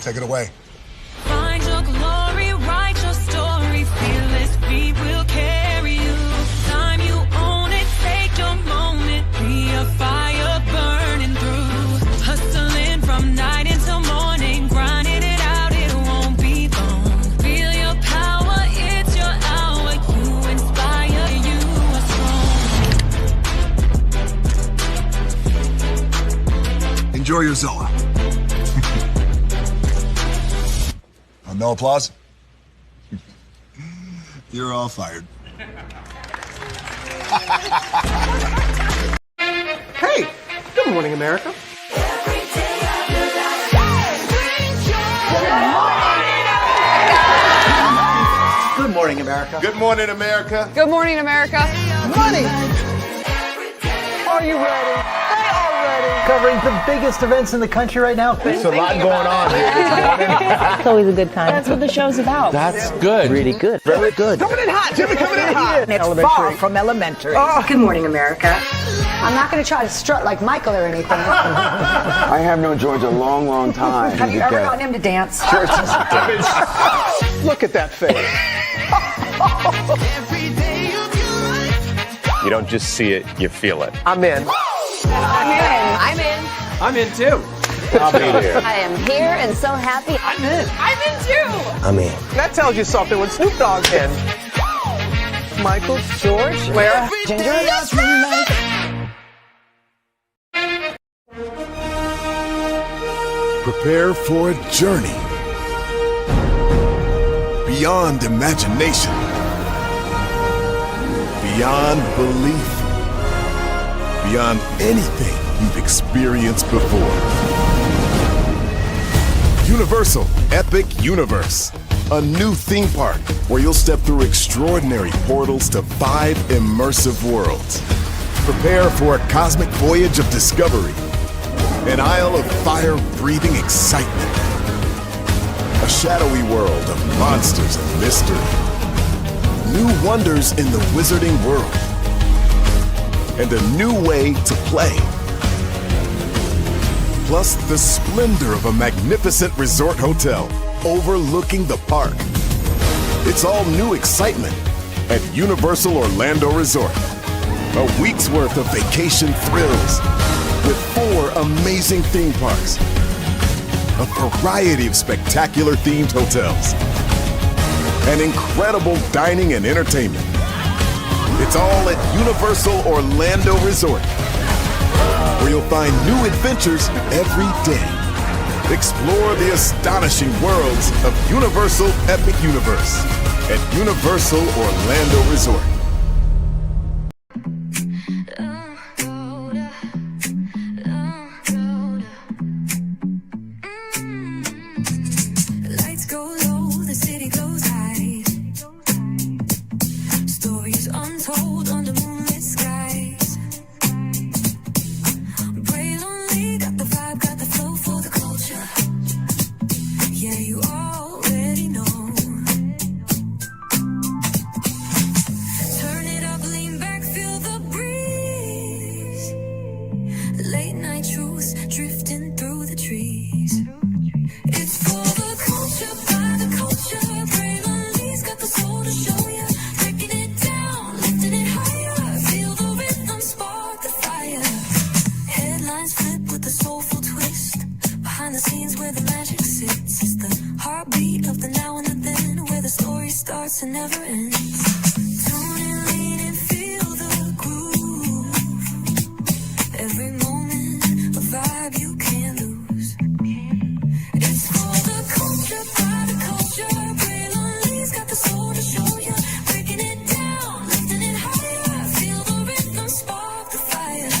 Take it away. Find your glory, write your story, fearless feet will carry you. Time you own it, take your moment, be a fire burning through. Hustling from night until morning, grinding it out, it won't be long. Feel your power, it's your hour, you inspire, you are strong. Enjoy your Zoa. No applause? You're all fired. Hey, good morning, America. Good morning, America. Good morning, America. Good morning, America. Money. Are you ready? They are ready. Covering the biggest events in the country right now. There's a lot going on here this morning. It's always a good time. That's what the show's about. That's good. Really good. Very good. Coming in hot. Jimmy coming in hot. It's far from elementary. Good morning, America. I'm not going to try to strut like Michael or anything. I have known George a long, long time. Have you ever gotten him to dance? Look at that face. You don't just see it, you feel it. I'm in. I'm in. I'm in too. I'll be there. I am here and so happy. I'm in. I'm in too. I'm in. That tells you something when Snoop Dogg's in. Michael, George, Lara, Ginger. Prepare for a journey beyond imagination, beyond belief, beyond anything you've experienced before. Universal Epic Universe, a new theme park where you'll step through extraordinary portals to 5 immersive worlds. Prepare for a cosmic voyage of discovery, an isle of fire-breathing excitement, a shadowy world of monsters and mystery, new wonders in the wizarding world, and a new way to play. Plus the splendor of a magnificent resort hotel overlooking the park. It's all new excitement at Universal Orlando Resort. A week's worth of vacation thrills with 4 amazing theme parks, a variety of spectacular themed hotels, and incredible dining and entertainment. It's all at Universal Orlando Resort, where you'll find new adventures every day. Explore the astonishing worlds of Universal Epic Universe at Universal Orlando Resort. And never ends. Tune in, lean and feel the groove. Every moment, a vibe you can't lose. It's for the culture, by the culture. Braylon got the soul to show you. Breaking it down, lifting it higher. Feel the rhythm, spark the fire.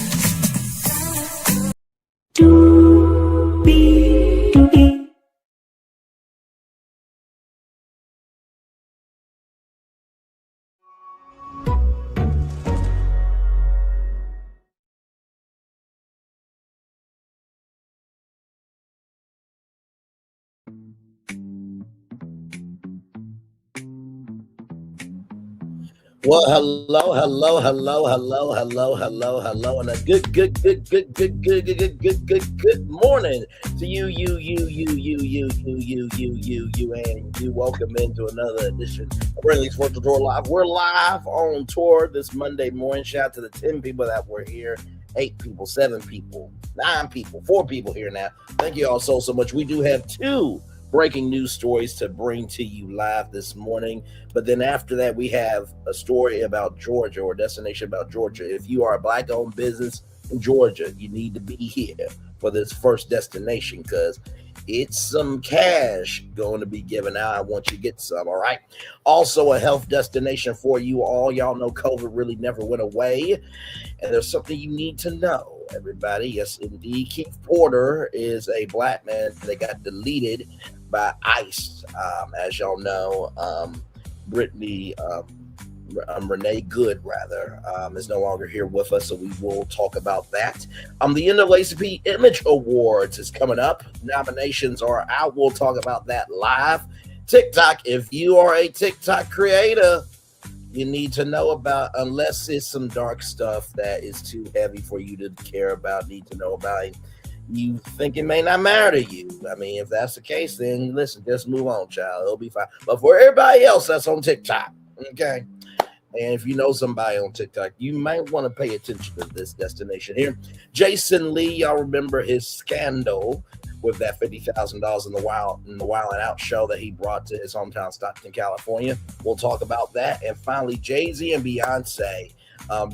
Do, be, do, be. Well, hello, and a good morning to you, and you. Welcome into another edition of Rayleigh's Virtual Tour Live. We're live on tour this Monday morning. Shout out to the 10 people that were here, 8 people, 7 people, 9 people, 4 people here now. Thank you all so much. We do have 2 breaking news stories to bring to you live this morning. But then after that, we have a story about Georgia, or destination about Georgia. If you are a Black-owned business in Georgia, you need to be here for this first destination because it's some cash going to be given out. I want you to get some, all right? Also, a health destination for you all. Y'all know COVID really never went away, and there's something you need to know, everybody. Yes, indeed. Keith Porter is a Black man that got deleted by ICE. As y'all know, Brittany, Renee Good, rather, is no longer here with us, so we will talk about that. The NAACP Image Awards is coming up. Nominations are out. We'll talk about that live. TikTok, if you are a TikTok creator, you need to know about, unless it's some dark stuff that is too heavy for you to care about, need to know about. You think it may not matter to you. I mean, if that's the case, then listen, just move on, child. It'll be fine. But for everybody else that's on TikTok, okay? And if you know somebody on TikTok, you might want to pay attention to this destination here. Jason Lee, y'all remember his scandal with that $50,000 in the Wild and Out show that he brought to his hometown, Stockton, California. We'll talk about that. And finally, Jay-Z and Beyonce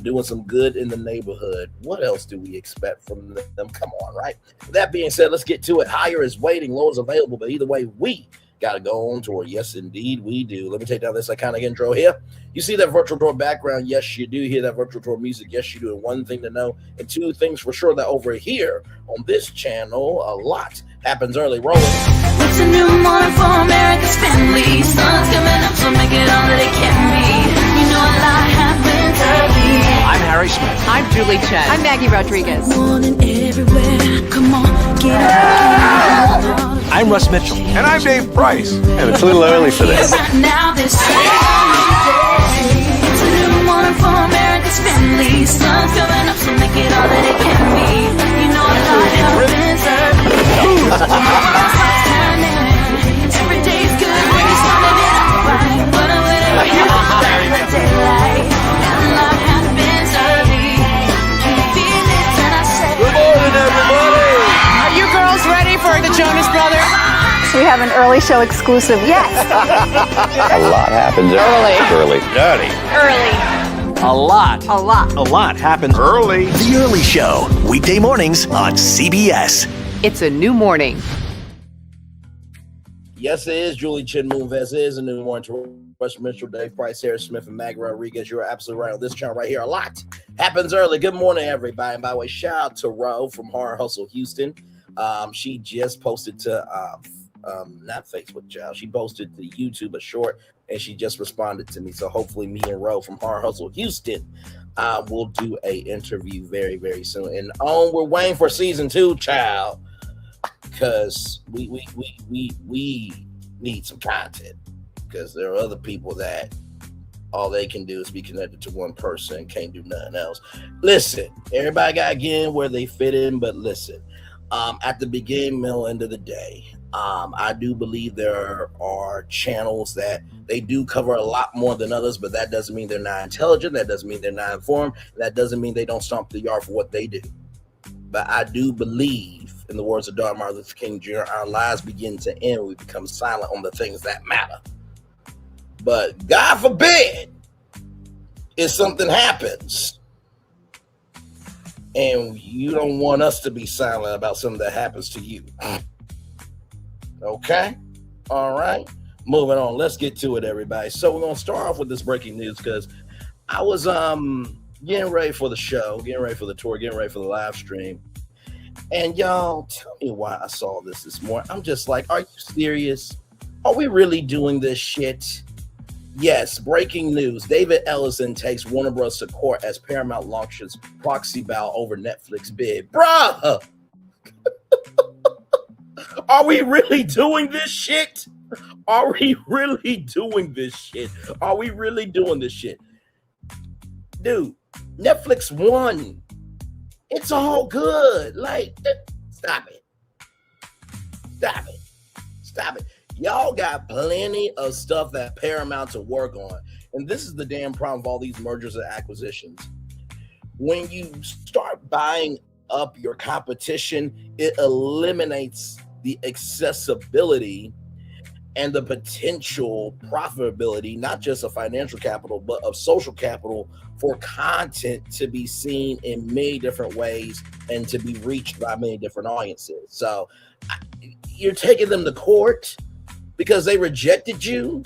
doing some good in the neighborhood. What else do we expect from them? Come on, right? That being said, let's get to it. Higher is waiting, low is available, but either way, we got to go on tour. Yes, indeed, we do. Let me take down this iconic intro here. You see that virtual tour background? Yes, you do hear that virtual tour music. Yes, you do. And one thing to know, and 2 things for sure, that over here on this channel, a lot happens early. Rolling. It's a new morning for America's family. Sun's coming up, so make it all that it can be. You know a lot happens early. I'm Harry Smith. I'm Julie Chen. I'm Maggie Rodriguez. Morning everywhere. Come on, get up. I'm Russ Mitchell. And I'm Dave Price. And it's a little early for this. Right now, this it's a new morning for America's family. Sun's coming up, so make it all that it can be. You know a lot happens early. Every day's good when you're starting it out right. But whenever you start the daylight, and a lot happens early. Can you feel it when I say? Good morning, everybody. Are you girls ready for the Jonas Brothers? We have an early show exclusive. Yes. A lot happens early. Dirty. Early. A lot. A lot. A lot happens Early. The Early Show, weekday mornings on CBS. It's a new morning. Yes, it is. Julie Chen Moonves is a new morning to Russ Mitchell, Dave Price, Harris Smith, and Maggie Rodriguez. You're absolutely right on this channel right here. A lot happens early. Good morning, everybody. And by the way, shout out to Ro from Hard Hustle Houston. She just posted to not Facebook, child. She posted to YouTube a short, and she just responded to me. So hopefully me and Ro from Hard Hustle Houston will do a interview very, very soon. And we're waiting for season 2, child, because we need some content, because there are other people that all they can do is be connected to one person, can't do nothing else. Listen, everybody got to get in where they fit in, but listen, at the beginning, middle, end of the day, I do believe there are channels that they do cover a lot more than others, but that doesn't mean they're not intelligent. That doesn't mean they're not informed. That doesn't mean they don't stomp the yard for what they do. But I do believe, in the words of Dr. Martin Luther King Jr., our lives begin to end when we become silent on the things that matter. But God forbid if something happens and you don't want us to be silent about something that happens to you. Okay? All right. Moving on. Let's get to it, everybody. So we're going to start off with this breaking news because I was getting ready for the show, getting ready for the tour, getting ready for the live stream. And y'all, tell me why I saw this morning. I'm just like, are you serious? Are we really doing this shit? Yes, breaking news. David Ellison takes Warner Bros. To court as Paramount launches proxy battle over Netflix bid. Bruh! Are we really doing this shit? Are we really doing this shit? Are we really doing this shit? dude, Netflix won. It's all good. Like, stop it. Stop it. Stop it. Y'all got plenty of stuff that Paramount to work on. And this is the damn problem of all these mergers and acquisitions. When you start buying up your competition, it eliminates the accessibility and the potential profitability, not just of financial capital, but of social capital for content to be seen in many different ways and to be reached by many different audiences. So you're taking them to court because they rejected you?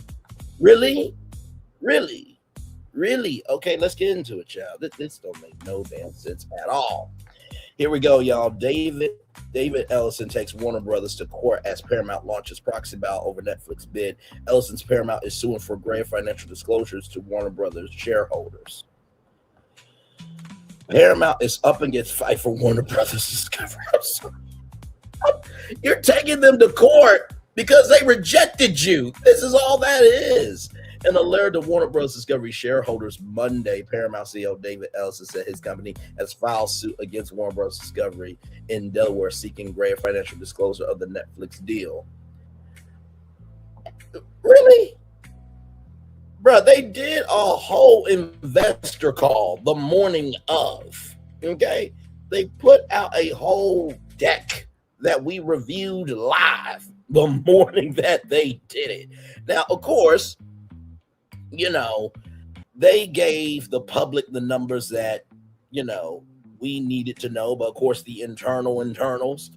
Really? Really? Really? Okay, let's get into it, y'all. This don't make no damn sense at all. Here we go, y'all. David Ellison takes Warner Brothers to court as Paramount launches proxy battle over Netflix bid. Ellison's Paramount is suing for grave financial disclosures to Warner Brothers shareholders. Paramount is up against fight for Warner Brothers Discovery. I'm sorry. You're taking them to court because they rejected you. This is all that is. In a letter to Warner Bros. Discovery shareholders Monday, Paramount CEO David Ellison said his company has filed suit against Warner Bros. Discovery in Delaware seeking grave financial disclosure of the Netflix deal. Really? Bro, they did a whole investor call the morning of, okay? They put out a whole deck that we reviewed live the morning that they did it. Now, of course, you know, they gave the public the numbers that, you know, we needed to know. But of course, the internals,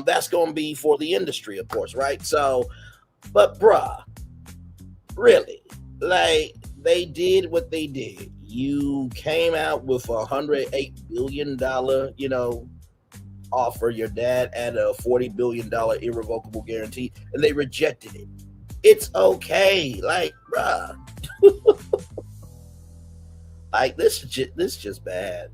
that's going to be for the industry, of course, right? So, but bruh, really, like, they did what they did. You came out with $108 billion, you know, offer. Your dad and a $40 billion irrevocable guarantee, and they rejected it. It's okay. Like, bruh. Like, this is just bad.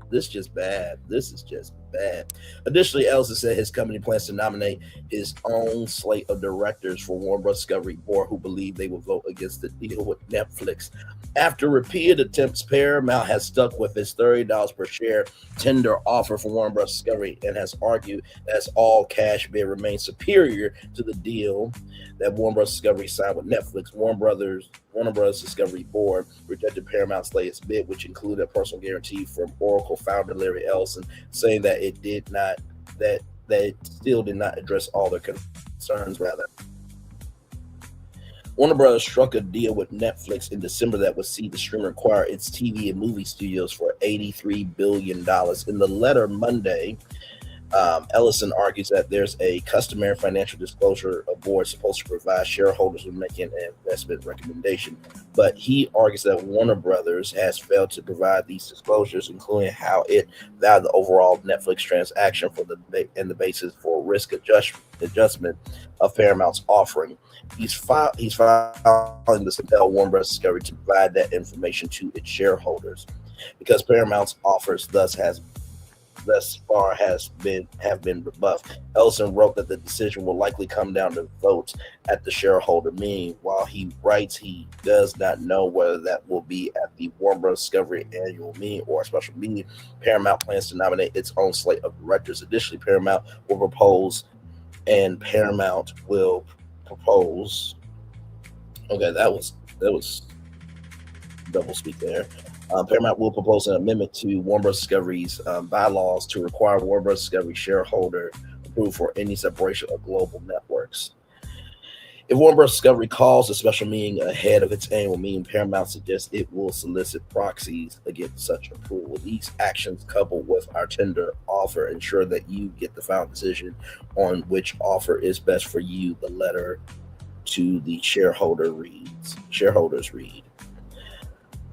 This is just bad. Additionally, Ellison said his company plans to nominate his own slate of directors for Warner Bros. Discovery board who believe they will vote against the deal with Netflix. After repeated attempts, Paramount has stuck with its $30 per share tender offer for Warner Bros. Discovery and has argued that its all-cash bid remains superior to the deal that Warner Bros. Discovery signed with Netflix. Warner Bros. Discovery board rejected Paramount's latest bid, which included a personal guarantee from Oracle founder Larry Ellison, saying that it still did not address all their concerns. Rather, Warner Bros. Struck a deal with Netflix in December that would see the streamer acquire its TV and movie studios for $83 billion. In the letter Monday, Ellison argues that there's a customary financial disclosure a board supposed to provide shareholders when making an investment recommendation, but he argues that Warner Brothers has failed to provide these disclosures, including how it valued the overall Netflix transaction and the basis for risk adjustment of Paramount's offering. He's filing this to tell Warner Bros. Discovery to provide that information to its shareholders because Paramount's offers thus far have been rebuffed. Ellison wrote that the decision will likely come down to votes at the shareholder meeting. While he writes he does not know whether that will be at the Warner Bros. Discovery annual meeting or a special meeting, Paramount plans to nominate its own slate of directors. Additionally, Paramount will propose. Okay, that was double speak there. Paramount will propose an amendment to Warner Bros. Discovery's bylaws to require Warner Bros. Discovery shareholder approval for any separation of global networks. If Warner Bros. Discovery calls a special meeting ahead of its annual meeting, Paramount suggests it will solicit proxies against such approval. These actions, coupled with our tender offer, ensure that you get the final decision on which offer is best for you. The letter to the shareholders read.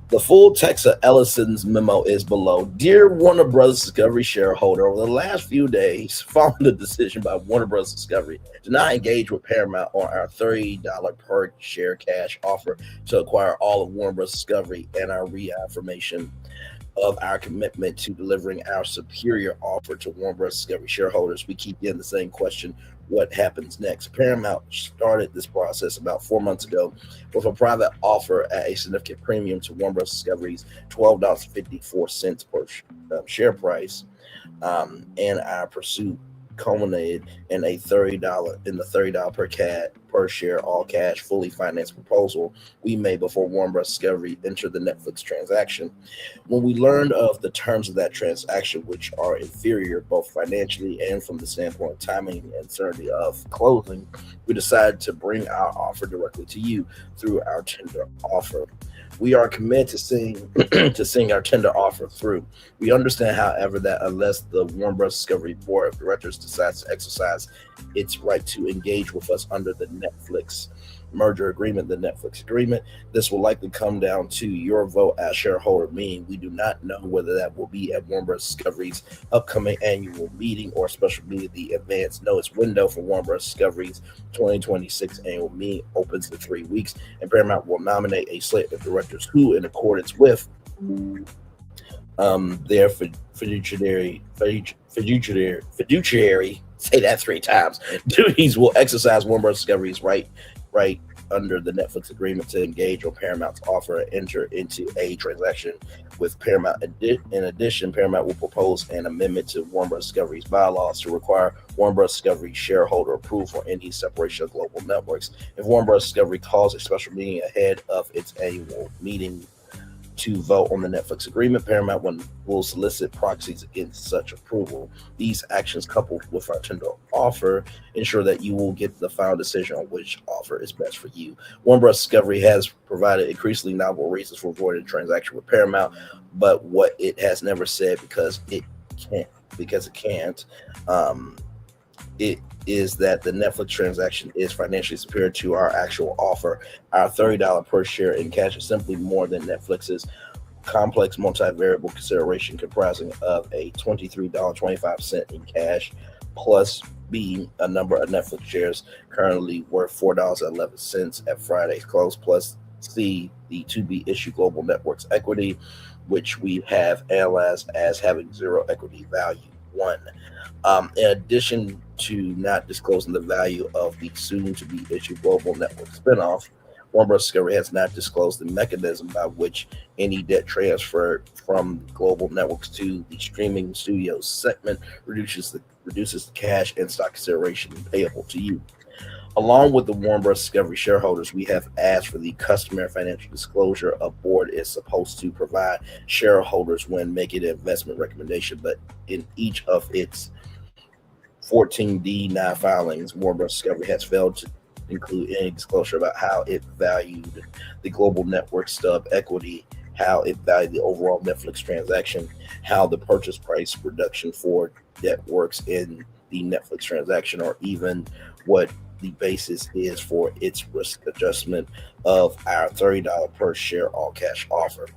The full text of Ellison's memo is below. Dear Warner Bros. Discovery shareholder, over the last few days, following the decision by Warner Bros. Discovery to not engage with Paramount on our $30 per share cash offer to acquire all of Warner Bros. Discovery and our reaffirmation of our commitment to delivering our superior offer to Warner Bros. Discovery shareholders, we keep getting the same question what happens next. Paramount started this process about 4 months ago with a private offer at a significant premium to Warner Bros. Discovery's $12.54 per share price, and our pursuit culminated in a $30 per share all cash fully financed proposal we made before Warner Bros. Discovery entered the Netflix transaction. When we learned of the terms of that transaction, which are inferior both financially and from the standpoint of timing and certainty of closing, we decided to bring our offer directly to you through our tender offer. We are committed to seeing our tender offer through. We understand, however, that unless the Warner Bros. Discovery Board of Directors decides to exercise its right to engage with us under the Netflix merger agreement, this will likely come down to your vote as shareholder meeting. We do not know whether that will be at Warner Bros. Discovery's upcoming annual meeting or special meeting. The advance notice window for Warner Bros. Discovery's 2026 annual meeting opens in 3 weeks, and Paramount will nominate a slate of directors who, in accordance with their fiduciary, say that 3 times, duties, will exercise Warner Bros. Discovery's right under the Netflix agreement to engage on Paramount's offer and enter into a transaction with Paramount. In addition, Paramount will propose an amendment to Warner Bros. Discovery's bylaws to require Warner Bros. Discovery shareholder approval for any separation of global networks. If Warner Bros. Discovery calls a special meeting ahead of its annual meeting to vote on the Netflix agreement, Paramount will solicit proxies against such approval. These actions, coupled with our tender offer, ensure that you will get the final decision on which offer is best for you. Warner Bros. Discovery has provided increasingly novel reasons for avoiding a transaction with Paramount, but what it has never said because it can't, it is that the Netflix transaction is financially superior to our actual offer. Our $30 per share in cash is simply more than Netflix's complex multivariable consideration comprising of a $23.25 in cash, plus B, a number of Netflix shares currently worth $4.11 at Friday's close, plus C, the to-be issued global networks equity, which we have analyzed as having zero equity value. In addition to not disclosing the value of the soon-to-be issued global network spinoff, Warner Bros. Discovery has not disclosed the mechanism by which any debt transferred from global networks to the streaming studios segment reduces the cash and stock consideration payable to you. Along with the Warner Bros. Discovery shareholders, we have asked for the customary financial disclosure a board is supposed to provide shareholders when making an investment recommendation, but in each of its 14 D9 filings, Warner Bros. Discovery has failed to include any disclosure about how it valued the global network stub equity, how it valued the overall Netflix transaction, how the purchase price reduction for debt works in the Netflix transaction, or even what the basis is for its risk adjustment of our $30 per share all cash offer.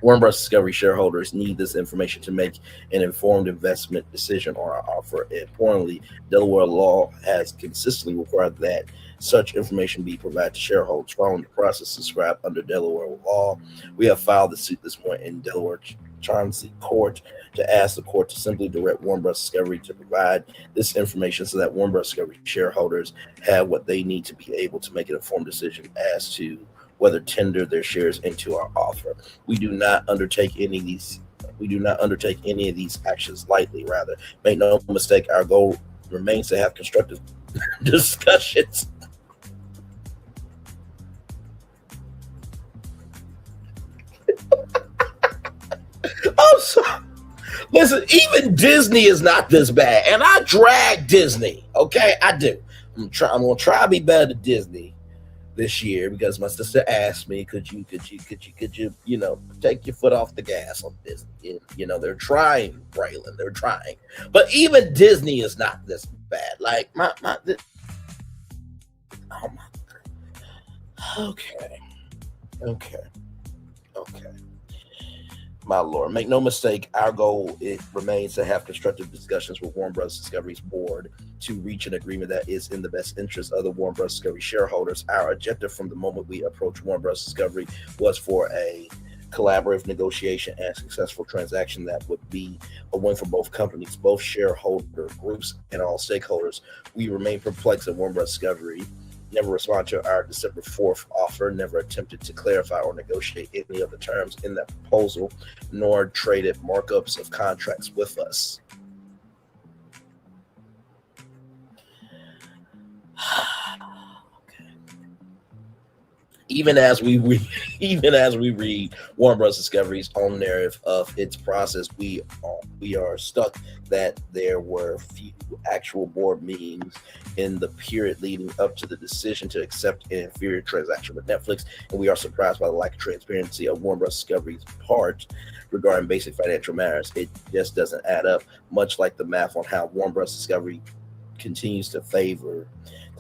Warner Bros. Discovery shareholders need this information to make an informed investment decision on our offer. Importantly, Delaware law has consistently required that such information be provided to shareholders following the process described under Delaware law. We have filed the suit this morning in Delaware Chauncey Court to ask the court to simply direct Warner Bros. Discovery to provide this information so that Warner Bros. Discovery shareholders have what they need to be able to make an informed decision as to whether tender their shares into our offer. We do not undertake any of these actions lightly. Rather, make no mistake, our goal remains to have constructive discussions. I'm sorry. Listen, even Disney is not this bad, and I drag Disney. Okay, I do. I'm gonna try to be better than Disney this year because my sister asked me, could you, take your foot off the gas on Disney? They're trying, Braylon. They're trying, but even Disney is not this bad. Like oh my. Okay. My Lord, make no mistake, our goal remains to have constructive discussions with Warner Bros. Discovery's board to reach an agreement that is in the best interest of the Warner Bros. Discovery shareholders. Our objective from the moment we approached Warner Bros. Discovery was for a collaborative negotiation and successful transaction that would be a win for both companies, both shareholder groups, and all stakeholders. We remain perplexed at Warner Bros. Discovery never responded to our December 4th offer, never attempted to clarify or negotiate any of the terms in that proposal, nor traded markups of contracts with us. Even as we read Warner Bros. Discovery's own narrative of its process, we are stuck that there were few actual board meetings in the period leading up to the decision to accept an inferior transaction with Netflix, and we are surprised by the lack of transparency of Warner Bros. Discovery's part regarding basic financial matters. It just doesn't add up, much like the math on how Warner Bros. Discovery continues to favor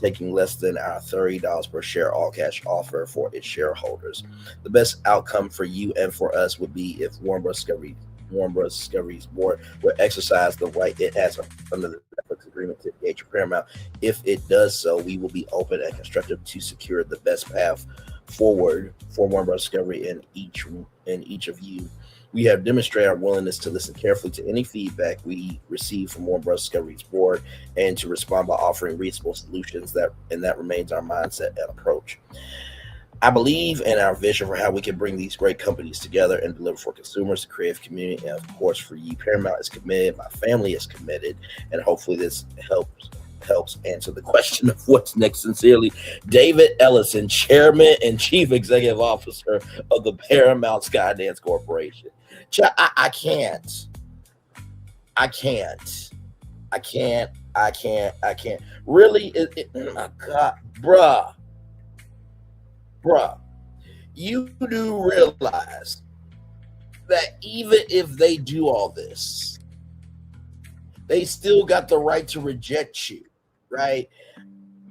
taking less than our $30 per share all-cash offer for its shareholders. The best outcome for you and for us would be if Warner Bros. Discovery's board would exercise the right it has under the Netflix agreement to engage Paramount. If it does so, we will be open and constructive to secure the best path forward for Warner Bros. Discovery and each of you. We have demonstrated our willingness to listen carefully to any feedback we receive from Warner Bros. Discovery's board and to respond by offering reasonable solutions, that remains our mindset and approach. I believe in our vision for how we can bring these great companies together and deliver for consumers, the creative community, and of course for you. Paramount is committed, my family is committed, and hopefully this helps answer the question of what's next. Sincerely, David Ellison, Chairman and Chief Executive Officer of the Paramount Skydance Corporation. I can't. Really, oh God, bruh, you do realize that even if they do all this, they still got the right to reject you, right?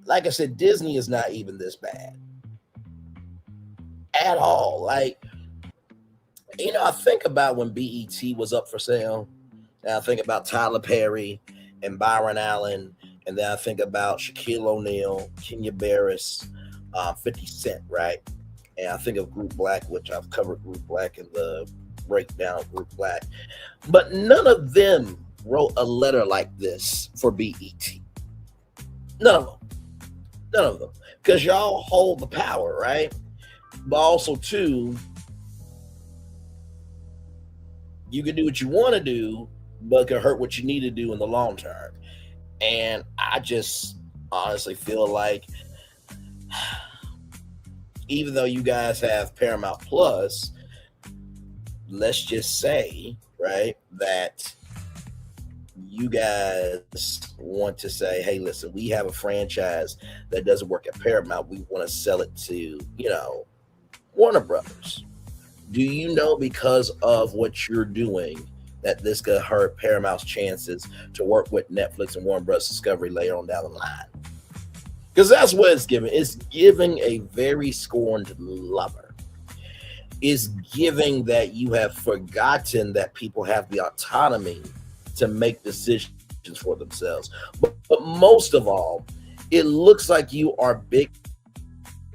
Like I said, Disney is not even this bad at all. Like, I think about when BET was up for sale, and I think about Tyler Perry and Byron Allen, and then I think about Shaquille O'Neal, Kenya Barris, 50 Cent, right? And I think of Group Black, which I've covered Group Black in the breakdown of Group Black. But none of them wrote a letter like this for BET. None of them. Because y'all hold the power, right? But also, too, you can do what you want to do, but it can hurt what you need to do in the long term. And I just honestly feel like, even though you guys have Paramount Plus, let's just say, right, that you guys want to say, hey, listen, we have a franchise that doesn't work at Paramount. We want to sell it to, Warner Brothers. Do you know, because of what you're doing, that this could hurt Paramount's chances to work with Netflix and Warner Bros. Discovery later on down the line? Because that's what it's giving. It's giving a very scorned lover. It's giving that you have forgotten that people have the autonomy to make decisions for themselves. But most of all, it looks like you are big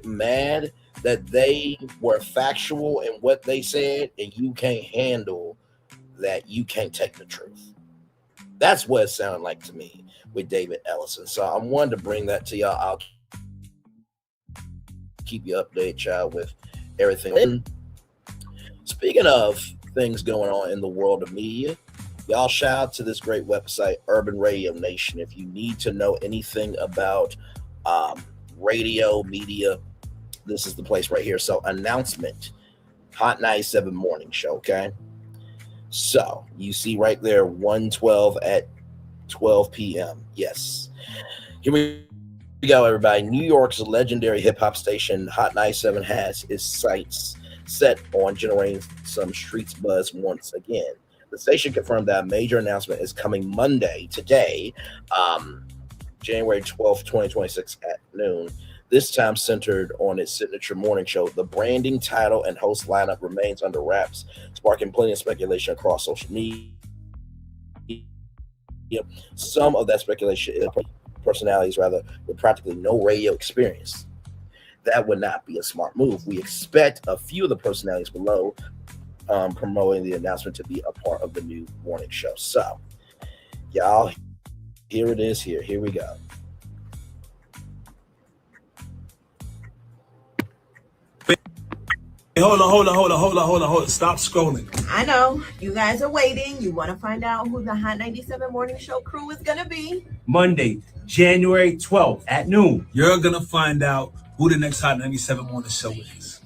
mad that they were factual in what they said, and you can't handle that. You can't take the truth. That's what it sounded like to me with David Ellison. So I wanted to bring that to y'all. I'll keep you updated, y'all, with everything. And speaking of things going on in the world of media, y'all, shout out to this great website, Urban Radio Nation. If you need to know anything about radio, media, this is the place right here. So, announcement, Hot 97 morning show, okay? So, you see right there, 112 at 12 p.m. Yes. Here we go, everybody. New York's legendary hip-hop station, Hot 97, has its sights set on generating some streets buzz once again. The station confirmed that a major announcement is coming Monday, today, January 12th, 2026 at noon. This time centered on its signature morning show. The branding, title, and host lineup remains under wraps, sparking plenty of speculation across social media. Some of that speculation is personalities, with practically no radio experience. That would not be a smart move. We expect a few of the personalities below promoting the announcement to be a part of the new morning show. So, y'all, here it is. Here we go. Hold on. Stop scrolling. I know. You guys are waiting. You want to find out who the Hot 97 Morning Show crew is going to be? Monday, January 12th at noon. You're going to find out who the next Hot 97 Morning Show is.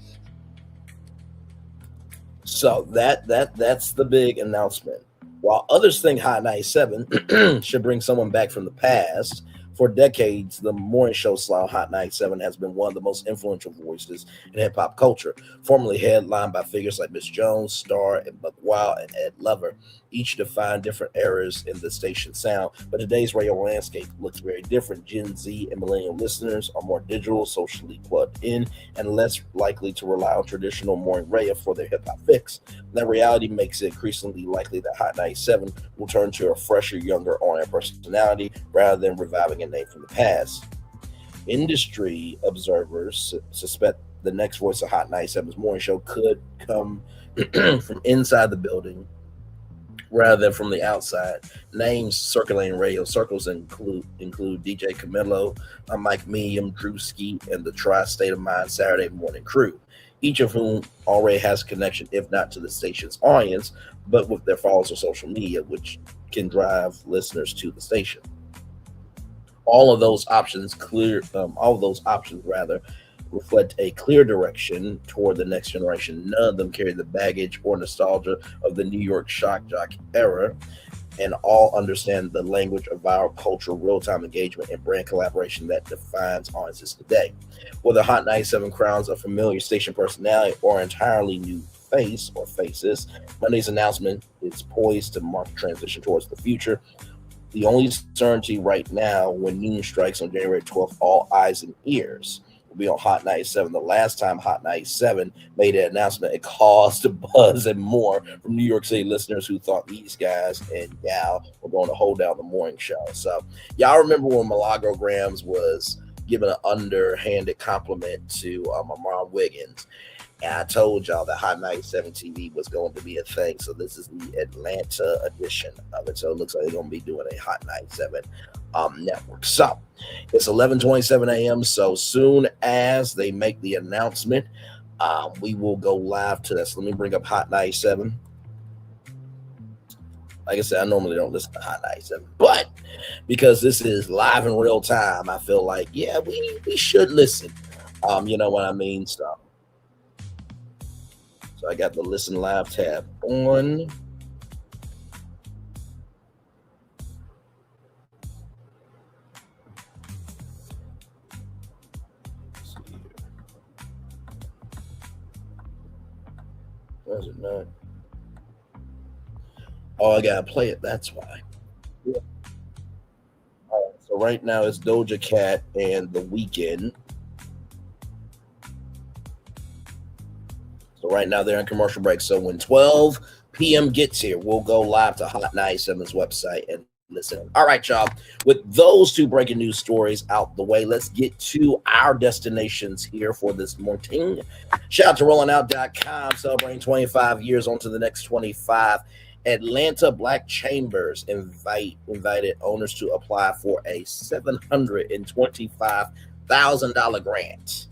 So that's the big announcement. While others think Hot 97 should bring someone back from the past, for decades, the morning show style Hot 97 has been one of the most influential voices in hip-hop culture, formerly headlined by figures like Miss Jones, Star, and Buck Wild, and Ed Lover. Each defined different eras in the station sound, but today's radio landscape looks very different. Gen Z and millennial listeners are more digital, socially plugged in, and less likely to rely on traditional morning radio for their hip-hop fix. That reality makes it increasingly likely that Hot 97 will turn to a fresher, younger on-air personality rather than reviving a name from the past. Industry observers suspect the next voice of Hot 97's morning show could come from inside the building rather than from the outside. Names circulating radio circles include DJ Camilo, Mike Medium, Drewski, and the Tri-State of Mind Saturday Morning Crew, each of whom already has a connection, if not to the station's audience, but with their followers on social media, which can drive listeners to the station. All of those options reflect a clear direction toward the next generation. None of them carry the baggage or nostalgia of the New York shock jock era, and all understand the language of viral culture, real-time engagement, and brand collaboration that defines audiences today. Whether Hot 97 crowns a familiar station personality or entirely new face or faces, Monday's announcement is poised to mark a transition towards the future. The only certainty right now, when noon strikes on January 12th, all eyes and ears will be on Hot 97. The last time Hot 97 made an announcement, it caused a buzz and more from New York City listeners who thought these guys and gal were going to hold down the morning show. So y'all remember when Milagro Grams was giving an underhanded compliment to Amar Wiggins? And I told y'all that Hot 97 TV was going to be a thing. So this is the Atlanta edition of it. So it looks like they're going to be doing a Hot 97 network. So it's 11:27 a.m. So soon as they make the announcement, we will go live to this. Let me bring up Hot 97. Like I said, I normally don't listen to Hot 97, but because this is live in real time, I feel like, yeah, we should listen. You know what I mean? So I got the Listen Live tab on. Does it not? Oh, I gotta play it. That's why. Yeah. All right. So right now it's Doja Cat and The Weeknd. So right now they're in commercial break. So when 12 p.m. gets here, we'll go live to Hot 97's website and listen. All right, y'all. With those two breaking news stories out the way, let's get to our destinations here for this morning. Shout out to RollingOut.com, celebrating 25 years on to the next 25. Atlanta Black Chambers invited owners to apply for a $725,000 grant.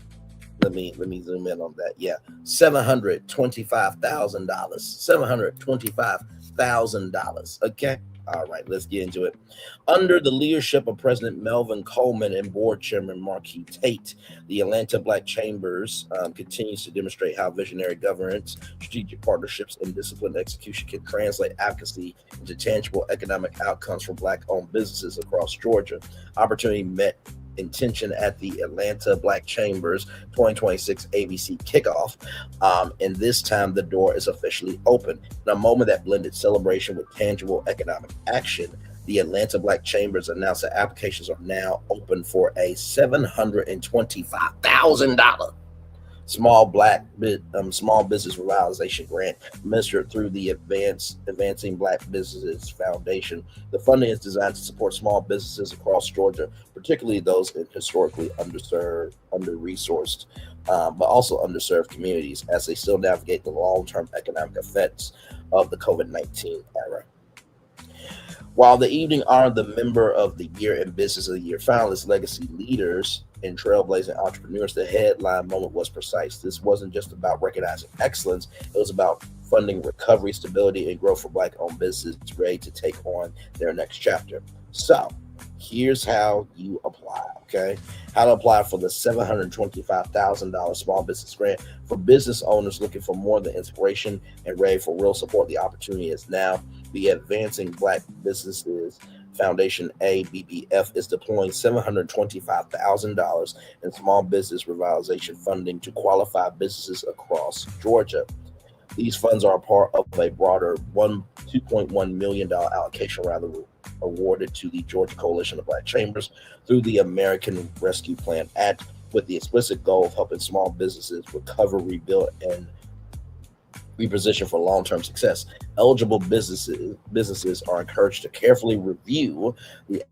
Let me zoom in on that. Yeah, $725,000. $725,000. Okay. All right, let's get into it. Under the leadership of President Melvin Coleman and Board Chairman Marquis Tate, the Atlanta Black Chambers continues to demonstrate how visionary governance, strategic partnerships, and disciplined execution can translate advocacy into tangible economic outcomes for Black-owned businesses across Georgia. Opportunity met intention at the Atlanta Black Chambers 2026 ABC kickoff, and this time the door is officially open. In a moment that blended celebration with tangible economic action, the Atlanta Black Chambers announced that applications are now open for a $725,000 small business revitalization grant administered through the Advancing Black Businesses Foundation. The funding is designed to support small businesses across Georgia, particularly those in historically underserved, under-resourced, but also underserved communities as they still navigate the long-term economic effects of the COVID-19 era. While the evening honored the Member of the Year and Business of the Year finalists, legacy leaders, and trailblazing entrepreneurs, the headline moment was precise. This wasn't just about recognizing excellence. It was about funding recovery, stability, and growth for Black-owned businesses ready to take on their next chapter. So here's how you apply, okay? How to apply for the $725,000 small business grant for business owners looking for more than inspiration and ready for real support. The opportunity is now. The Advancing Black Businesses Foundation, ABBF, is deploying $725,000 in small business revitalization funding to qualify businesses across Georgia. These funds are a part of a broader $2.1 million allocation awarded to the Georgia Coalition of Black Chambers through the American Rescue Plan Act, with the explicit goal of helping small businesses recover, rebuild, and reposition for long-term success. Eligible businesses are encouraged to carefully review the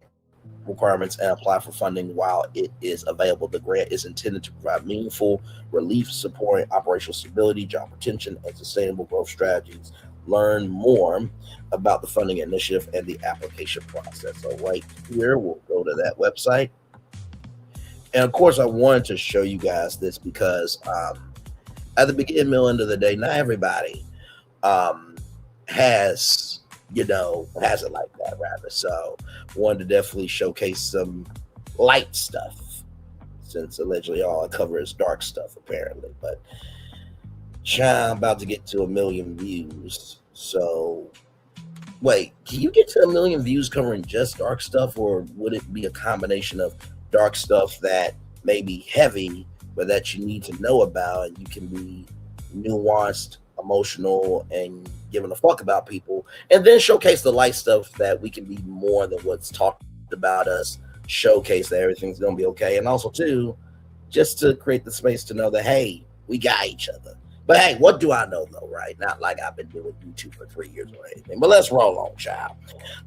requirements and apply for funding while it is available. The grant is intended to provide meaningful relief, supporting operational stability, job retention, and sustainable growth strategies. Learn more about the funding initiative and the application process. So right here, we'll go to that website. And of course, I wanted to show you guys this because at the beginning, middle, end of the day, not everybody has it like that, rather. So wanted to definitely showcase some light stuff, since allegedly all I cover is dark stuff, apparently. But I'm about to get to 1 million views. So wait, can you get to 1 million views covering just dark stuff, or would it be a combination of dark stuff that may be heavy, but that you need to know about, and you can be nuanced, emotional, and giving a fuck about people, and then showcase the light stuff that we can be more than what's talked about us, showcase that everything's gonna be okay, and also too, just to create the space to know that, hey, we got each other. But hey, what do I know though, right? Not like I've been doing YouTube for 3 years or anything, but let's roll on, child.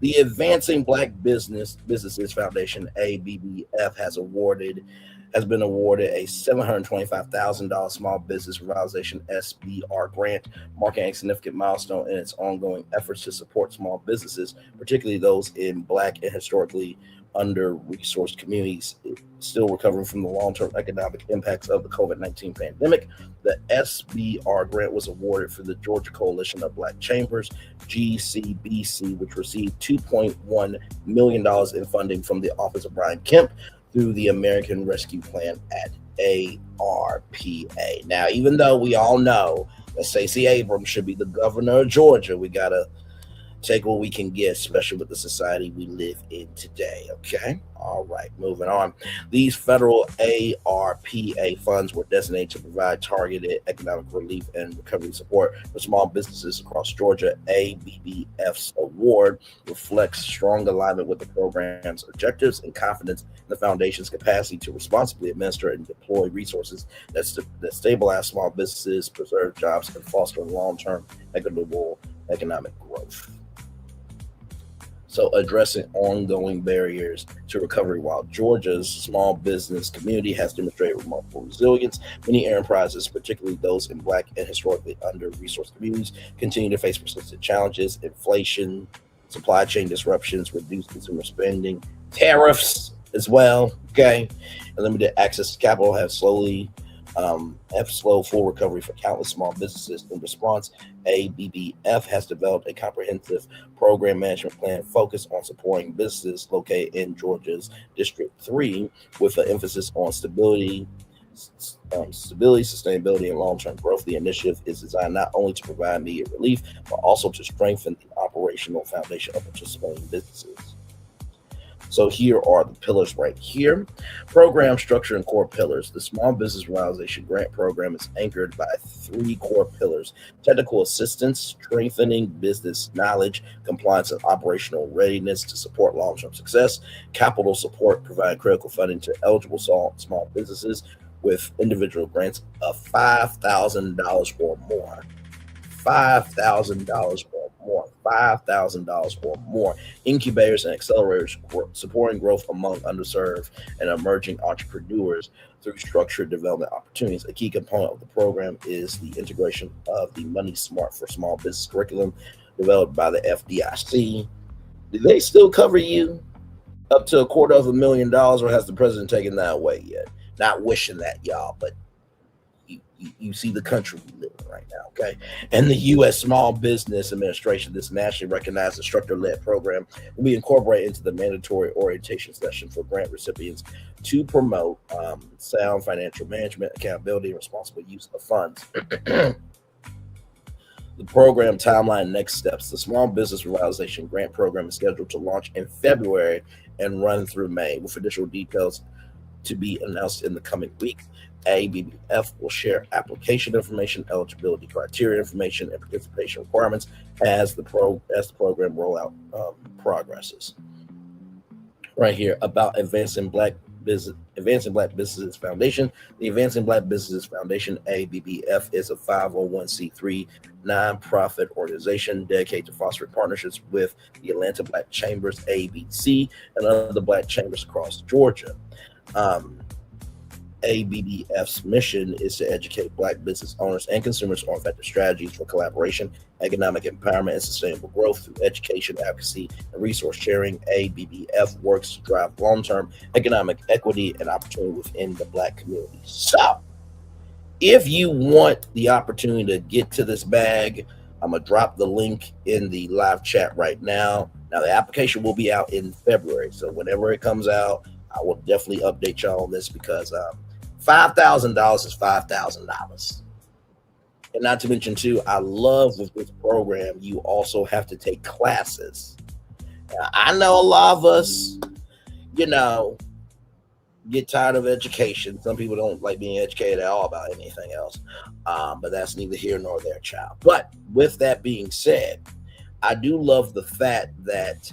The Advancing Black Businesses Foundation, ABBF, has been awarded a $725,000 small business revitalization SBR grant, marking a significant milestone in its ongoing efforts to support small businesses, particularly those in Black and historically under-resourced communities still recovering from the long-term economic impacts of the COVID-19 pandemic. The SBR grant was awarded for the Georgia Coalition of Black Chambers, GCBC, which received $2.1 million in funding from the Office of Brian Kemp through the American Rescue Plan at ARPA. Now, even though we all know that Stacey Abrams should be the governor of Georgia, we gotta take what we can get, especially with the society we live in today, okay? All right, moving on. These federal ARPA funds were designated to provide targeted economic relief and recovery support for small businesses across Georgia. ABBF's award reflects strong alignment with the program's objectives and confidence in the foundation's capacity to responsibly administer and deploy resources that stabilize small businesses, preserve jobs, and foster long-term equitable economic growth. So addressing ongoing barriers to recovery. While Georgia's small business community has demonstrated remarkable resilience, many enterprises, particularly those in Black and historically under-resourced communities, continue to face persistent challenges: inflation, supply chain disruptions, reduced consumer spending, tariffs as well, okay? And limited access to capital have slowed full recovery for countless small businesses. In response, ABBF has developed a comprehensive program management plan focused on supporting businesses located in Georgia's District 3, with an emphasis on stability, sustainability, and long-term growth. The initiative is designed not only to provide immediate relief, but also to strengthen the operational foundation of participating businesses. So here are the pillars right here. Program structure and core pillars. The Small Business Revitalization Grant Program is anchored by 3 core pillars: technical assistance, strengthening business knowledge, compliance, and operational readiness to support long-term success; capital support, providing critical funding to eligible small businesses; with individual grants of $5,000 or more. $5,000 or more. $5,000 or more. Incubators and accelerators supporting growth among underserved and emerging entrepreneurs through structured development opportunities. A key component of the program is the integration of the Money Smart for Small Business curriculum developed by the FDIC. Do they still cover you up to $250,000, or has the president taken that away yet? Not wishing that, y'all, but you see the country we live in right now, okay? And the U.S. Small Business Administration, this nationally recognized instructor-led program, will be incorporated into the mandatory orientation session for grant recipients to promote sound financial management, accountability, and responsible use of funds. The program timeline, next steps. The Small Business Revitalization Grant Program is scheduled to launch in February and run through May, with additional details to be announced in the coming week. ABBF will share application information, eligibility criteria information, and participation requirements as the program rollout progresses. Right here about Advancing Black Businesses Foundation. The Advancing Black Businesses Foundation, ABBF, is a 501c3 nonprofit organization dedicated to fostering partnerships with the Atlanta Black Chambers, ABC, and other Black chambers across Georgia. ABBF's mission is to educate Black business owners and consumers on effective strategies for collaboration, economic empowerment, and sustainable growth through education, advocacy, and resource sharing. ABBF works to drive long-term economic equity and opportunity within the Black community. So, if you want the opportunity to get to this bag, I'm going to drop the link in the live chat right now. Now, the application will be out in February, so whenever it comes out, I will definitely update y'all on this, because $5,000 is $5,000. And not to mention, too, I love with this program, you also have to take classes. Now, I know a lot of us, get tired of education. Some people don't like being educated at all about anything else. But that's neither here nor there, child. But with that being said, I do love the fact that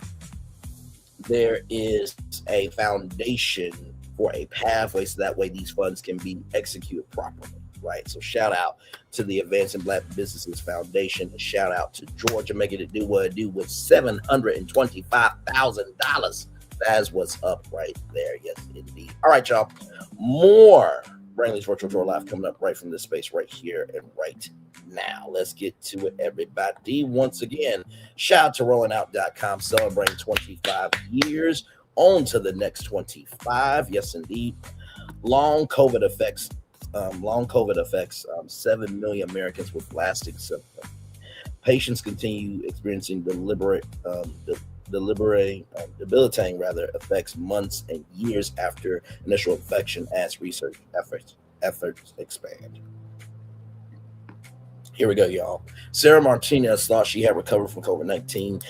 there is a foundation for a pathway, so that way these funds can be executed properly, right? So shout out to the Advancing Black Businesses Foundation, and shout out to Georgia making it do what it do with $725,000. That's what's up right there. Yes, indeed. All right, y'all. More Brainley's Virtual Draw Live coming up right from this space right here and right now. Let's get to it, everybody. Once again, shout out to rollingout.com, celebrating 25 years. On to the next 25. Yes, indeed. Long COVID affects 7 million Americans with lasting symptoms. Patients continue experiencing debilitating effects months and years after initial infection as research efforts expand. Here we go, y'all. Sarah Martinez thought she had recovered from COVID-19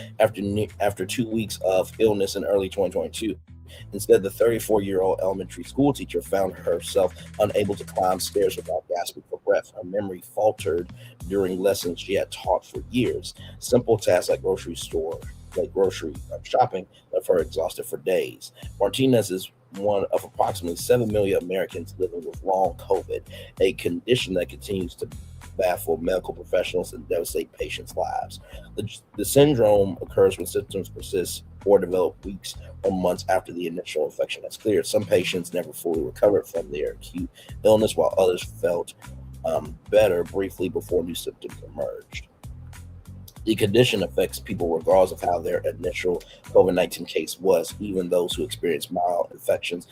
after 2 weeks of illness in early 2022. Instead, the 34-year-old elementary school teacher found herself unable to climb stairs without gasping for breath. Her memory faltered during lessons she had taught for years. Simple tasks like grocery shopping left her exhausted for days. Martinez is one of approximately 7 million Americans living with long COVID, a condition that continues to baffle medical professionals and devastate patients' lives. The syndrome occurs when symptoms persist or develop weeks or months after the initial infection has cleared. Some patients never fully recovered from their acute illness, while others felt better briefly before new symptoms emerged. The condition affects people regardless of how their initial COVID-19 case was. Even those who experience mild infections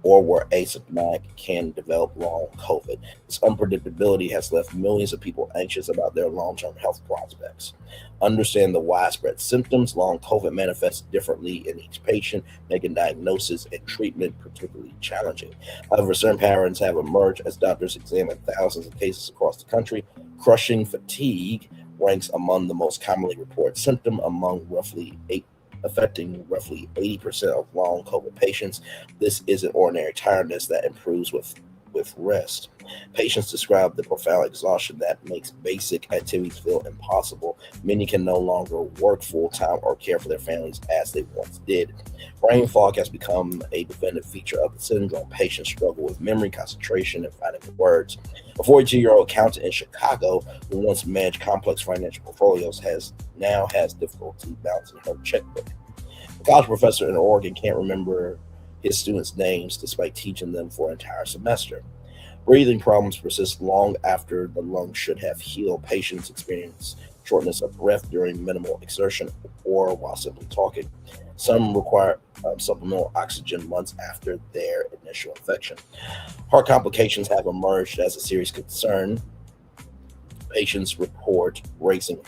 or were asymptomatic can develop long COVID. This unpredictability has left millions of people anxious about their long-term health prospects. Understand the widespread symptoms. Long COVID manifests differently in each patient, making diagnosis and treatment particularly challenging. However, certain patterns have emerged as doctors examine thousands of cases across the country. Crushing fatigue ranks among the most commonly reported symptom affecting roughly 80% of long COVID patients. This isn't ordinary tiredness that improves with with rest. Patients describe the profound exhaustion that makes basic activities feel impossible. Many can no longer work full-time or care for their families as they once did. Brain fog has become a definitive feature of the syndrome. Patients struggle with memory, concentration, and finding the words. A 42-year-old accountant in Chicago who once managed complex financial portfolios now has difficulty balancing her checkbook. A college professor in Oregon can't remember his students' names despite teaching them for an entire semester. Breathing problems persist long after the lungs should have healed. Patients experience shortness of breath during minimal exertion or while simply talking. Some require supplemental oxygen months after their initial infection. Heart complications have emerged as a serious concern. Patients report racing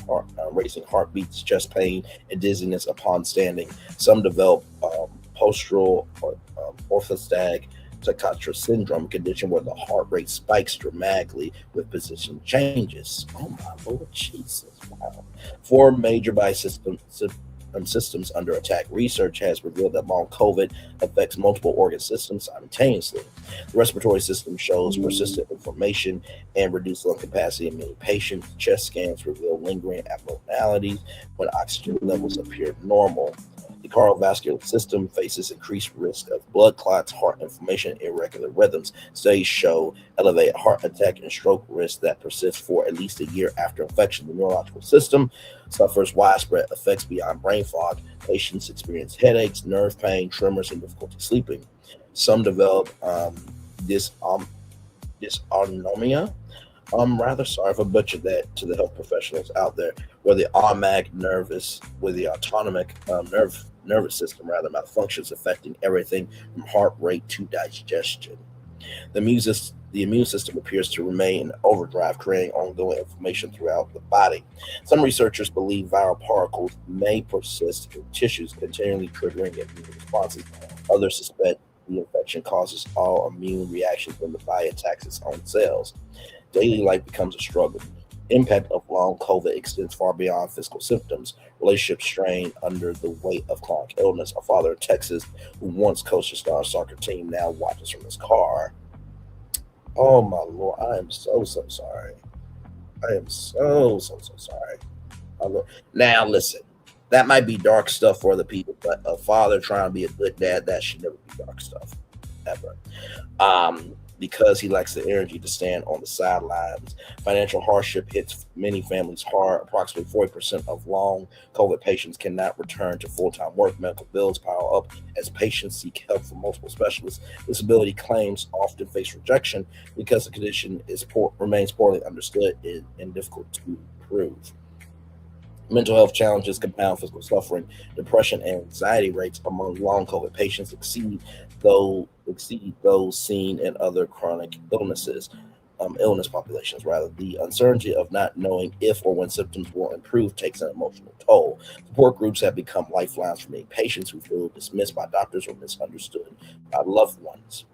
heartbeats, chest pain, and dizziness upon standing. Some develop postural or orthostatic tachycardia syndrome, a condition where the heart rate spikes dramatically with position changes. Oh my Lord Jesus! Wow. 4 major body systems under attack. Research has revealed that long COVID affects multiple organ systems simultaneously. The respiratory system shows persistent inflammation and reduced lung capacity in many patients. Chest scans reveal lingering abnormalities when oxygen levels appear normal. The cardiovascular system faces increased risk of blood clots, heart inflammation, and irregular rhythms. Studies show elevated heart attack and stroke risk that persist for at least a year after infection. The neurological system suffers widespread effects beyond brain fog. Patients experience headaches, nerve pain, tremors, and difficulty sleeping. Some develop dysautonomia. I'm rather sorry if I butchered that to the health professionals out there, where the autonomic nervous system malfunctions, affecting everything from heart rate to digestion. The immune system appears to remain in overdrive, creating ongoing inflammation throughout the body. Some researchers believe viral particles may persist in tissues, continually triggering immune responses. Others suspect the infection causes autoimmune reactions when the body attacks its own cells. Daily life becomes a struggle. Impact of long COVID extends far beyond physical symptoms. Relationships strain under the weight of chronic illness. A father in Texas who once coached a star soccer team now watches from his car. Oh my Lord, I am so sorry. I am so sorry. Now listen, that might be dark stuff for other people, but a father trying to be a good dad, that should never be dark stuff, ever. Because he lacks the energy to stand on the sidelines. Financial hardship hits many families hard. Approximately 40% of long COVID patients cannot return to full-time work. Medical bills pile up as patients seek help from multiple specialists. Disability claims often face rejection because the condition remains poorly understood and difficult to prove. Mental health challenges compound physical suffering. Depression and anxiety rates among long COVID patients exceed those seen in other chronic illness populations. The uncertainty of not knowing if or when symptoms will improve takes an emotional toll. Support groups have become lifelines for many patients who feel dismissed by doctors or misunderstood by loved ones.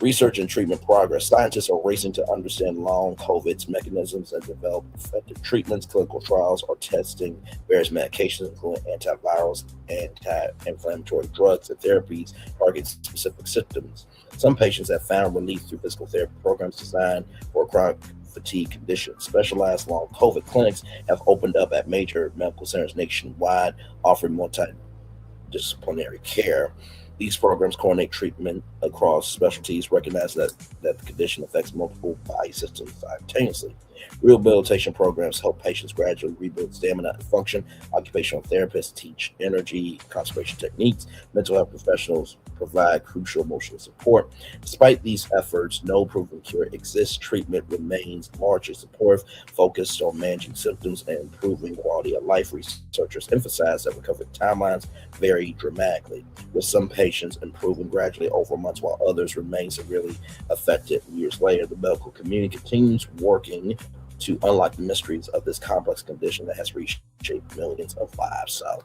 Research and treatment progress. Scientists are racing to understand long COVID's mechanisms and develop effective treatments. Clinical trials are testing various medications, including antivirals, anti-inflammatory drugs, and therapies target specific symptoms. Some patients have found relief through physical therapy programs designed for chronic fatigue conditions. Specialized long COVID clinics have opened up at major medical centers nationwide, offering multidisciplinary care. These programs coordinate treatment across specialties, recognize that the condition affects multiple body systems simultaneously. Rehabilitation programs help patients gradually rebuild stamina and function. Occupational therapists teach energy conservation techniques. Mental health professionals provide crucial emotional support. Despite these efforts, no proven cure exists. Treatment remains largely supportive, focused on managing symptoms and improving quality of life. Researchers emphasize that recovery timelines vary dramatically, with some patients improving gradually over months while others remain severely affected years later. The medical community continues working to unlock the mysteries of this complex condition that has reshaped millions of lives. So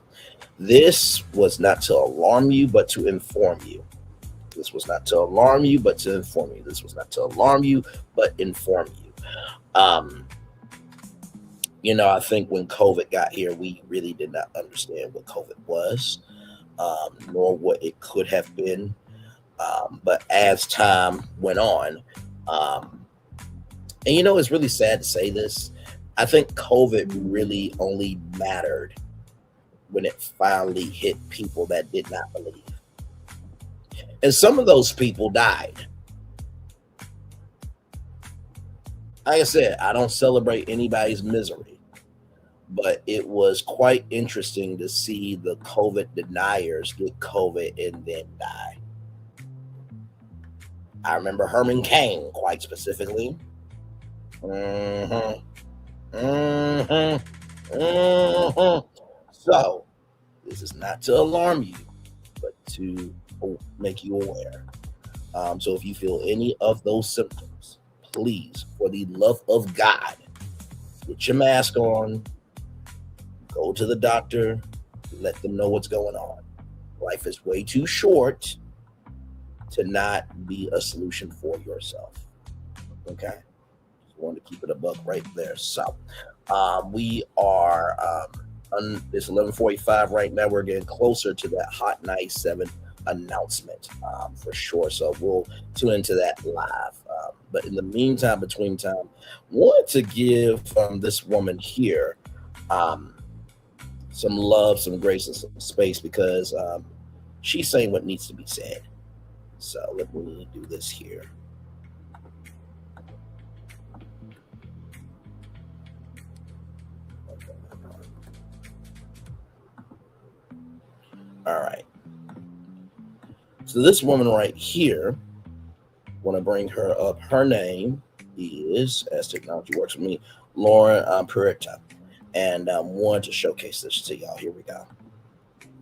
this was not to alarm you, but to inform you. This was not to alarm you, but to inform you. This was not to alarm you, but inform you. I think when COVID got here, we really did not understand what COVID was, nor what it could have been. But as time went on, and it's really sad to say this, I think COVID really only mattered when it finally hit people that did not believe. And some of those people died. Like I said, I don't celebrate anybody's misery, but it was quite interesting to see the COVID deniers get COVID and then die. I remember Herman Cain quite specifically. So, this is not to alarm you, but to make you aware. So if you feel any of those symptoms, please, for the love of God, get your mask on, go to the doctor, let them know what's going on. Life is way too short to not be a solution for yourself. Okay? Just wanted to keep it a buck right there. So, we are it's 11:45 right now. We're getting closer to that Hot 97 announcement for sure. So we'll tune into that live. But in the meantime, between time, wanted to give this woman here some love, some grace, and some space because she's saying what needs to be said. So let me do this here. All right. So this woman right here, want to bring her up. Her name is, as technology works with me, Lauren Peretta. And wanted to showcase this to y'all. Here we go.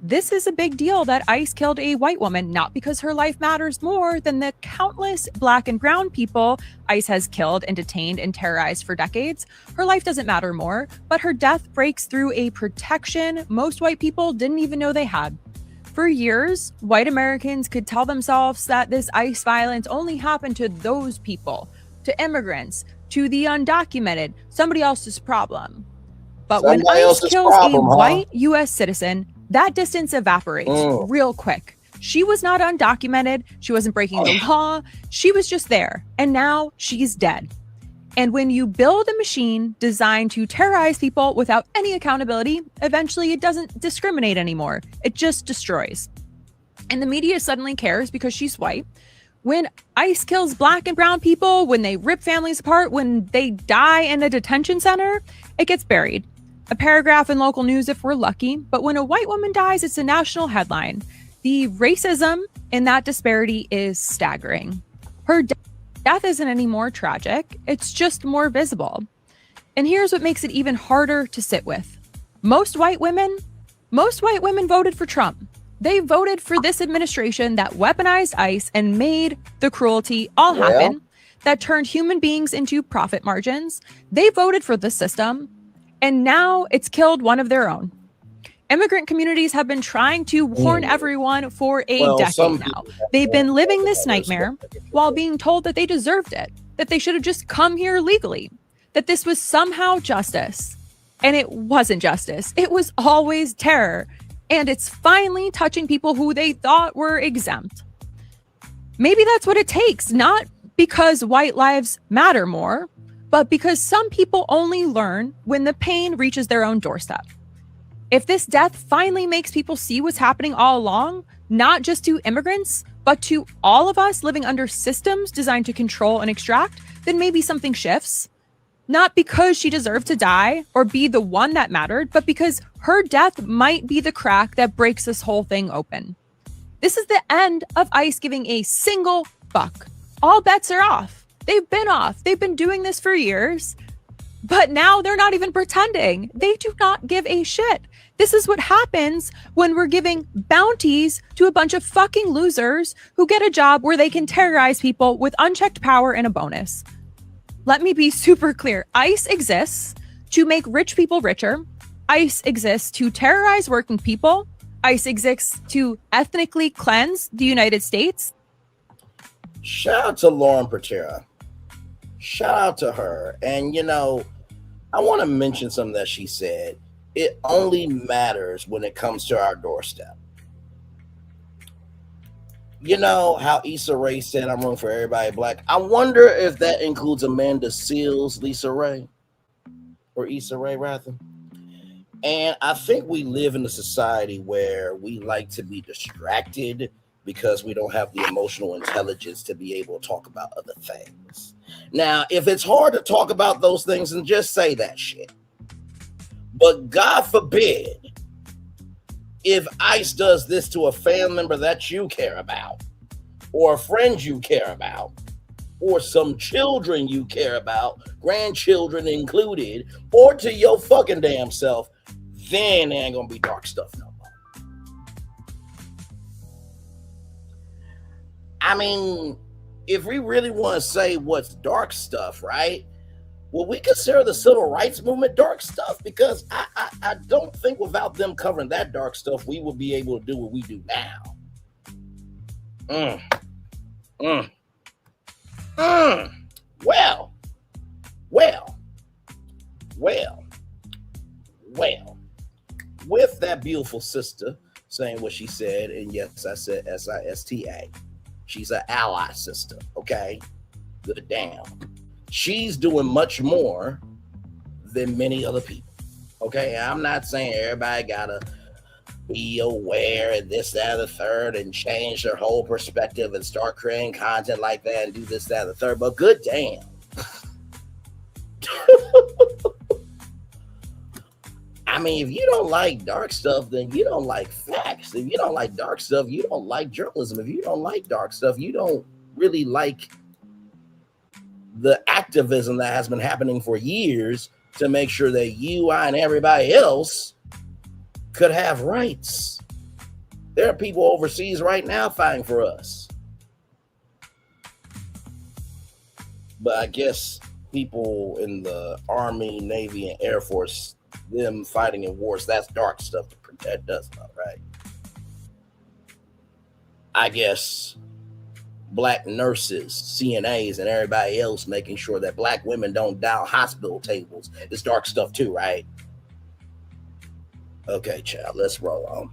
This is a big deal that ICE killed a white woman, not because her life matters more than the countless Black and brown people ICE has killed and detained and terrorized for decades. Her life doesn't matter more, but her death breaks through a protection most white people didn't even know they had. For years, white Americans could tell themselves that this ICE violence only happened to those people, to immigrants, to the undocumented, somebody else's problem. But when ICE kills a white U.S. citizen, that distance evaporates real quick. She was not undocumented. She wasn't breaking the law. She was just there. And now she's dead. And when you build a machine designed to terrorize people without any accountability, eventually it doesn't discriminate anymore. It just destroys. And the media suddenly cares because she's white. When ICE kills Black and brown people, when they rip families apart, when they die in a detention center, it gets buried. A paragraph in local news if we're lucky. But when a white woman dies, it's a national headline. The racism in that disparity is staggering. Her death isn't any more tragic. It's just more visible. And here's what makes it even harder to sit with. Most white women voted for Trump. They voted for this administration that weaponized ICE and made the cruelty all happen, that turned human beings into profit margins. They voted for the system, and now it's killed one of their own. Immigrant communities have been trying to warn everyone for a decade now. They've been living this nightmare while being told that they deserved it, that they should have just come here legally, that this was somehow justice. And it wasn't justice. It was always terror. And it's finally touching people who they thought were exempt. Maybe that's what it takes, not because white lives matter more, but because some people only learn when the pain reaches their own doorstep. If this death finally makes people see what's happening all along, not just to immigrants, but to all of us living under systems designed to control and extract, then maybe something shifts. Not because she deserved to die or be the one that mattered, but because her death might be the crack that breaks this whole thing open. This is the end of ICE giving a single fuck. All bets are off. They've been off. They've been doing this for years. But now they're not even pretending. They do not give a shit. This is what happens when we're giving bounties to a bunch of fucking losers who get a job where they can terrorize people with unchecked power and a bonus. Let me be super clear. ICE exists to make rich people richer. ICE exists to terrorize working people. ICE exists to ethnically cleanse the United States. Shout out to Lauren Peretta. Shout out to her. And, you know, I want to mention something that she said. It only matters when it comes to our doorstep. You know how Issa Rae said, I'm rooting for everybody black. I wonder if that includes Amanda Seals, Lisa Rae, or Issa Rae, rather. And I think we live in a society where we like to be distracted because we don't have the emotional intelligence to be able to talk about other things. Now, if it's hard to talk about those things, then just say that shit. But God forbid, if ICE does this to a family member that you care about, or a friend you care about, or some children you care about, grandchildren included, or to your fucking damn self, then there ain't gonna be dark stuff no more. I mean, if we really want to say what's dark stuff, right? Well, we consider the civil rights movement dark stuff, because I don't think without them covering that dark stuff, we would be able to do what we do now. Well. With that beautiful sister saying what she said, and yes, I said SISTA. She's an ally sister, okay? Good damn. She's doing much more than many other people, okay? I'm not saying everybody gotta be aware and this, that, and the third, and change their whole perspective and start creating content like that and do this, that, and the third, but good damn. I mean, if you don't like dark stuff, then you don't like facts. If you don't like dark stuff, you don't like journalism. If you don't like dark stuff, you don't really like the activism that has been happening for years to make sure that you, I, and everybody else could have rights. There are people overseas right now fighting for us. But I guess people in the Army, Navy, and Air Force, them fighting in wars, that's dark stuff to protect us, right? I guess black nurses, CNAs, and everybody else making sure that black women don't die on hospital tables is dark stuff too, right? Okay, child, let's roll on.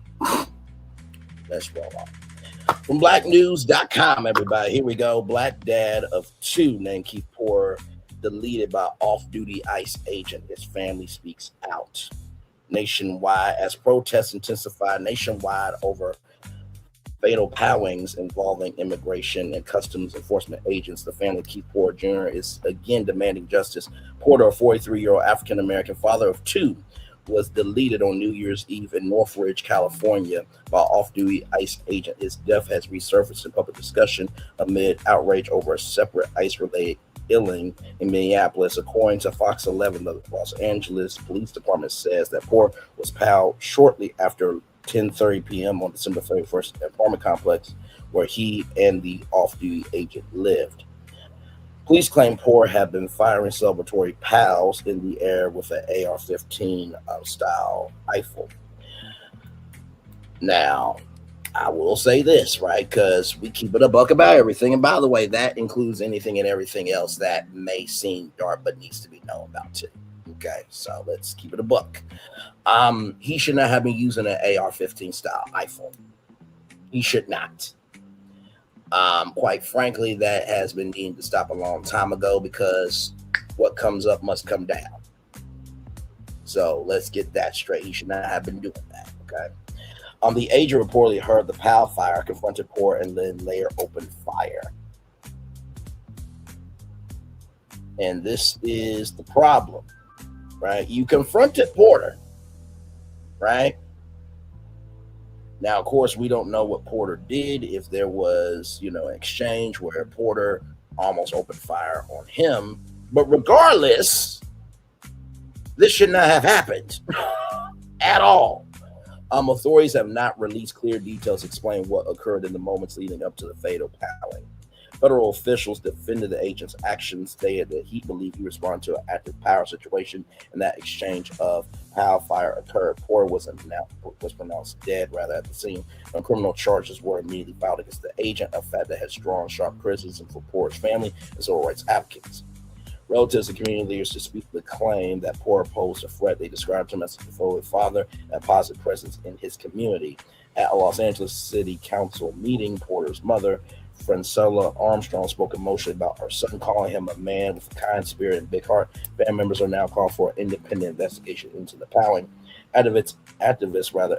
From blacknews.com, everybody, here we go. Black dad of two named Keith Porter deleted by off-duty ICE agent. His family speaks out. Nationwide, as protests intensify nationwide over fatal powings involving immigration and customs enforcement agents, the family of Keith Porter Jr. is again demanding justice. Porter, a 43-year-old African-American father of two, was deleted on New Year's Eve in Northridge, California by off-duty ICE agent. His death has resurfaced in public discussion amid outrage over a separate ICE-related killing in Minneapolis. According to Fox 11, the Los Angeles Police Department says that Porter was found shortly after 10:30 p.m. on December 31st at an apartment complex where he and the off-duty agent lived. Police claim Porter had been firing celebratory pals in the air with an AR-15 style rifle. Now, I will say this, right? Because we keep it a buck about everything. And by the way, that includes anything and everything else that may seem dark but needs to be known about too. Okay, so let's keep it a buck. He should not have been using an AR-15 style rifle. He should not. Quite frankly, that has been needed to stop a long time ago, because what comes up must come down. So let's get that straight. He should not have been doing that, okay? The agent reportedly heard the PAL fire, confronted Porter, and then later opened fire. And this is the problem, right? You confronted Porter, right? Now, of course, we don't know what Porter did, if there was, an exchange where Porter almost opened fire on him. But regardless, this should not have happened at all. Authorities have not released clear details explaining what occurred in the moments leading up to the fatal powering. Federal officials defended the agent's actions, stated that he believed he responded to an active power situation, and that exchange of PAL fire occurred. Porter was pronounced dead at the scene, and criminal charges were immediately filed against the agent, a fact that has drawn sharp criticism for Porter's family and civil rights advocates. Relatives and community leaders dispute the claim that Porter posed a threat. They described him as a devoted father and a positive presence in his community. At a Los Angeles City Council meeting, Porter's mother, Francella Armstrong, spoke emotionally about her son, calling him a man with a kind spirit and big heart. Family members are now calling for an independent investigation into the plowing. Activists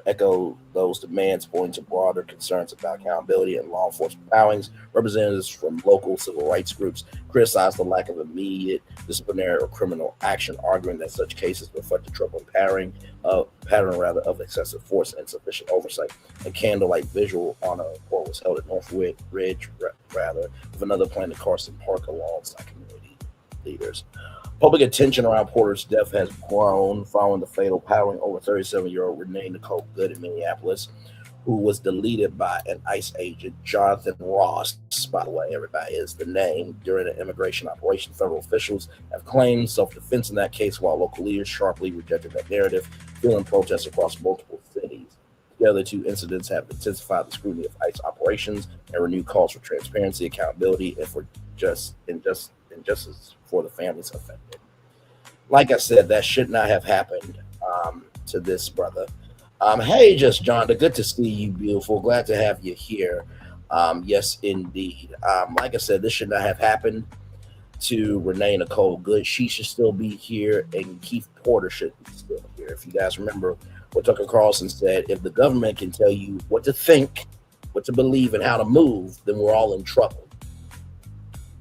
echo those demands, pointing to broader concerns about accountability and law enforcement plowings. Representatives from local civil rights groups criticized the lack of immediate disciplinary or criminal action, arguing that such cases reflect a troubling pattern of excessive force and insufficient oversight. A candlelight visual on a report was held at Northwood Ridge, with another planned at Carson Park alongside community leaders. Public attention around Porter's death has grown following the fatal plowing over 37-year-old Renee Nicole Good in Minneapolis, who was deleted by an ICE agent, Jonathan Ross. By the way, everybody is the name. During an immigration operation, federal officials have claimed self-defense in that case, while local leaders sharply rejected that narrative, fueling protests across multiple cities. Together, the two incidents have intensified the scrutiny of ICE operations and renewed calls for transparency, accountability, and for justice for the families affected. Like I said, that should not have happened to this brother. Hey, Just John, good to see you, beautiful. Glad to have you here. Yes, indeed. Like I said, this should not have happened to Renee Nicole Good. She should still be here, and Keith Porter should be still here. If you guys remember what Tucker Carlson said, if the government can tell you what to think, what to believe, and how to move, then we're all in trouble.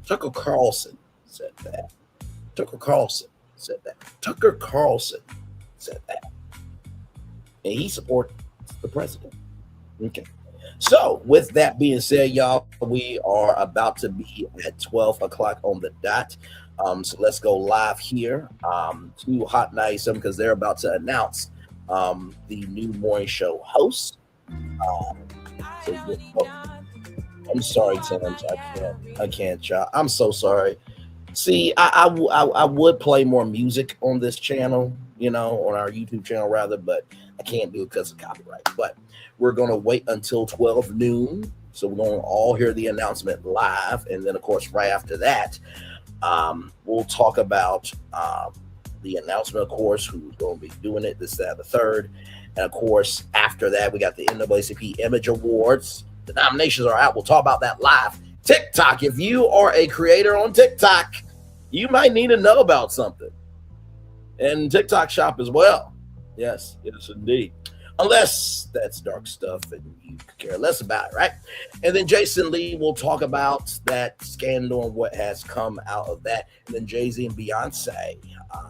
Tucker Carlson said that. Tucker Carlson said that. Tucker Carlson said that. And he supports the president. Okay. So with that being said, y'all, we are about to be at 12 o'clock on the dot. So let's go live here to Hot 97 because they're about to announce the new morning show host. I'm sorry, Tims. I can't, y'all. I'm so sorry. See, I would play more music on this channel, on our YouTube channel rather, but I can't do it because of copyright. But we're going to wait until 12 noon. So we're going to all hear the announcement live. And then, of course, right after that, we'll talk about the announcement, of course, who's going to be doing it, this, that, the third. And, of course, after that, we got the NAACP Image Awards. The nominations are out. We'll talk about that live. TikTok. If you are a creator on TikTok, you might need to know about something. And TikTok shop as well. Yes, indeed. Unless that's dark stuff and you care less about it, right? And then Jason Lee will talk about that scandal and what has come out of that. And then Jay-Z and Beyonce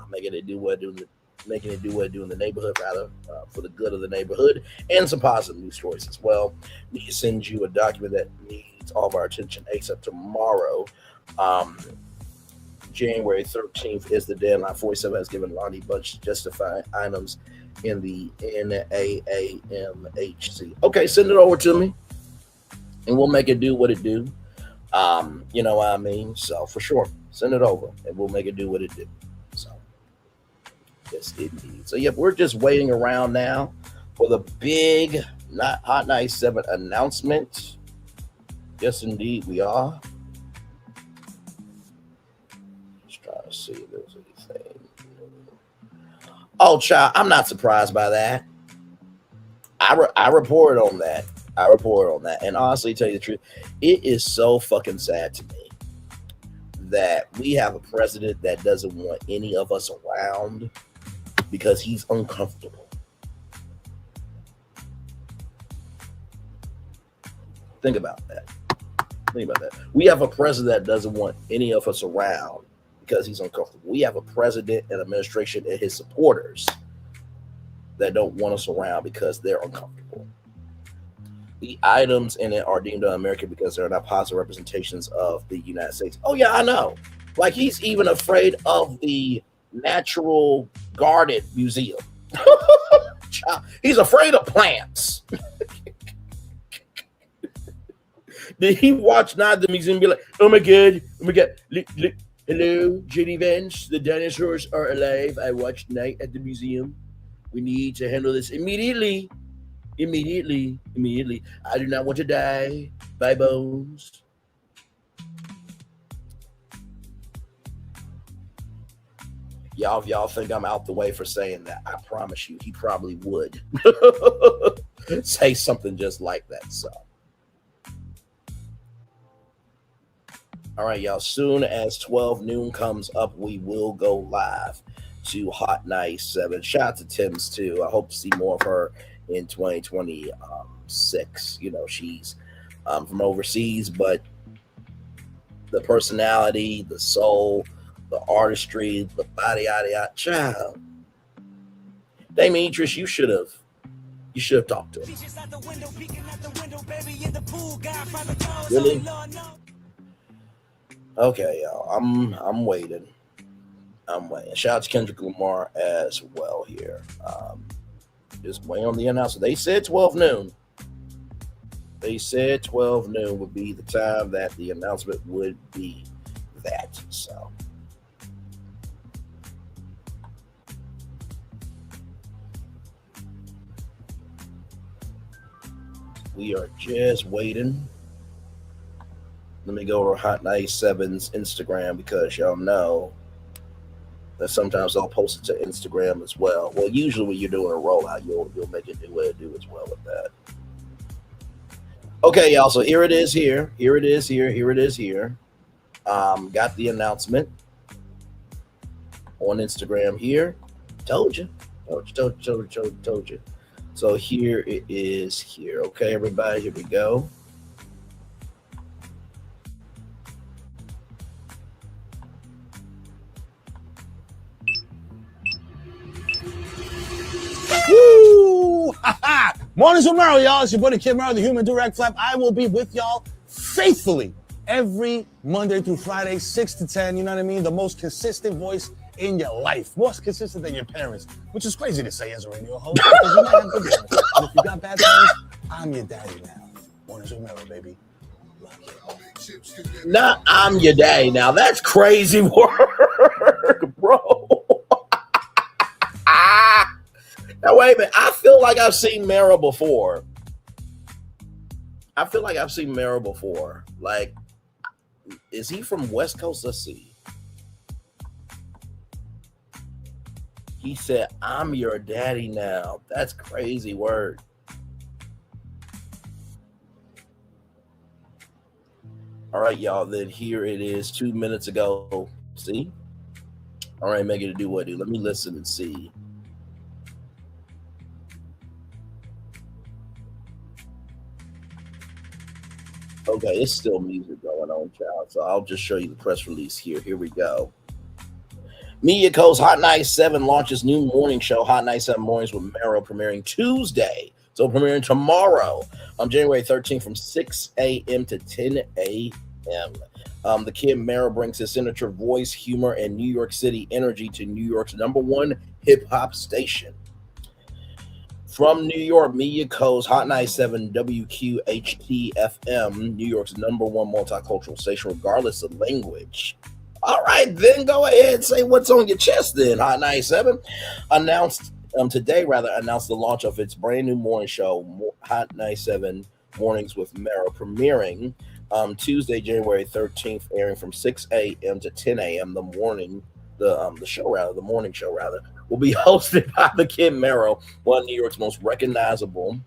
making it do what it do in the neighborhood, rather, for the good of the neighborhood, and some positive news stories as well. We send you a document that needs all of our attention ASAP tomorrow. January 13th is the deadline. 47 has given Lonnie Bunch justifying items in the NAACP. Okay, send it over to me, and we'll make it do what it do. You know what I mean? So for sure, send it over, and we'll make it do what it do. So yes, indeed. So yep, we're just waiting around now for the big Hot 97 announcement. Yes, indeed, we are. Just trying to see if there's anything. Oh, child, I'm not surprised by that. I reported on that. And honestly, tell you the truth, it is so fucking sad to me that we have a president that doesn't want any of us around because he's uncomfortable. Think about that. We have a president that doesn't want any of us around because he's uncomfortable. We have a president and administration and his supporters that don't want us around because they're uncomfortable. The items in it are deemed un-American because they're not positive representations of the United States. Oh, yeah, I know. Like, he's even afraid of the Natural Garden Museum. He's afraid of plants. Did he watch Night at the Museum and be like, oh my God, look, hello, JD Vance, the dinosaurs are alive. I watched Night at the Museum. We need to handle this immediately. I do not want to die. Bye, bones. If y'all think I'm out the way for saying that, I promise you, he probably would say something just like that. So, all right, y'all. Soon as 12 noon comes up, we will go live to Hot 97. Shout out to Tim's too. I hope to see more of her in 2026. You know, she's from overseas, but the personality, the soul, the artistry, the body, child. Demetrius, you should have talked to him. Really? Okay, y'all. I'm waiting. Shout out to Kendrick Lamar as well here. Just waiting on the announcement. They said 12 noon. They said 12 noon would be the time that the announcement would be that. So. We are just waiting. Let me go to Hot 97's Instagram because y'all know that sometimes I'll post it to Instagram as well. Well, usually when you're doing a rollout, you'll make it do what it do as well with that. Okay, y'all. So here it is. Here it is. Here. Got the announcement on Instagram here. Told you. So here it is here. Okay, everybody, here we go. Woo! Mornings with Merrill, y'all. It's your buddy Kid Merrill, the Human Direct Flap. I will be with y'all faithfully every Monday through Friday, 6 to 10. You know what I mean? The most consistent voice in your life, more consistent than your parents, which is crazy to say as a radio host. Because you might have good parents. And if you got bad parents, I'm your daddy now. Mornings with Merrill, baby. Not I'm your daddy now. That's crazy work, bro. Now wait a minute. I feel like I've seen Merrill before. Like, is he from West Coast? Let's see. He said, I'm your daddy now. That's crazy word. All right, y'all. Then here it is 2 minutes ago. See? All right, make it do what do. Let me listen and see. Okay, it's still music going on, child. So I'll just show you the press release here. Here we go. Media Co's Hot 97 launches new morning show, Hot 97 Mornings with Merrill, premiering Tuesday. So premiering tomorrow on January 13th from 6 a.m. to 10 a.m. The Kid Merrill brings his signature voice, humor, and New York City energy to New York's #1 hip-hop station. From New York, Media Co's Hot 97 WQHT-FM, New York's #1 multicultural station, regardless of language. All right, then go ahead and say what's on your chest then. Hot 97 announced the launch of its brand new morning show, Hot 97 Mornings with Merrill, premiering Tuesday, January 13th, airing from 6 a.m. to 10 a.m. The morning show will be hosted by the Kid Merrill, one of New York's most recognizable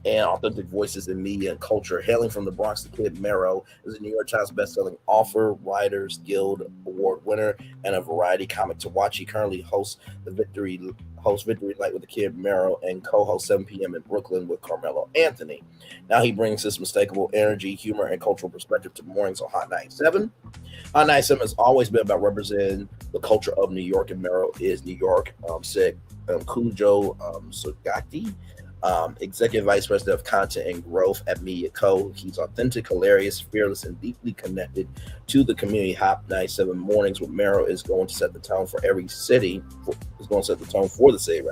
and authentic voices in media and culture. Hailing from the Bronx, the Kid Merrill is a New York Times bestselling author, Writers Guild Award winner, and a variety comic to watch. He currently hosts Victory Night with the Kid Merrill and co-hosts 7 p.m. in Brooklyn with Carmelo Anthony. Now he brings this unmistakable energy, humor, and cultural perspective to mornings on Hot 97. Hot 97 has always been about representing the culture of New York, and Merrill is New York. Said Kujo Sugati, Executive Vice President of Content and Growth at Media Co. He's authentic, hilarious, fearless, and deeply connected to the community. Hot 97 Mornings with Merrill is going to set the tone for every city. Is going to set the tone for the city,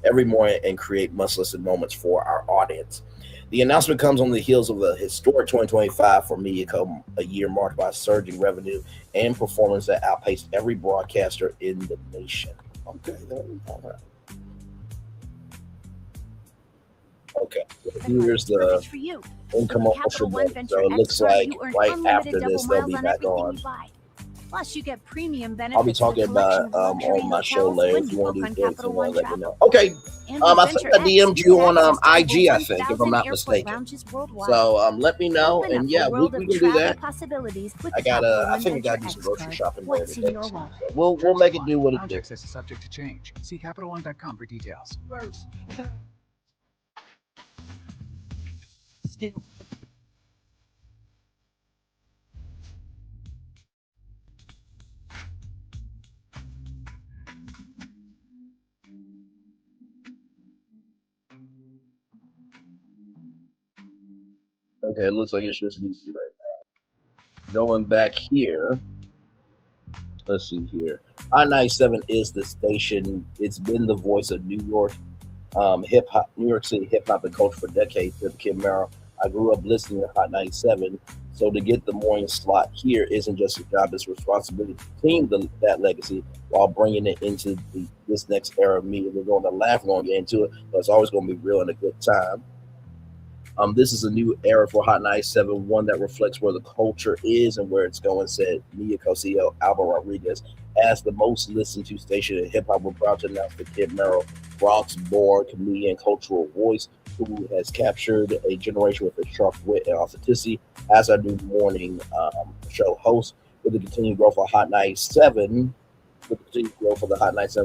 every morning and create must-listen moments for our audience. The announcement comes on the heels of the historic 2025 for Media Co., a year marked by surging revenue and performance that outpaced every broadcaster in the nation. Okay, all right. Okay, here's the income official. So it looks like right after this, they'll be back on. Plus, you get premium benefits. I'll be talking about on my show later. If you want to do things, you want to let me know. Okay. I think I DM'd you on IG, I think, if I'm not mistaken. So let me know, and yeah, we can do that. I think I gotta do some grocery shopping later today. So we'll make it do what it does. Is subject to change. See CapitalOne.com for details. Okay, it looks like it's just me right now. Going back here, let's see here. I-97 is the station. It's been the voice of New York hip hop, New York City hip hop and culture for decades. Said Kid Merrill. I grew up listening to Hot 97, so to get the morning slot here isn't just a job; it's a responsibility to continue that legacy while bringing it into this next era of media. We're going to laugh, we're going to get into it, but it's always going to be real and a good time. This is a new era for Hot 97, one that reflects where the culture is and where it's going, said media co-CEO Alvaro Rodriguez. As the most listened to station in hip-hop, we're proud to announce that Kid Merrill, Bronx-born comedian, cultural voice, who has captured a generation with his sharp wit and authenticity, as our new morning show host. With the continued growth of Hot 97,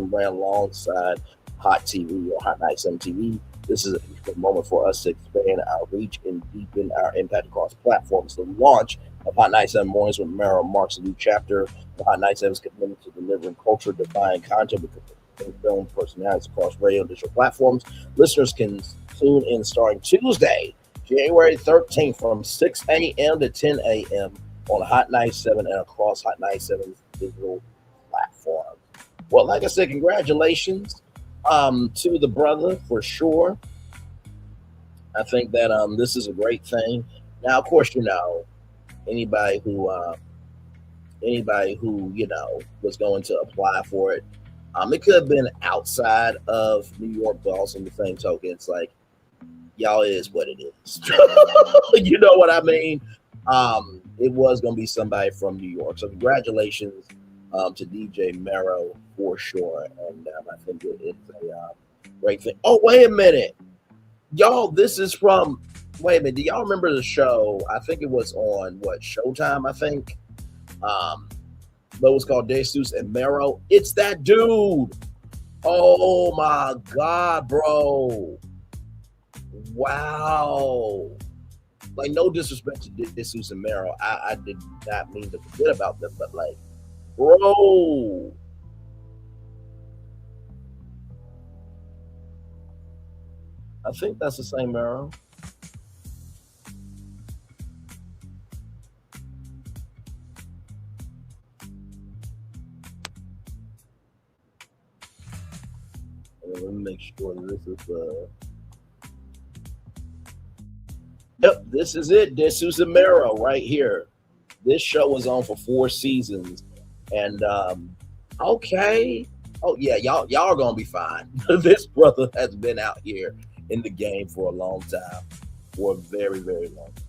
brand alongside Hot TV or Hot 97 TV. This is a moment for us to expand our reach and deepen our impact across platforms. The launch of Hot 97 Mornings with Merrill marks a new chapter. The Hot 97 is committed to delivering culture-defining content with film personalities across radio and digital platforms. Listeners can tune in starting Tuesday, January 13th from 6 a.m. to 10 a.m. on Hot 97 and across Hot 97's digital platform. Well, like I said, congratulations to the brother for sure. I think that this is a great thing. Now, of course, anybody who was going to apply for it, it could have been outside of New York, but also in the same token, it's like, y'all, it is what it is. You know what I mean? It was going to be somebody from New York. So congratulations to DJ Merrill for sure. And I think it's a great thing. Oh, wait a minute. Y'all, this is from, wait a minute. Do y'all remember the show? I think it was on, Showtime, I think. But it was called Jesus and Merrill. It's that dude. Oh, my God, bro. Wow. Like, no disrespect to Jesus and Merrill. I did not mean to forget about them, but like, bro. I think that's the same Merrill. Let me make sure this is Yep, this is it. This is the Merrill right here. This show was on for 4 seasons. And okay. Oh yeah, y'all are gonna be fine. This brother has been out here in the game for a long time. For a very, very long time.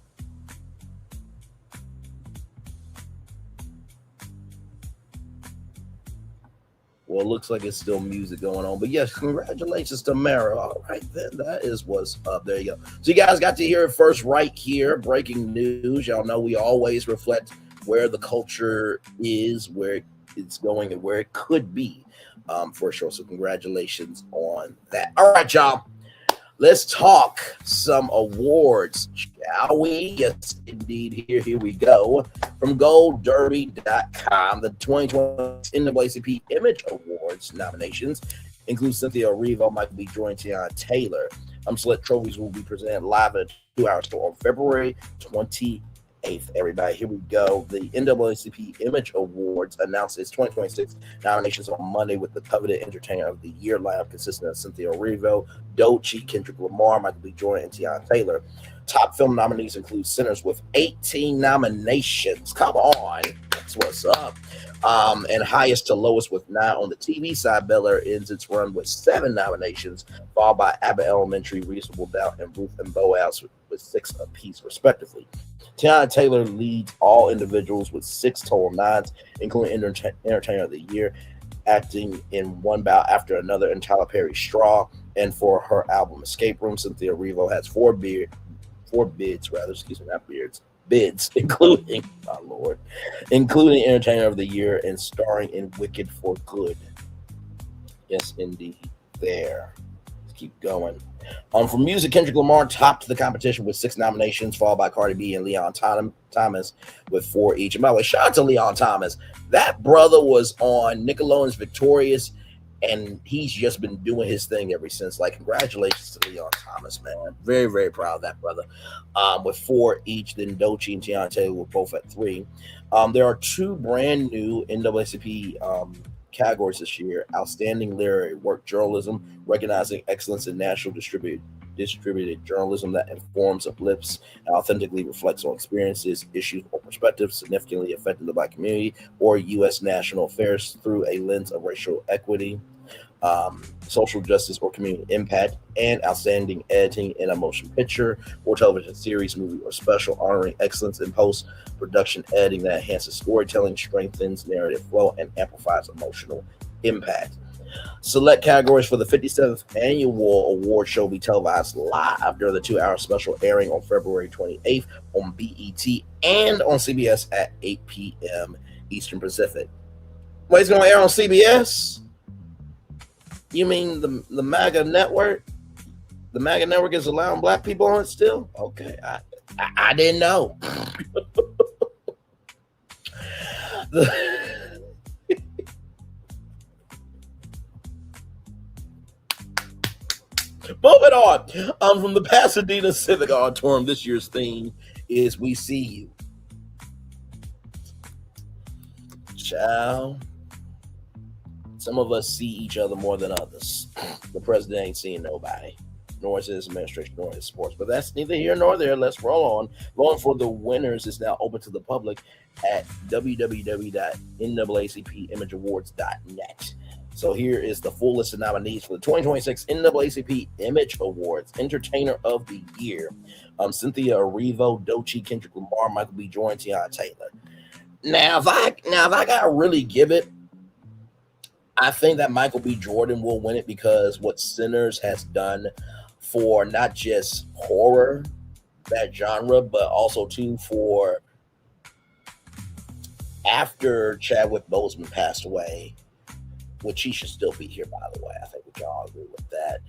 Well, it looks like it's still music going on. But yes, congratulations to Merrill. All right, then that is what's up. There you go. So you guys got to hear it first right here. Breaking news. Y'all know we always reflect where the culture is, where it's going, and where it could be for sure. So congratulations on that. All right, y'all. Let's talk some awards, shall we? Yes, indeed. Here we go. From GoldDerby.com, the 2020 NAACP Image Awards nominations include Cynthia Erivo, Michael B. Jordan, Tiana Taylor. Select trophies will be presented live at 2 hours on February 28th. Everybody, here we go. The NAACP Image Awards announced its 2026 nominations on Monday with the coveted Entertainer of the Year lineup consisting of Cynthia Erivo, Doechii, Kendrick Lamar, Michael B. Jordan, and Tiana Taylor. Top film nominees include Sinners with 18 nominations. Come on. That's what's up. And highest to lowest with 9 on the TV side, Bel Air ends its run with 7 nominations, followed by Abbott Elementary, Reasonable Doubt, and Ruth and Boaz with 6 apiece, respectively. Tiana Taylor leads all individuals with 6 total nods, including Entertainer of the Year, acting in one bout after another, and Tyler Perry's Straw. And for her album Escape Room, Cynthia Erivo has 4 bids, including, my lord, including Entertainer of the Year and starring in Wicked for Good. Yes, indeed. There. Let's keep going. For music, Kendrick Lamar topped the competition with 6 nominations, followed by Cardi B and Leon Thomas with 4 each. And by the way, shout out to Leon Thomas. That brother was on Nickelodeon's Victorious, and he's just been doing his thing ever since. Like, congratulations to Leon Thomas, man. Very, very proud of that brother. With 4 each, then Doechii and Tiana Taylor were both at 3. There are 2 brand new NAACP categories this year: Outstanding Literary Work Journalism, recognizing excellence in national distributed journalism that informs, uplifts, and authentically reflects on experiences, issues, or perspectives significantly affecting the Black community or U.S. national affairs through a lens of racial equity, social justice, or community impact. And Outstanding Editing in a Motion Picture or Television Series, Movie, or Special, honoring excellence in post-production editing that enhances storytelling, strengthens narrative flow, and amplifies emotional impact. Select categories for the 57th annual award show will be televised live during the 2-hour special, airing on February 28th on BET and on CBS at 8 p.m. Eastern Pacific. Wait, it's going to air on CBS? You mean the MAGA network? The MAGA network is allowing Black people on it still? Okay, I didn't know. Moving on. From the Pasadena Civic Auditorium, this year's theme is "We See You." Child, some of us see each other more than others. The president ain't seeing nobody, nor is his administration, nor his sports. But that's neither here nor there. Let's roll on. Going for the winners is now open to the public at www.naacpimageawards.net. So here is the full list of nominees for the 2026 NAACP Image Awards. Entertainer of the Year: Cynthia Erivo, Doechii, Kendrick Lamar, Michael B. Jordan, Tiana Taylor. Now, if I gotta really give it, I think that Michael B. Jordan will win it because what Sinners has done for not just horror, that genre, but also too for after Chadwick Boseman passed away, which he should still be here, by the way. I think we can all agree with that.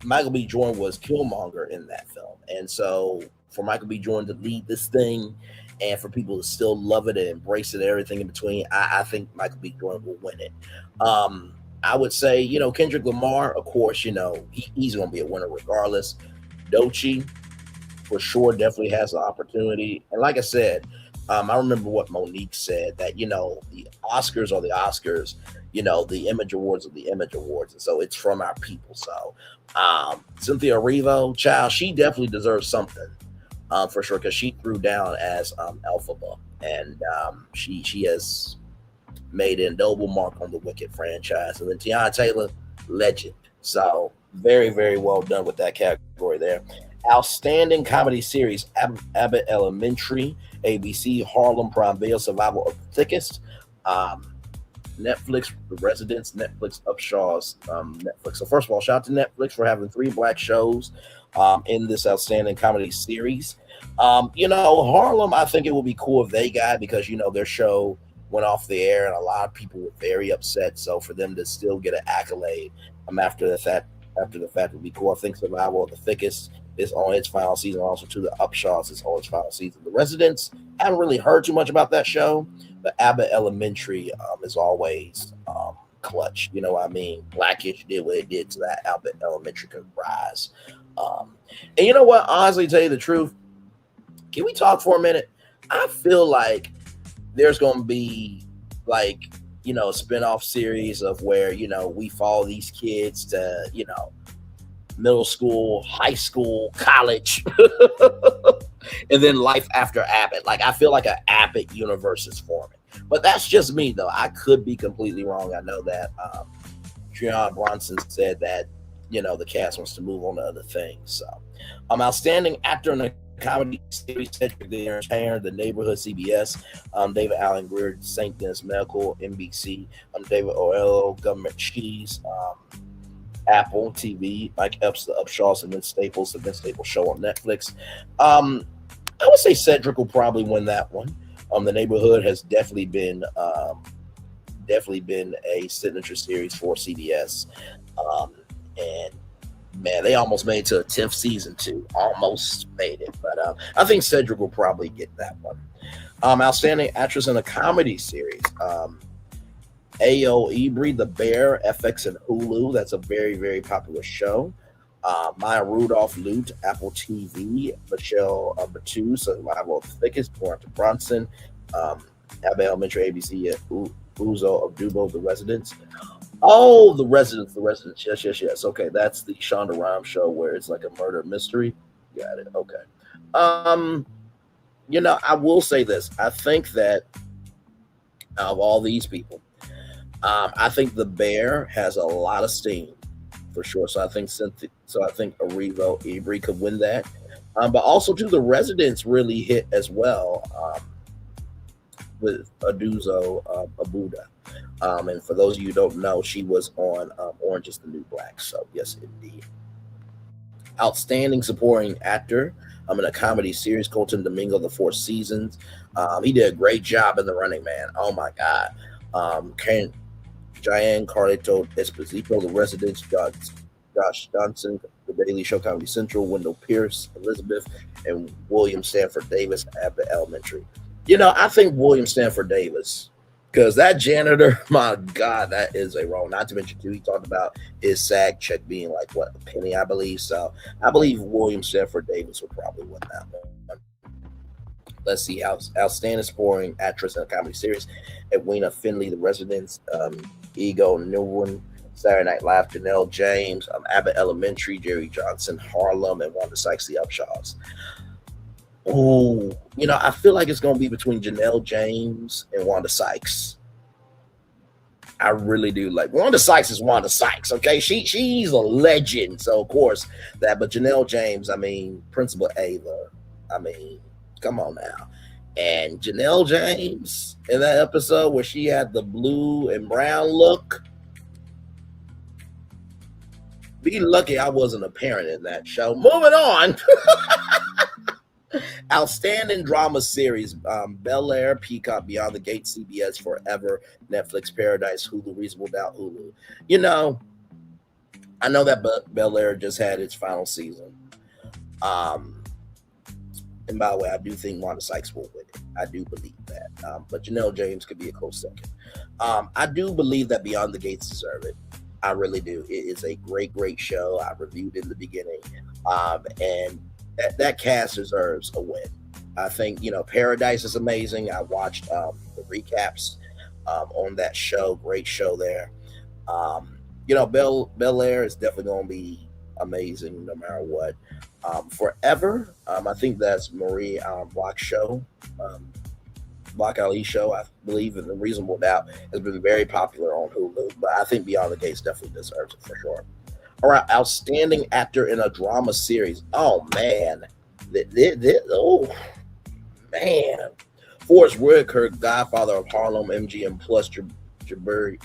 Michael B. Jordan was Killmonger in that film. And so for Michael B. Jordan to lead this thing and for people to still love it and embrace it, everything in between, I think Michael B. Jordan will win it. I would say, Kendrick Lamar, of course, he's going to be a winner regardless. Doechii, for sure, definitely has an opportunity. And like I said, I remember what Monique said, that, the Oscars are the Oscars, the Image Awards are the Image Awards. And so it's from our people. So Cynthia Erivo, child, she definitely deserves something for sure, because she threw down as Elphaba. And she has made an indelible mark on the Wicked franchise. And then Tiana Taylor, legend. So very, very well done with that category there. Outstanding Comedy Series: Abbott Elementary, ABC, Harlem, Prime Video, Survival of the Thickest, Netflix, The Residents, Netflix, Upshaw's Netflix. So first of all, shout out to Netflix for having 3 Black shows in this Outstanding Comedy Series. Harlem, I think it would be cool if they got, because their show went off the air and a lot of people were very upset. So for them to still get an accolade after the fact would be cool. I think Survival of the Thickest is on its final season. Also, to the Upshaws is on its final season. The Residents, I haven't really heard too much about that show, but Abbott Elementary is always clutch. You know what I mean? Blackish did what it did to that Abbott Elementary could rise. And you know what? Honestly, to tell you the truth, can we talk for a minute? I feel like there's going to be a spinoff series of where, we follow these kids to, middle school, high school, college, and then Life After Abbott. Like, I feel like an Abbott universe is forming. But that's just me, though. I could be completely wrong. I know that Treon Bronson said that, you know, the cast wants to move on to other things. So, outstanding actor in a comedy series, Cedric the Entertainer, The Neighborhood, CBS, David Allen Greer, St. Denis Medical, NBC, David Oello, Government Cheese, Apple TV, Mike Epps, The Upshaws, and Vince Staples, the Vince Staples Show on Netflix. I would say Cedric will probably win that one. The Neighborhood has definitely been a signature series for CBS, and man, they almost made it to a 10th season too. Almost made it, but I think Cedric will probably get that one. Outstanding actress in a comedy series. Ayo Ibri, The Bear, FX and Hulu. That's a very, very popular show. Maya Rudolph, Lute, Apple TV. Michelle Batu, Survival of the Thickest. Florence Bronson, Abbott Elementary, ABC, Uzo of Dubo, The Residents. Oh, The Residents. Yes. Okay, that's the Shonda Rhimes show where it's like a murder mystery. Got it. Okay. You know, I will say this. I think that out of all these people, I think The Bear has a lot of steam for sure. So I think Arivo Ibri could win that. But also too, The Residents really hit as well with Aduzo Abuda. And for those of you who don't know, she was on Orange is the New Black. So yes, indeed. Outstanding supporting actor in a comedy series, Colton Domingo, The Four Seasons. He did a great job in The Running Man. Oh my God. Cheyenne Carlito Esposito, The Residents, Josh Johnson, The Daily Show, Comedy Central, Wendell Pierce, Elizabeth, and William Stanford Davis, Abbott Elementary. You know, I think William Stanford Davis, because that janitor, my God, that is a role. Not to mention, too, he talked about his SAG check being like, what, a penny, I believe. So I believe William Stanford Davis will probably win that one. Let's see. Outstanding supporting actress in a comedy series, Edwina Finley, The Residents, Ego Newman, Saturday Night Live, Janelle James, Abbott Elementary, Jerry Johnson, Harlem, and Wanda Sykes, The Upshaws. Oh, you know, I feel like it's going to be between Janelle James and Wanda Sykes. I really do. Like, Wanda Sykes is Wanda Sykes, okay? She's a legend, so of course that. But Janelle James, I mean, Principal Ava, I mean, come on now. And Janelle James in that episode where she had the blue and brown look. Be lucky I wasn't a parent in that show. Moving on. Outstanding drama series, Bel Air, Peacock, Beyond the Gate, CBS, Forever, Netflix, Paradise, Hulu, Reasonable Doubt, Hulu. You know, I know that Bel Air just had its final season. And by the way, I do think Wanda Sykes will win it. I do believe that. But Janelle James could be a close second. I do believe that Beyond the Gates deserve it. I really do. It is a great, great show. I reviewed in the beginning. And that cast deserves a win. I think, you know, Paradise is amazing. I watched the recaps on that show. Great show there. You know, Bel Air is definitely going to be amazing no matter what. Forever, I think that's Marie Block's show. Block Ali show, I believe, in the Reasonable Doubt has been very popular on Hulu. But I think Beyond the Gates definitely deserves it for sure. All right, outstanding actor in a drama series. Oh man, oh man, Forrest Whitaker, Godfather of Harlem, MGM Plus, Jabari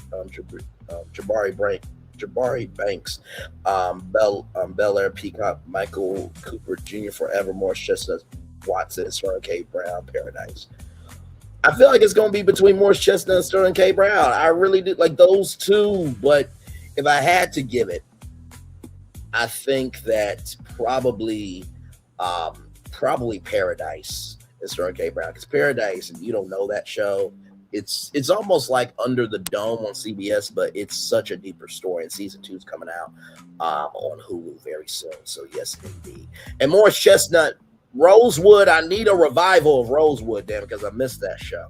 Banks, Bel Air, Peacock, Michael Cooper Jr., Forever, Morris Chestnut, Watson, Sterling K. Brown, Paradise. I feel like it's going to be between Morris Chestnut and Sterling K. Brown. I really do like those two, but if I had to give it, I think that probably Paradise and Sterling K. Brown, because Paradise, if you don't know that show, it's almost like Under the Dome on CBS, but it's such a deeper story. And season 2 is coming out on Hulu very soon. So yes, indeed. And Morris Chestnut, Rosewood. I need a revival of Rosewood, damn it, because I missed that show.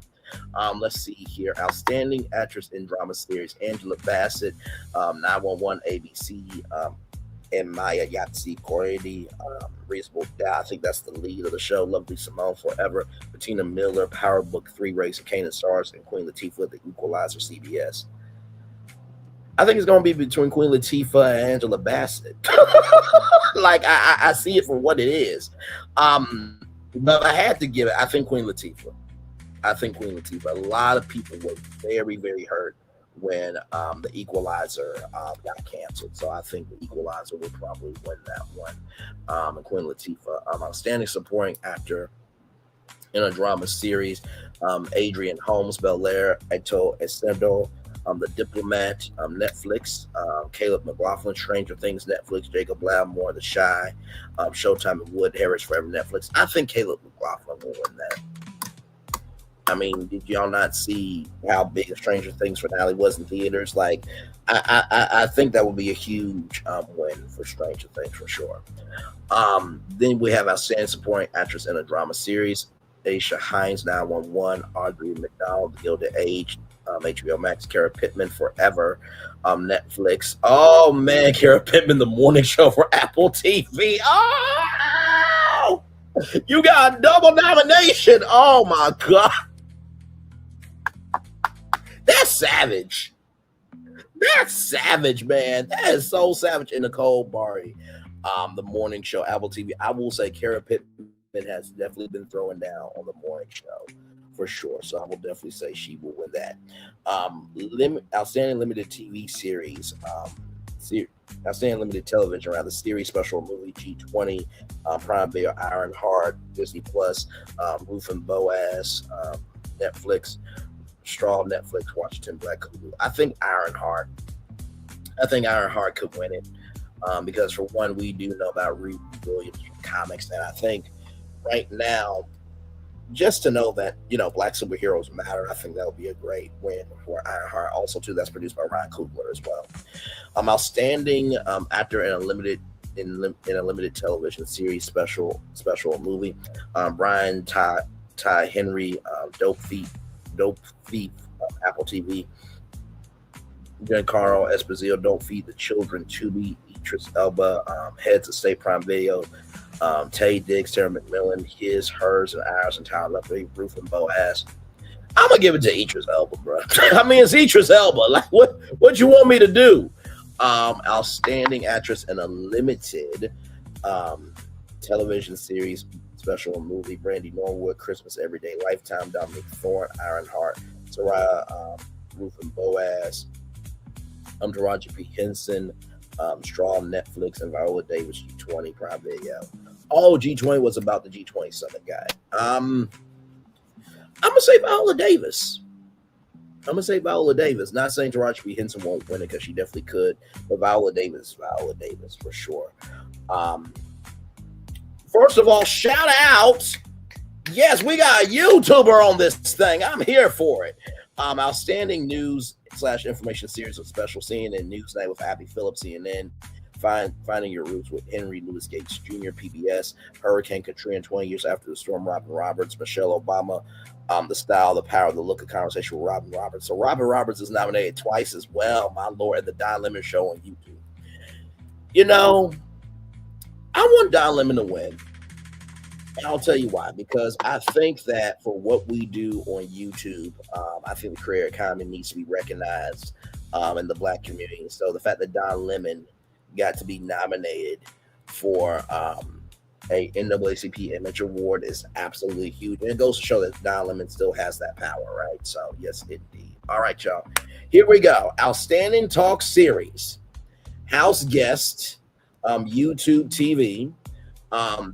Let's see here. Outstanding actress in drama series, Angela Bassett, 911, ABC, and Maya Yatsi Cordy. Reasonable Doubt. I think that's the lead of the show. Lovely Simone Forever. Bettina Miller, Power Book 3, Race of Kanan Stars, and Queen Latifah, The Equalizer, CBS. I think it's going to be between Queen Latifah and Angela Bassett. Like, I see it for what it is. But I had to give it, I think Queen Latifah. A lot of people were very, very hurt when The Equalizer got canceled. So I think The Equalizer will probably win that one. And Queen Latifah, outstanding supporting actor in a drama series, Adrian Holmes, Bel-Air, Eto Escedo, The Diplomat, Netflix, Caleb McLaughlin, Stranger Things, Netflix, Jacob Lattimore, The Shy, Showtime and Wood, Harris Forever, Netflix. I think Caleb McLaughlin will win that. I mean, did y'all not see how big a Stranger Things finale was in theaters? Like, I think that would be a huge win for Stranger Things for sure. Then we have outstanding supporting actress in a drama series, Aisha Hines, 911, Audrey McDonald, The Gilded Age, HBO Max, Kara Pittman, Forever, Netflix. Oh man, Kara Pittman, The Morning Show for Apple TV. Oh, you got a double nomination. Oh my God. That's savage. That's savage, man. That is so savage. And Nicole Bari, The Morning Show, Apple TV. I will say Kara Pittman has definitely been throwing down on The Morning Show for sure. So I will definitely say she will win that. Outstanding limited TV series. Outstanding limited television, rather, series special movie G20, Prime Video, Ironheart, Disney Plus, Ruth and Boaz, Netflix, Straw, Netflix, Washington Black, Hulu. I think Ironheart could win it because for one, we do know about Reed Williams from comics, and I think right now, just to know that, you know, Black superheroes matter, I think that would be a great win for Ironheart. Also, too, that's produced by Ryan Coogler as well. Outstanding actor in a limited television series special movie. Brian Ty Henry, Dope Thief, Apple TV. Giancarlo Esposito, Don't Feed the Children, Tubi, Idris Elba, Heads of State, Prime Video, Tay Diggs, Sarah McMillan, His, Hers, and Ours, and Tyler Lefty, Ruth and Boaz. I'm gonna give it to Idris Elba, bro. I mean, it's Idris Elba. Like, what you want me to do? Outstanding actress in a limited television series special movie, Brandy Norwood, Christmas Everyday, Lifetime, Dominique Thorne, Ironheart, Soraya, Ruth and Boaz, Taraji P. Henson, Straw, Netflix, and Viola Davis, G20, Prime Video. Oh, G20 was about the G20 Summit guy. I'm gonna say Viola Davis. Not saying Taraji P. Henson won't win it because she definitely could, but Viola Davis for sure. First of all, shout out. Yes, we got a YouTuber on this thing. I'm here for it. Outstanding news/information series of special CNN Newsnight with Abby Phillips, CNN. Finding Your Roots with Henry Louis Gates Jr., PBS. Hurricane Katrina, 20 years after the storm. Robin Roberts, Michelle Obama. The Style, the Power, the Look of Conversation with Robin Roberts. So Robin Roberts is nominated twice as well. My Lord, at the Don Lemon Show on YouTube. You know, I want Don Lemon to win. And I'll tell you why. Because I think that for what we do on YouTube, I think the creator economy needs to be recognized in the Black community. So the fact that Don Lemon got to be nominated for a NAACP Image Award is absolutely huge. And it goes to show that Don Lemon still has that power, right? So, yes, indeed. All right, y'all. Here we go. Outstanding Talk Series. House Guest, YouTube TV.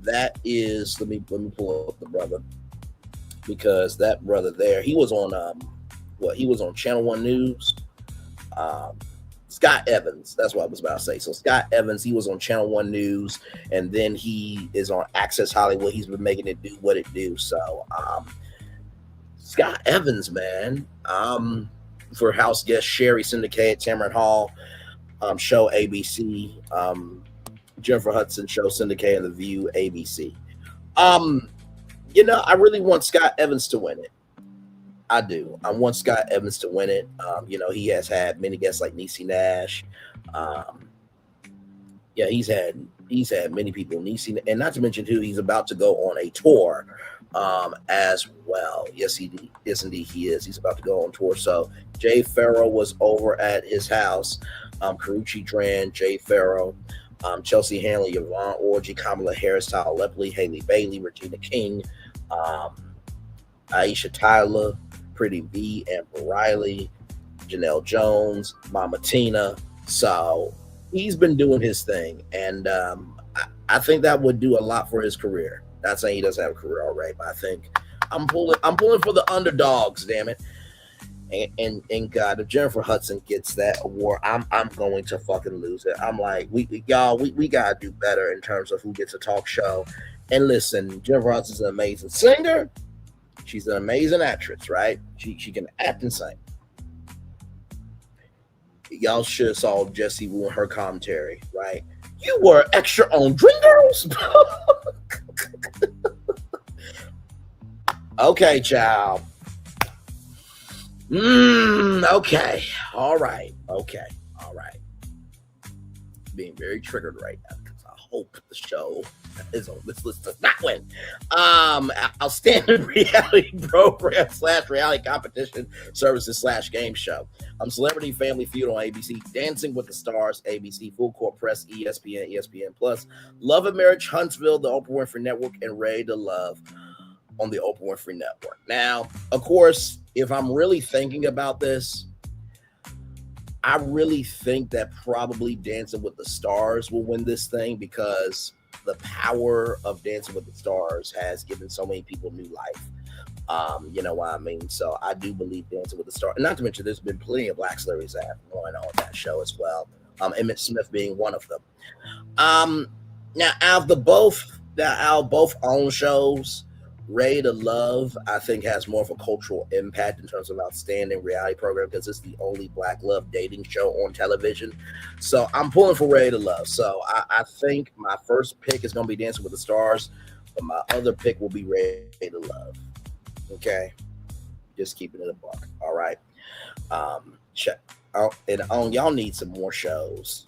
That is, let me pull up the brother, because that brother there, he was on he was on Channel 1 News. Scott Evans, that's what I was about to say. So Scott Evans, he was on Channel 1 News, and then he is on Access Hollywood. He's been making it do what it do. So Scott Evans, man, for house guest Sherry Syndicate, Tamron Hall, show ABC, Jennifer Hudson, show Syndicate, and The View, ABC. You know, I really want Scott Evans to win it. I do. I want Scott Evans to win it. You know, he has had many guests like Niecy Nash, Yeah, he's had many people, and not to mention too, he's about to go on a tour as well. Yes, indeed he is. He's about to go on tour. So Jay Farrow was over at his house. Karuchi Dran, Jay Farrow, Chelsea Handler, Yvonne Orji, Kamala Harris, Tyler Lepley, Haley Bailey, Regina King, Aisha Tyler, Pretty B, Amber Riley, Janelle Jones, Mama Tina. So he's been doing his thing, and I think that would do a lot for his career. Not saying he doesn't have a career already, but I think I'm pulling for the underdogs, damn it. And God, if Jennifer Hudson gets that award, I'm going to fucking lose it. I'm like, we gotta do better in terms of who gets a talk show. And listen, Jennifer Hudson's an amazing singer. She's an amazing actress, right? She can act and sing. Y'all should have saw Jessie Wu in her commentary, right? You were extra on Dreamgirls. Okay, child. Okay. All right. Being very triggered right now because I hope the show is on this list does not win. Outstanding reality program / reality competition services / game show. Celebrity Family Feud on ABC, Dancing with the Stars, ABC, Full Court Press, ESPN, ESPN Plus, Love and Marriage, Huntsville, the Oprah Winfrey Network, and Ready to Love on the Oprah Winfrey Network. Now, of course, if I'm really thinking about this, I really think that probably Dancing with the Stars will win this thing because the power of Dancing with the Stars has given so many people new life. You know what I mean? So I do believe Dancing with the Stars. And not to mention, there's been plenty of black celebrities that have going on that show as well. Emmett Smith being one of them. Now, out of both own shows, Ready to Love, I think, has more of a cultural impact in terms of outstanding reality program because it's the only black love dating show on television. So I'm pulling for Ready to Love. So I think my first pick is going to be Dancing with the Stars, but my other pick will be Ready to Love. Okay? Just keeping it a buck. All right? Check. And y'all need some more shows.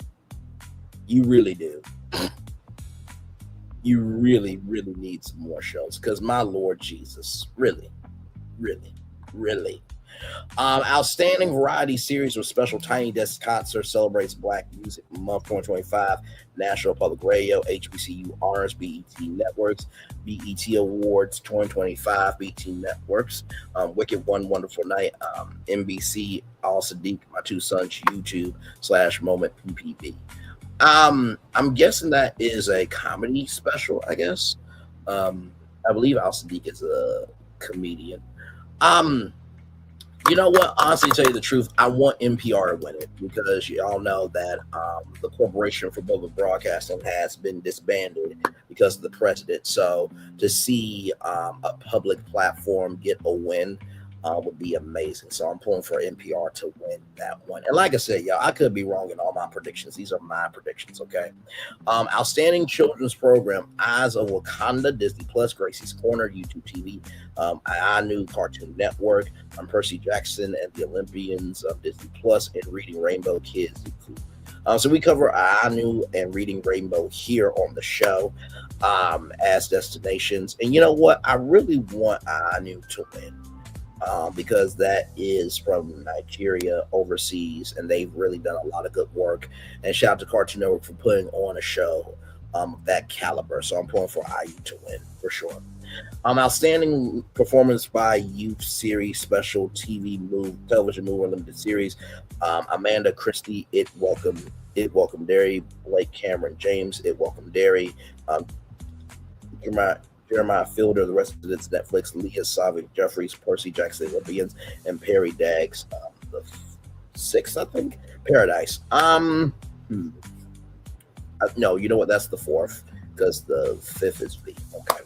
You really do. You really, really need some more shows because my Lord Jesus, really. Outstanding variety series with special Tiny Desk concert celebrates Black Music Month 2025, National Public Radio, HBCU Honors, BET Networks, BET Awards 2025, BET Networks, Wicked One Wonderful Night, NBC, All Sadiq, My Two Sons, YouTube / Moment PPB. I'm guessing that is a comedy special, I guess. I believe Al Sadiq is a comedian. You know what? Honestly, to tell you the truth, I want NPR to win it because y'all know that the Corporation for Public Broadcasting has been disbanded because of the president. So to see a public platform get a win would be amazing. So I'm pulling for NPR to win that one. And like I said, y'all, I could be wrong in all my predictions. These are my predictions, okay? Outstanding children's program, Eyes of Wakanda, Disney Plus, Gracie's Corner, YouTube TV, Anu Cartoon Network, Percy Jackson and the Olympians of Disney Plus, and Reading Rainbow Kids. So we cover Anu and Reading Rainbow here on the show as destinations. And you know what? I really want Anu to win. Because that is from Nigeria overseas, and they've really done a lot of good work. And shout out to Cartoon Network for putting on a show of that caliber. So I'm pulling for IU to win for sure. Outstanding performance by youth series, special television movie or limited series. Amanda Christie, It Welcome Dairy, Blake Cameron James, It Welcome Dairy, Jeremiah Fielder, the rest of it's Netflix, Leah Savick, Jeffries, Percy Jackson, Olympians, and Perry Daggs. The 6th, I think, Paradise. No, you know what? That's the 4th because the 5th is V. Okay.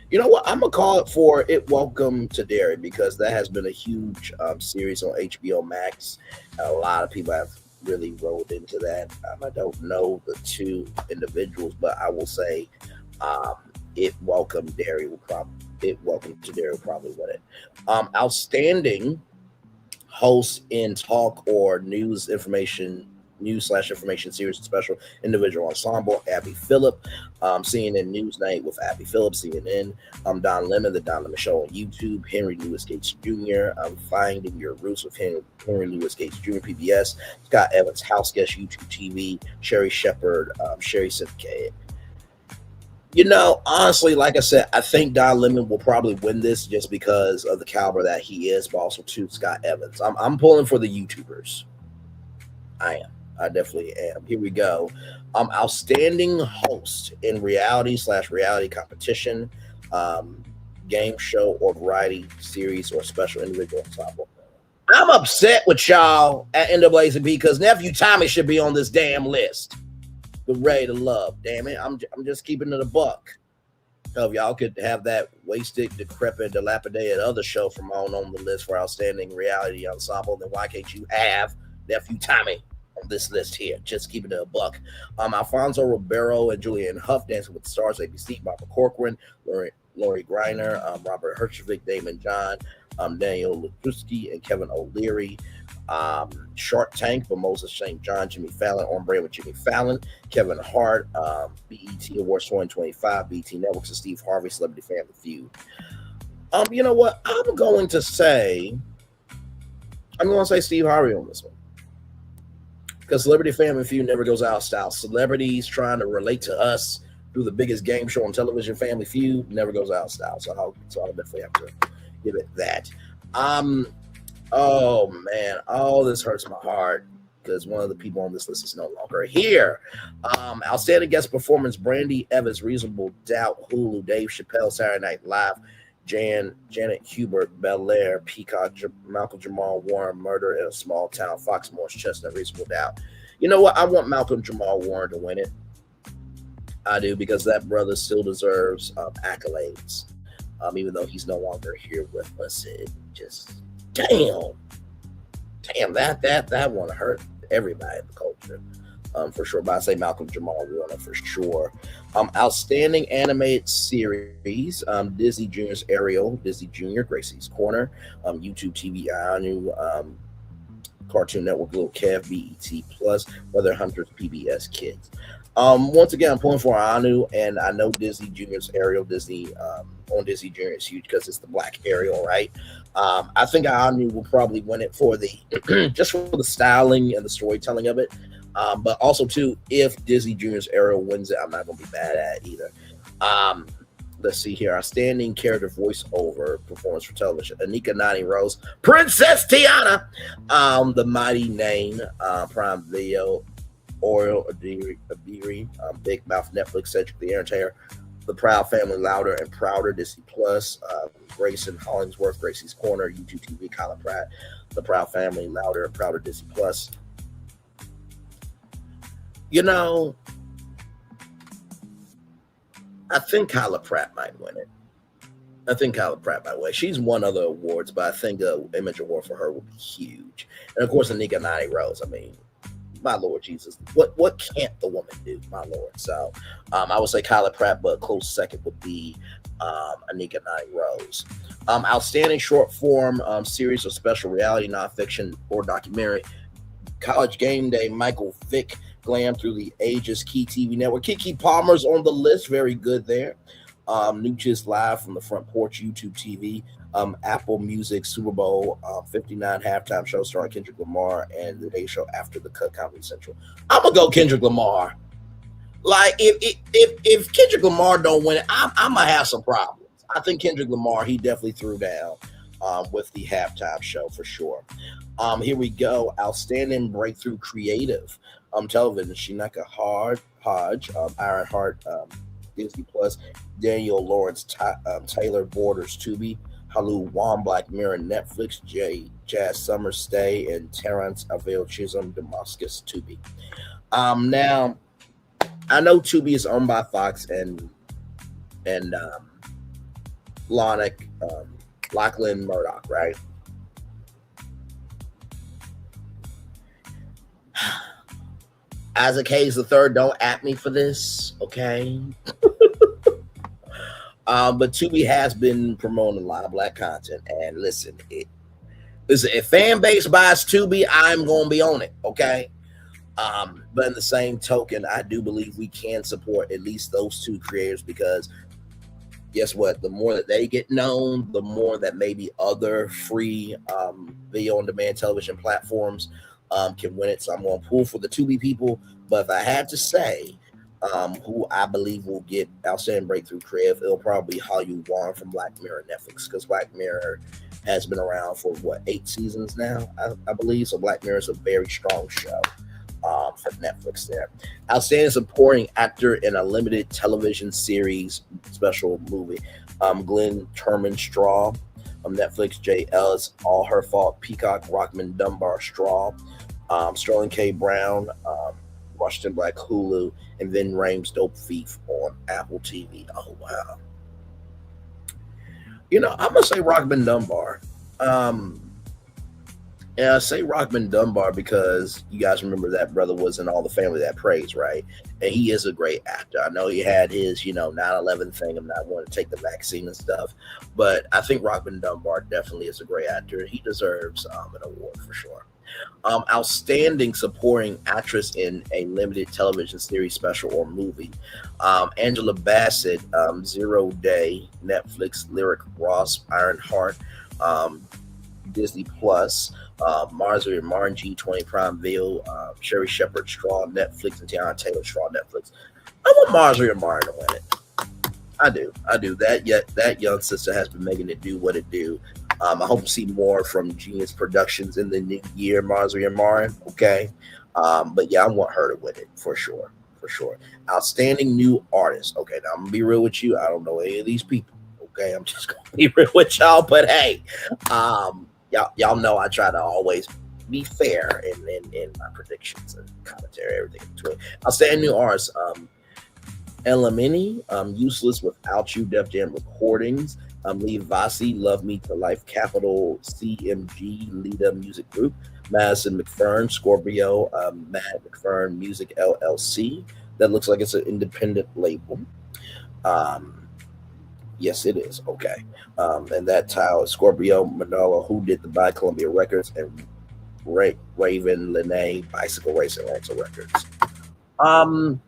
You know what? I'm gonna call it for It Welcome to Dairy because that has been a huge series on HBO Max. A lot of people have really rolled into that. I don't know the two individuals, but I will say It Welcome to Dairy will probably win it. Outstanding host in talk or news information news/information series and special individual ensemble. Abby Phillip, CNN News Night with Abby Phillip, CNN. Don Lemon, the Don Lemon Show on YouTube. Henry Louis Gates Jr. Finding Your Roots with Henry Louis Gates Jr. PBS. Scott Evans, House Guest, YouTube TV. Sherry Shepard, Sherry Syndicated. You know, honestly, like I said, I think Don Lemon will probably win this just because of the caliber that he is, but also too Scott Evans. I'm pulling for the YouTubers. I am. I definitely am. Here we go. Outstanding host in reality/reality competition, game show or variety series or special individual ensemble. I'm upset with y'all at NAACP because Nephew Tommy should be on this damn list. The Ready to Love, damn it. I'm just keeping it a buck. Hell, if y'all could have that wasted, decrepit, dilapidated other show from on the list for outstanding reality ensemble, then why can't you have Nephew Tommy on this list here? Just keeping it a buck. Alfonso Ribeiro and Julianne Hough, Dancing with the Stars, ABC, Barbara Corcoran, Lori Greiner, Robert Herjavec, Damon John, Daniel Lutruski, and Kevin O'Leary. Shark Tank for Moses St. John, Jimmy Fallon, On Brand with Jimmy Fallon, Kevin Hart, BET Awards 2025, BET Networks, and Steve Harvey, Celebrity Family Feud. You know what? I'm going to say Steve Harvey on this one. Because Celebrity Family Feud never goes out of style. Celebrities trying to relate to us through the biggest game show on television, Family Feud, never goes out of style. So I'll definitely have to give it that. Oh man, this hurts my heart because one of the people on this list is no longer here. Outstanding guest performance: Brandy Evans, Reasonable Doubt, Hulu, Dave Chappelle, Saturday Night Live, Janet Hubert, Bel Air, Peacock, Malcolm Jamal Warren, Murder in a Small Town, Fox Morris Chestnut, Reasonable Doubt. You know what? I want Malcolm Jamal Warren to win it. I do, because that brother still deserves accolades, even though he's no longer here with us. It just damn, that one hurt everybody in the culture, for sure. But I say Malcolm Jamal Warner for sure. Outstanding animated series: Disney Junior's Ariel, Disney Junior, Gracie's Corner, YouTube TV, Anu, Cartoon Network, Little Kev, BET Plus, Weather Hunters, PBS Kids. Once again, I'm pulling for Anu, and I know Disney Junior's Ariel, Disney on Disney Junior is huge because it's the black Ariel, right? I think Anu will probably win it for the just for the styling and the storytelling of it. But also too, if Disney Junior's Ariel wins it, I'm not gonna be mad at it either. Let's see here. Outstanding character voiceover performance for television: Anika Nani Rose, Princess Tiana, The Mighty Name, Prime Video, Oriel Abiri, Big Mouth, Netflix, Cedric the Entertainer, The Proud Family, Louder and Prouder, Disney Plus, Grayson Hollingsworth, Gracie's Corner, YouTube TV, Kyla Pratt, The Proud Family, Louder and Prouder, Disney Plus. You know, I think Kyla Pratt might win it. She's won other awards, but I think an image award for her would be huge. And of course, Anika Nani Rose. I mean, my Lord Jesus, what can't the woman do, my Lord? So I would say Kyla Pratt, but a close second would be Anika Nani Rose. Outstanding short form series or special reality, nonfiction, or documentary: College Game Day, Michael Vick, Glam Through the Ages, Key TV Network. Kiki Palmer's on the list, very good there. New Gist Live from the Front Porch, YouTube TV, Apple Music, Super Bowl 59 halftime show starring Kendrick Lamar, and the day show After the Cut, Comedy Central. I'm gonna go Kendrick Lamar. Like if Kendrick Lamar don't win it, I'm gonna have some problems. I think Kendrick Lamar, he definitely threw down with the halftime show for sure. Here we go. Outstanding breakthrough creative television: Shinaka Hodge, Ironheart, Disney Plus, Daniel Lawrence Taylor, Borders, Tubi, Halu Wan, Black Mirror, Netflix, Jazz Summer Stay, and Terrence Avail Chisholm, Damascus, Tubi. Now, I know Tubi is owned by Fox and Lachlan Murdoch, right? Isaac Hayes III, don't at me for this, okay? But Tubi has been promoting a lot of black content, and listen, if fan base buys Tubi, I'm gonna be on it, okay? But in the same token, I do believe we can support at least those two creators, because guess what? The more that they get known, the more that maybe other free video on demand television platforms can win it. So I'm going to pull for the Tubi people. But if I had to say who I believe will get outstanding breakthrough creative, it'll probably be Hollywood from Black Mirror Netflix, because Black Mirror has been around for 8 seasons now, I believe. So Black Mirror is a very strong show for Netflix there. Outstanding supporting actor in a limited television series special movie, Glenn Turman Straw, Netflix, Jay Ellis, All Her Fault, Peacock, Rockman Dunbar Straw, Sterling K. Brown, Washington Black, Hulu, and then Rames Dope Thief on Apple TV. Oh, wow. I'm going to say Rockman Dunbar. And I say Rockman Dunbar because you guys remember that brother was in All the Family That Prays, right? And he is a great actor. I know he had his, 9/11 thing of not wanting to take the vaccine and stuff, but I think Rockman Dunbar definitely is a great actor. He deserves an award for sure. Outstanding supporting actress in a limited television series, special, or movie, Angela Bassett, 0 Day, Netflix, Lyric Ross, Ironheart, Disney Plus, Marjorie Martin, G20 Prime Video, Sherry Shepherd Straw, Netflix, and Tiana Taylor Straw, Netflix. I want Marjorie Martin to win it. I do. That young sister has been making it do what it do. I hope to see more from Genius Productions in the new year, Marjorie Martin. Okay, but yeah, I want her to win it for sure. Outstanding new artist. Okay, now I'm gonna be real with you. I don't know any of these people. Okay, I'm just gonna be real with y'all. But hey, y'all know I try to always be fair in my predictions and commentary, everything in between. Outstanding new artists. Elamini, Useless Without You, Def Jam Recordings, Lee Vasi, Love Me to Life, Capital CMG, Lita Music Group, Madison McFern, Scorpio, Mad McFern Music LLC. That looks like it's an independent label. Yes, it is. Okay. And that title is Scorpio, Manolo, Who Did the Buy, Columbia Records, and Raven Lene, Bicycle Racing, also Records. I'm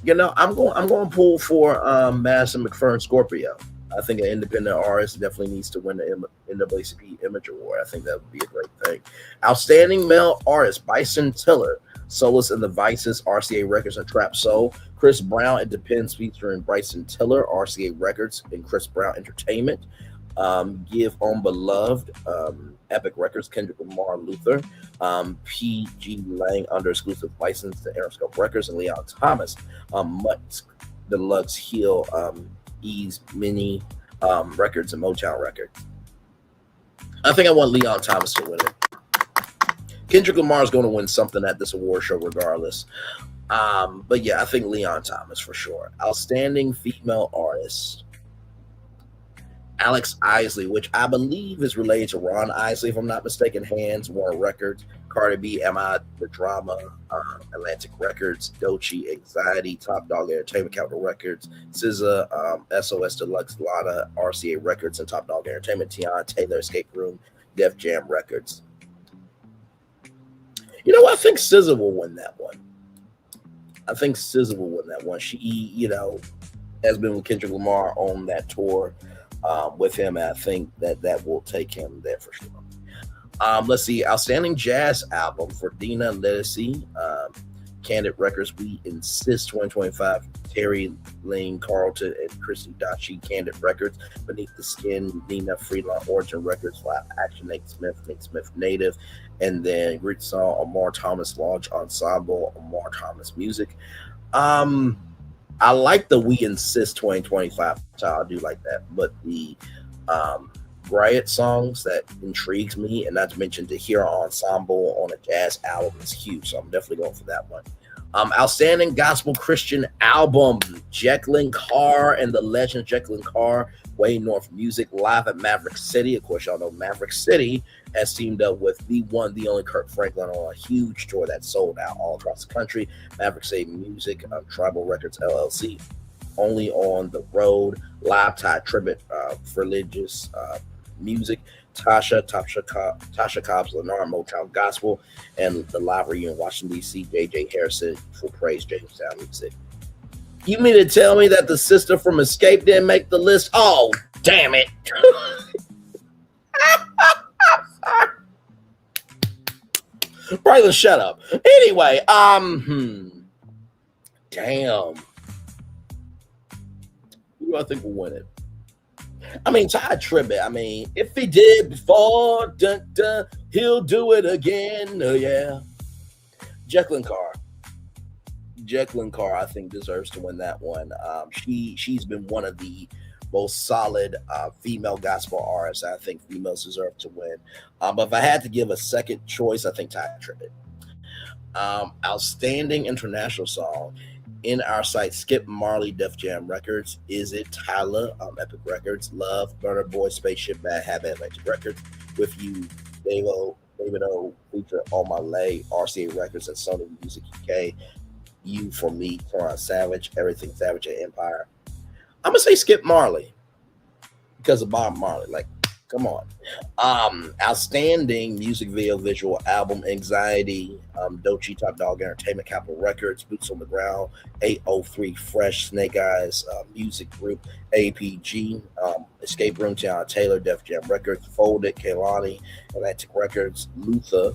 going to pull for Madison McFern, Scorpio. I think an independent artist definitely needs to win the NAACP Image Award. I think that would be a great thing. Outstanding male artist, Bryson Tiller, Solace and the Vices, RCA Records and Trap Soul. Chris Brown, It Depends, featuring Bryson Tiller, RCA Records and Chris Brown Entertainment. Give On Beloved, Epic Records, Kendrick Lamar, Luther. PG Lang, under exclusive license to Interscope Records, and Leon Thomas, Mutt Deluxe Heel, Ease Mini Records, and Motown Records. I think I want Leon Thomas to win it. Kendrick Lamar is going to win something at this award show regardless. But yeah, I think Leon Thomas for sure. Outstanding female artist, Alex Isley, which I believe is related to Ron Isley, if I'm not mistaken. Hands, Warner Records, Cardi B, M.I. The Drama, Atlantic Records, Doechii, Anxiety, Top Dog Entertainment, Capital Records, SZA, SOS Deluxe, Lana, RCA Records, and Top Dog Entertainment, Tiana Taylor, Escape Room, Def Jam Records. I think SZA will win that one. She, has been with Kendrick Lamar on that tour with him, and I think that will take him there for sure. Let's see. Outstanding jazz album for Dina Lettici, Candid Records, We Insist 2025, Terry Lane Carlton and Chrissy Dachi, Candid Records, Beneath the Skin, Nina Freelon, Origin Records, Live Action, Nate Smith Native, and then Great Song, Amar Thomas Launch Ensemble, Amar Thomas Music. I like the We Insist 2025, I do like that, but the riot songs that intrigues me, and not to mention to hear an ensemble on a jazz album is huge, so I'm definitely going for that one. Outstanding gospel Christian album, Jacqueline Carr and the Legend Jacqueline Carr, Way North Music, live at Maverick City. Of course, y'all know Maverick City has teamed up with the one, the only Kirk Franklin on a huge tour that sold out all across the country. Maverick City Music, Tribal Records LLC, only on the road, live tie tribute, religious Music, Tasha Cobbs, Lennar, Motown Gospel, and the live reunion in Washington, D.C., J.J. Harrison for Praise Jamestown Music. You mean to tell me that the sister from Escape didn't make the list? Oh, damn it. Braylon, shut up. Anyway, damn. Who do I think will win it? I mean, Ty Tribbett. I mean, if he did before, he'll do it again. Oh, yeah. Jacqueline Carr, I think, deserves to win that one. She's been one of the most solid female gospel artists. I think females deserve to win. But if I had to give a second choice, I think Ty Tribbett. Outstanding international song. In our site, Skip Marley, Def Jam Records. Is it Tyler, Epic Records? Love, Burner Boy, Spaceship, Bad Habit, Atlantic Records. With You, David O, feature On My Lay, RCA Records, and Sony Music UK. You For Me, Torrance Savage, Everything Savage, and Empire. I'm going to say Skip Marley because of Bob Marley. Like, come on. Outstanding music video visual album, Anxiety, Doechii, Top Dog Entertainment, Capitol Records, Boots on the Ground, 803 Fresh, Snake Eyes, Music Group, APG, Escape Room, Tiana Taylor, Def Jam Records, Folded, Kehlani, Atlantic Records, Luther,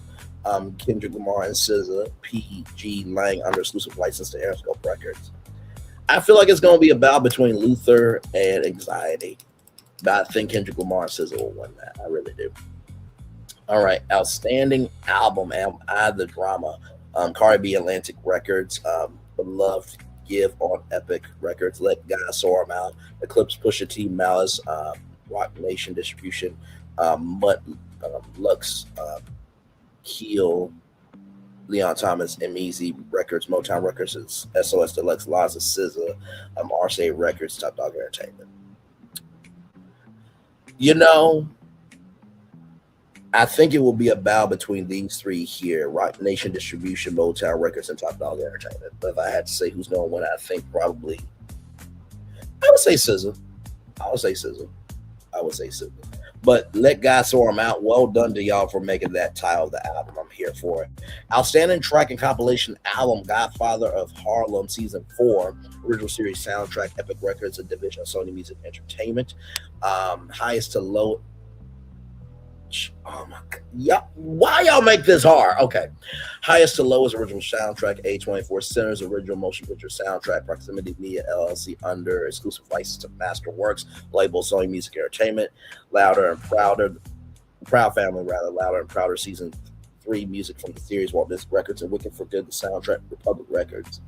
Kendrick Lamar and SZA, PG Lang under exclusive license to Interscope Records. I feel like it's going to be a battle between Luther and Anxiety. But I think Kendrick Lamar and SZA will win that. I really do. All right. Outstanding album, Am I the Drama? Cardi B, Atlantic Records. Beloved Give on Epic Records. Let God Soar Him Out. Eclipse, Pusha T, Malice, Rock Nation Distribution, Lux, Keel, Leon Thomas, M-Eazy Records, Motown Records, SOS Deluxe, Liza, SZA, RCA Records, Top Dog Entertainment. You know, I think it will be a battle between these three here: Rock Nation Distribution, Motown Records, and Top Dog Entertainment. But if I had to say who's going to win, I think probably I would say SZA. But Let God Soar Him Out. Well done to y'all for making that title of the album. I'm here for it. Outstanding track and compilation album, Godfather of Harlem, Season 4, original series soundtrack, Epic Records, a division of Sony Music Entertainment. Highest to low. Oh my God. Yeah, why y'all make this hard? Okay. Highest to lowest original soundtrack, A24 Centers, original motion picture soundtrack, Proximity Media LLC under exclusive license to Masterworks, label Sony Music Entertainment. Louder and Prouder, Proud Family rather, Louder and Prouder Season 3 music from the series, Walt Disney Records, and Wicked for Good, the soundtrack, Republic Records.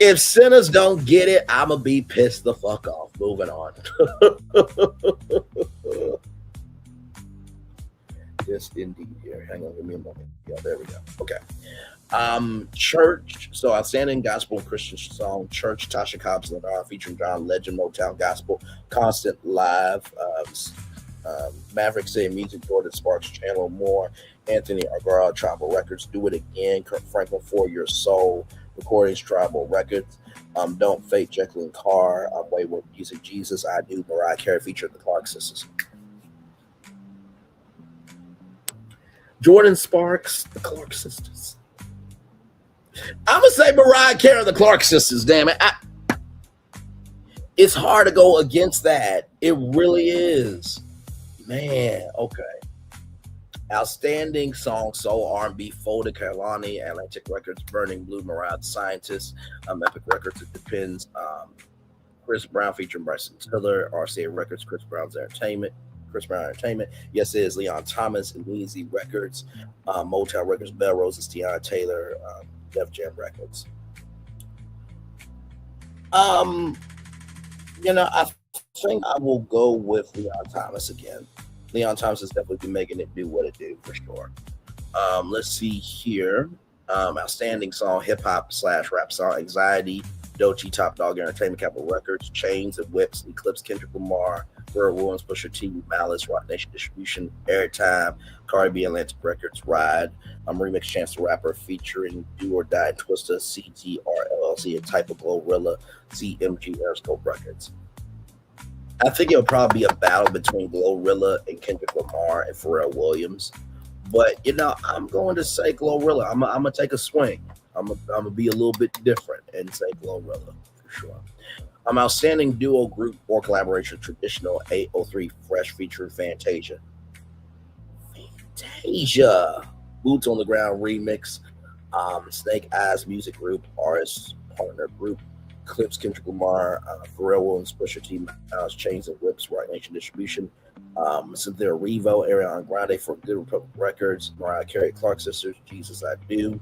If Sinners don't get it, I'ma be pissed the fuck off. Moving on. Yes, indeed. Here, hang on, give me a moment. Yeah, there we go. Okay. Church. So outstanding gospel and Christian song, Church, Tasha Cobbs, Lennar, featuring John Legend, Motown Gospel, Constant Live, Maverick City Music, Jordan Sparks, Chandler Moore, Anthony Agar, Tribal Records, Do It Again, Kurt Franklin, For Your Soul, Recordings, Tribal Records, Don't Fake, Jacqueline Carr, Wayward Music, Jesus, I Do, Mariah Carey, featuring the Clark Sisters. Jordan Sparks, the Clark Sisters. I'm going to say Mariah Carey, the Clark Sisters, damn it. It's hard to go against that. It really is. Man, okay. Outstanding song, Soul R&B, Folded, Kehlani, Atlantic Records, Burning Blue, Mariah the Scientist, Epic Records, It Depends, Chris Brown featuring Bryson Tiller, RCA Records, Chris Brown Entertainment. Yes, it is Leon Thomas and M-Eazy Records, Motown Records, Bell Roses, Tiana Taylor, Def Jam Records. You know, I think I will go with Leon Thomas again. Leon Thomas has definitely been making it do what it do for sure. Let's see here. Outstanding song, hip hop / rap song, Anxiety, Doechii, Top Dog Entertainment, Capitol Records, Chains and Whips, Eclipse, Kendrick Lamar, Pharrell Williams, Pusha T, Malice, Rock Nation Distribution, Airtime, Cardi B, Atlantic Records, Ride, Remix Chance the Rapper featuring Do or Die, Twista, CTR LLC, and Type of Glorilla, CMG, Interscope Records. I think it'll probably be a battle between Glorilla and Kendrick Lamar and Pharrell Williams. But, I'm going to say Glorilla. I'm going to take a swing. I'm going to be a little bit different and say Glorilla for sure. Outstanding duo, group, or collaboration, traditional 803 Fresh featuring Fantasia. Boots on the Ground remix. Snake Eyes music group, artist partner group. Clips, Kendrick Lamar, Pharrell Williams, Pusha T, Chains and Whips, Rock Nation Distribution. Cynthia Erivo, Ariana Grande for Good Republic Records. Mariah Carey, Clark Sisters, Jesus I Do.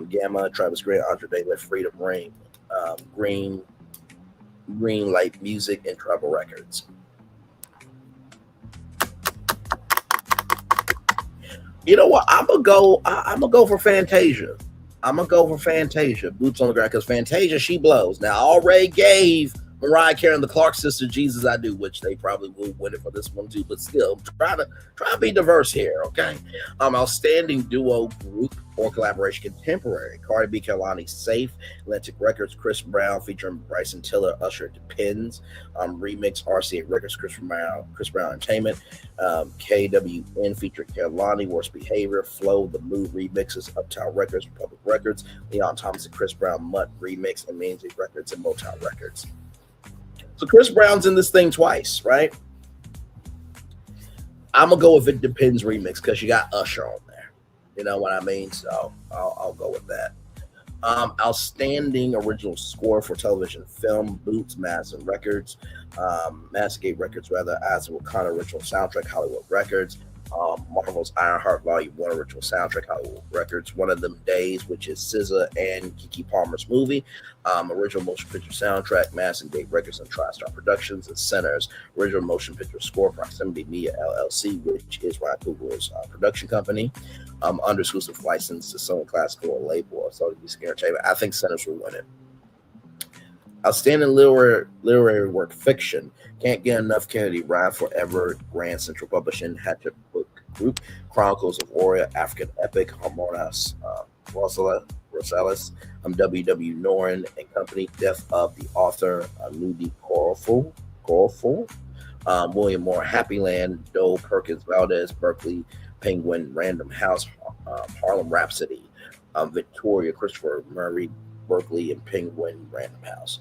Gamma, Travis Grant, Andre Day, Let Freedom Ring. Green Light Music and Tribal Records. You know what? I'm gonna go for Fantasia. Boots on the Ground, because Fantasia, she blows. Now, I already gave Mariah Carey and the Clark Sisters Jesus I Do, which they probably will win it for this one too, but still try to be diverse here, okay? Outstanding duo, group, or collaboration, contemporary. Cardi B, Kehlani, Safe. Atlantic Records, Chris Brown featuring Bryson Tiller, Usher, Depends. Remix, RCA Records, Chris Brown Entertainment. KWN featuring Kehlani, Worst Behavior. Flow, The Move remixes, Uptown Records, Republic Records. Leon Thomas and Chris Brown, Mutt remix, and Mainstay Records and Motown Records. So Chris Brown's in this thing twice, right? I'm going to go with It Depends remix because you got Usher on there. You know what I mean? So I'll go with that. Outstanding original score for television, film, Boots, Madison Records, Massgate Records, Eyes of Wakanda original soundtrack, Hollywood Records, Marvel's Ironheart Volume 1 original soundtrack, Hollywood Records, One of Them Days, which is SZA and Keke Palmer's movie, original motion picture soundtrack, Madison Gate Records and TriStar Productions, and Centers, original motion picture score, Proximity Media LLC, which is Ryan Coogler's production company, under exclusive license to Sony Classical label of Sony Music Entertainment. I think Centers will win it. Outstanding literary work, fiction. Can't Get Enough, Kennedy Ride Forever, Grand Central Publishing, Hatchet Book Group, Chronicles of Warrior, African Epic, Harmonious Rosales, W.W. Noren and Company, Death of the Author, Ludi Corful, William Moore, Happy Land, Dole Perkins Valdez, Berkeley, Penguin, Random House, Harlem Rhapsody, Victoria, Christopher Murray, Berkeley, and Penguin, Random House.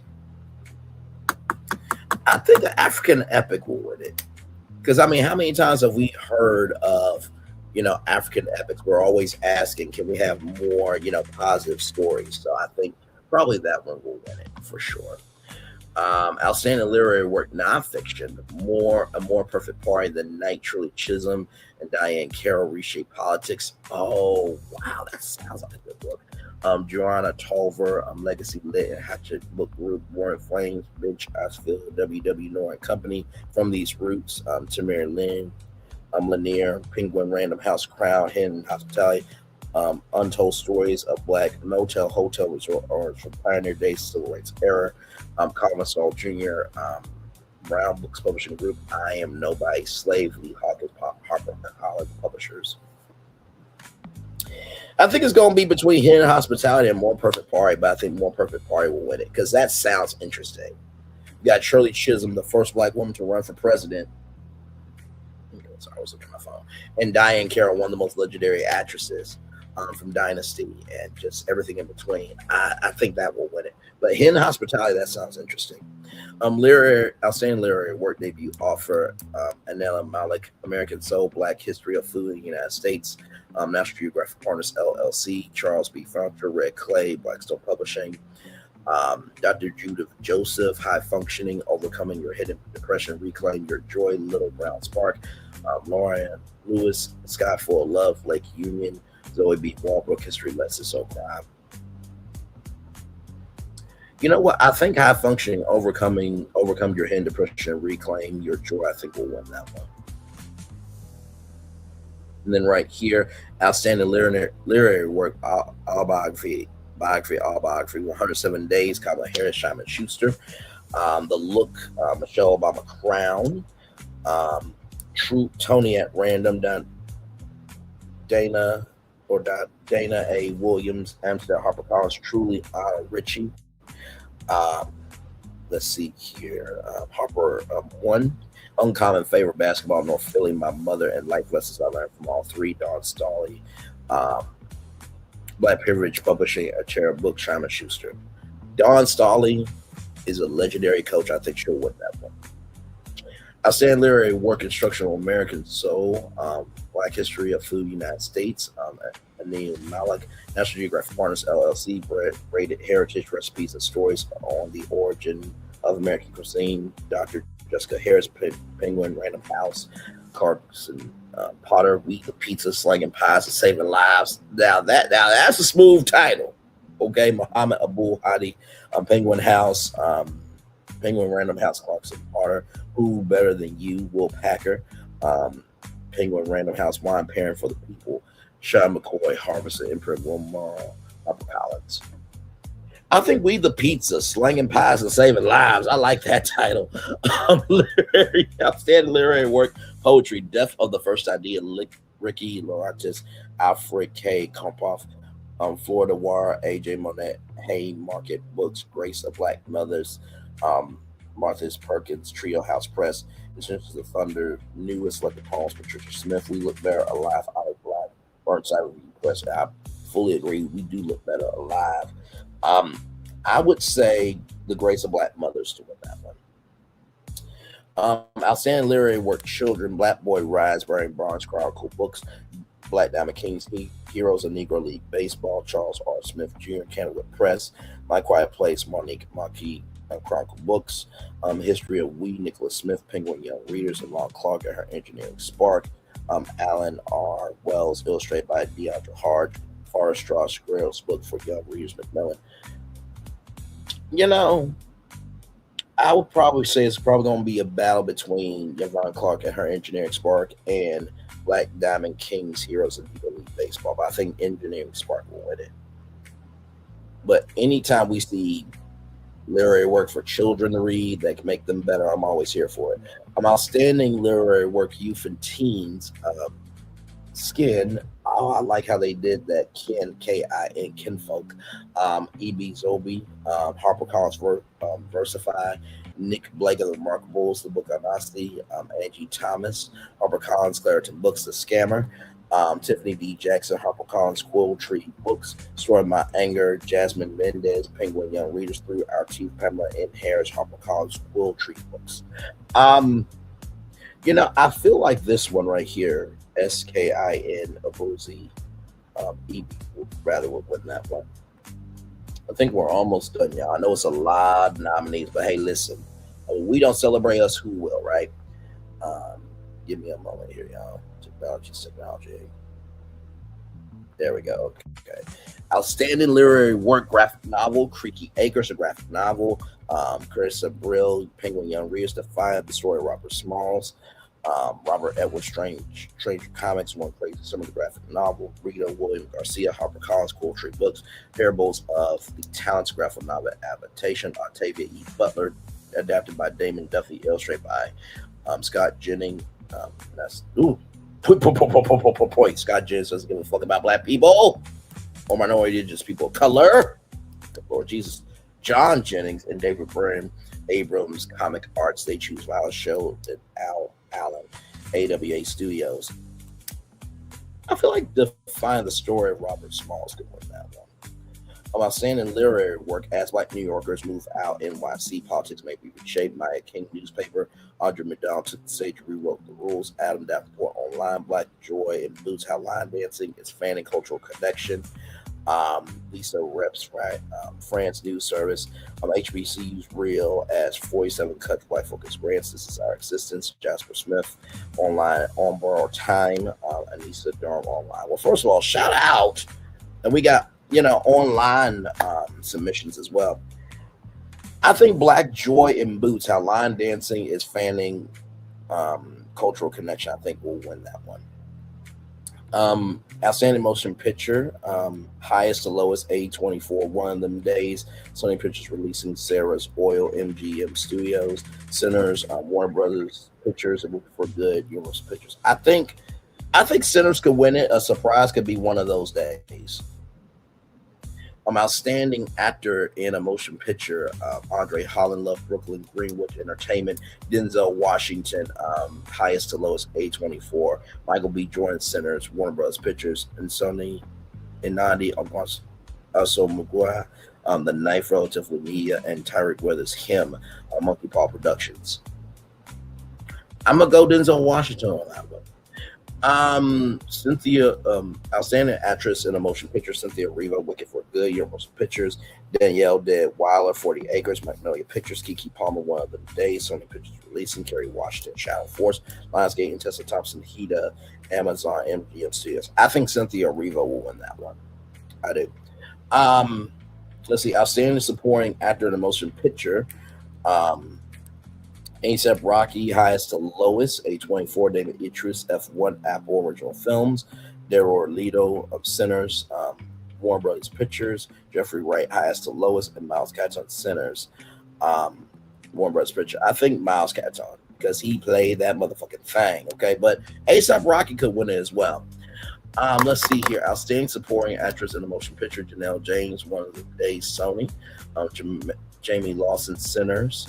I think the African Epic will win it. Because, I mean, how many times have we heard of, African epics? We're always asking, can we have more, positive stories? So I think probably that one will win it for sure. Outstanding literary work, nonfiction, A More Perfect Party Than Night, Shirley Chisholm and Diane Carroll, Reshape Politics. Oh, wow, that sounds like a good book. Joanna Tolver, Legacy Lit and Hatchet Book Group, Warren Flames, Bench Ashfield, W.W. Noren Company, From These Roots, Tamara Lynn, Lanier, Penguin, Random House, Crown, Hen Hospitality, Untold Stories of Black Motel, Hotel Resort Orange from Pioneer Days, Civil Rights Era, Colin Saul Jr., Brown Books Publishing Group, I Am Nobody, Slave, Lee Hawkins, Harper Collins Publishers. I think it's going to be between Hidden Hospitality and More Perfect Party, but I think More Perfect Party will win it because that sounds interesting. You got Shirley Chisholm, the first Black woman to run for president. Sorry, I was looking at my phone. And Diane Carroll, one of the most legendary actresses from Dynasty and just everything in between. I think that will win it. But Hidden Hospitality, that sounds interesting. Outstanding literary work debut offer, Anela Malik, American Soul, Black History of Food in the United States, National Geographic Partners LLC, Charles B. Founter, Red Clay, Blackstone Publishing, Dr. Judith Joseph, High Functioning, Overcoming Your Hidden Depression, Reclaim Your Joy, Little Brown Spark, Lauren Lewis, Sky Full of Love, Lake Union, Zoe B. Walbrook, History Lessons So Crime. You know what? I think High Functioning, Overcome Your Hidden Depression, Reclaim Your Joy, I think we'll win that one. And then right here, Outstanding Literary Work, Autobiography, 107 Days, Kamala Harris, Simon Schuster, The Look, Michelle Obama Crown, True Tony at Random, Dana A. Williams, Amsterdam HarperCollins, Truly Ritchie, Let's see here. Harper, one uncommon favorite basketball, North Philly, my mother, and life lessons I learned from all three. Don Stolly, Black Privilege Publishing, a chair book, Simon Schuster. Don Stolly is a legendary coach. I think she'll win that one. Outstanding literary work, Instructional American Soul, Black History of Food, United States, Anil Malik, National Geographic Partners LLC, rated heritage recipes and stories on the origin of American cuisine. Dr. Jessica Harris, Penguin Random House, Carson Potter, We Eat the Pizza, Slanging Pies, and Saving Lives. Now that's a smooth title. Okay, Muhammad Abul Hadi, Penguin House, Penguin Random House, Clarkson Potter, Who Better Than You, Will Packer, Penguin Random House, Wine Pairing for the People, Sean McCoy, Harvest and Imprint Wilmar, Upper Collins. I think We the Pizza, Slanging Pies and Saving Lives. I like that title. Outstanding literary work, poetry, Death of the First Idea, Ricky Laurentis, Alfred K. Kompoff, Florida War, A.J. Monet, Haymarket Books, Grace of Black Mothers, Martha's Perkins, Trio House Press, Essentials of Thunder, Newest Like the Palms, Patricia Smith, We Look Better Alive, Out of Black, Burnside Review Press. I fully agree. We do look better alive. I would say The Grace of Black Mothers to win that one. Outstanding literary work, Children, Black Boy Rise, Brian Barnes Chronicle Books, Black Diamond Kings, Heroes of Negro League Baseball, Charles R. Smith Jr., Canada Press, My Quiet Place, Monique Marquis, Chronicle Books, History of We, Nicholas Smith, Penguin Young Readers, and Lon Clark and Her Engineering Spark, Alan R. Wells, illustrated by Deandra Hart, Forrest Strauss Squirrel's book for young readers, Macmillan. You know, I would probably say it's probably going to be a battle between Yvonne Clark and Her Engineering Spark and Black Diamond Kings, Heroes of Negro League Baseball. But I think Engineering Spark will win it. But anytime we see literary work for children to read that can make them better, I'm always here for it. Outstanding literary work, youth and teens, Skin. Oh, I like how they did that. Kin, K-I-N, Kinfolk. E.B. Zobi, HarperCollins Versify, Nick Blake of the Remarkables, The Book of Honesty, Angie Thomas, HarperCollins Claritin Books, The Scammer, Tiffany D. Jackson, HarperCollins Quill Tree Books, Story of My Anger, Jasmine Mendez, Penguin Young Readers, Through Our Teeth, Pamela N. Harris, HarperCollins Quill Tree Books. You know, I feel like this one right here, S-K-I-N, Abuzi, E-B, rather would win that one. I think we're almost done, y'all. I know it's a lot of nominees, but hey, listen, we don't celebrate us, who will, right? Give me a moment here, y'all. Technology. There we go. Okay. Outstanding literary work, graphic novel, Creaky Acres, a graphic novel. Carissa Brill, Penguin Young Readers, Defiant, the story of Robert Smalls. Robert Edward Strange Comics, One Crazy Summer, the graphic novel. Rita William Garcia, HarperCollins Quill Tree Books, Parables of the Talents, graphic novel adaptation. Octavia E. Butler, adapted by Damon Duffy, illustrated by Scott Jennings. That's point. Scott Jennings doesn't give a fuck about black people or minority, just people of color. Lord Jesus. John Jennings and David Byrne Abrams, Comic Arts, They Choose Violence Show, and Al Allen, AWA Studios. I feel like Define the Story of Robert Smalls could win that one. Outstanding literary work, As Black New Yorkers Move Out, NYC Politics May Be Reshaped, Maya King Newspaper, Audrey McDonald Took the Stage, Rewrote the Rules, Adam Davenport Online, Black Joy and Boots, How Line Dancing is Fanning Cultural Connection, Lisa Reps, right? France News Service, HBCU's Real as 47 Cuts Black Folk Experience, This Is Our Existence, Jasper Smith Online, On Borrowed Time, Anissa Durham Online. Well, first of all, shout out, and we got, you know, online submissions as well. I think Black Joy in Boots, How Line Dancing is Fanning Cultural Connection, I think will win that one. Outstanding Motion Picture, highest to lowest, A24, One of Them Days, Sony Pictures releasing Sarah's Oil, MGM Studios, Sinners, Warner Brothers Pictures, and Movie for Good, Universal Pictures. I think Sinners could win it. A surprise could be One of Those Days. Outstanding actor in a motion picture, Andre Holland, Love Brooklyn, Greenwich Entertainment, Denzel Washington, highest to lowest, A24, Michael B. Jordan Centers, Warner Bros. Pictures, and Sony Inadi also Maguire, The Knife Relative with Nia, and Tyreek Weathers, Him, Monkey Paw Productions. I'm going to go Denzel Washington on that one. Cynthia, outstanding actress in a motion picture, Cynthia Erivo, Wicked for Good, Your Motion Pictures, Danielle Dead Weiler, 40 Acres, Magnolia Pictures, Kiki Palmer, One of the Days, Sony Pictures Releasing, Kerry Washington, Shadow Force, Lionsgate, and Tessa Thompson, Hida, Amazon, MGM Studios. I think Cynthia Erivo will win that one. I do. Let's see, outstanding supporting actor in a motion picture, A$AP Rocky, highest to lowest, A24, David Idris, F1, Apple Original Films, Daryl Orlito of Sinners, Warner Brothers Pictures, Jeffrey Wright, highest to lowest, and Miles Catton, Sinners, Warner Brothers Pictures. I think Miles Catton, because he played that motherfucking thing, okay? But A$AP Rocky could win it as well. Let's see here. Outstanding supporting actress in a motion picture, Janelle James, One of the Days, Sony, Jamie Lawson, Sinners,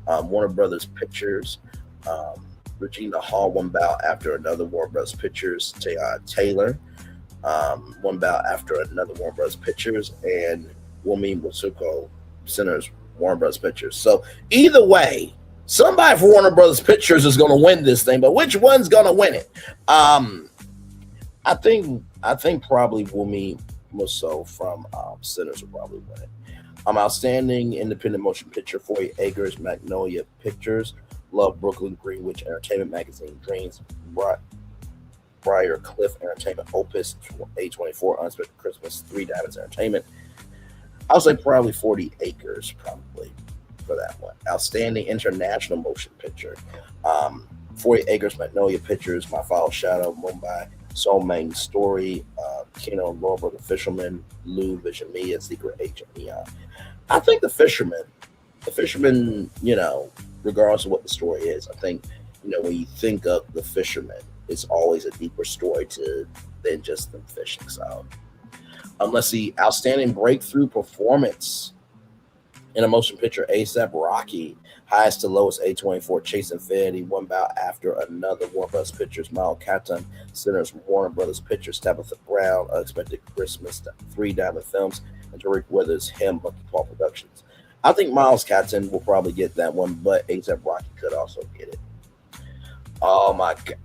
Warner Brothers Pictures, Regina Hall, One Bow After Another, Warner Brothers Pictures, Taylor, One Bow After Another, Warner Brothers Pictures, and Wumi Wasuko, Sinners, Warner Brothers Pictures. So either way, somebody for Warner Brothers Pictures is going to win this thing, but which one's going to win it? I think probably Wumi Musso from Sinners will probably win it. Outstanding independent motion picture, 40 Acres, Magnolia Pictures, Love Brooklyn, Greenwich Entertainment Magazine, Dreams, Briar Cliff Entertainment, Opus, A24, Unexpected Christmas, Three Diamonds Entertainment. I'll say probably 40 Acres, probably, for that one. Outstanding international motion picture, 40 Acres, Magnolia Pictures, My Foul Shadow, Mumbai, Soul Main Story, Kino and Laura, The Fisherman, Lou, Vision Me, and Secret Agent Neon. I think the fisherman, you know, regardless of what the story is, I think, you know, when you think of the fisherman, it's always a deeper story than just them fishing. So, let's see, outstanding breakthrough performance in a motion picture, A$AP Rocky, highest to lowest, A24, Chase Infinity, One Bow After Another, Warner Brothers Pictures, Miles Catton, Sinners, Warner Brothers Pictures, Tabitha Brown, Unexpected Christmas, Three Diamond Films, and Tariq Withers, Him, Monkey Paw Productions. I think Miles Catton will probably get that one, but A$AP Rocky could also get it. Oh my God.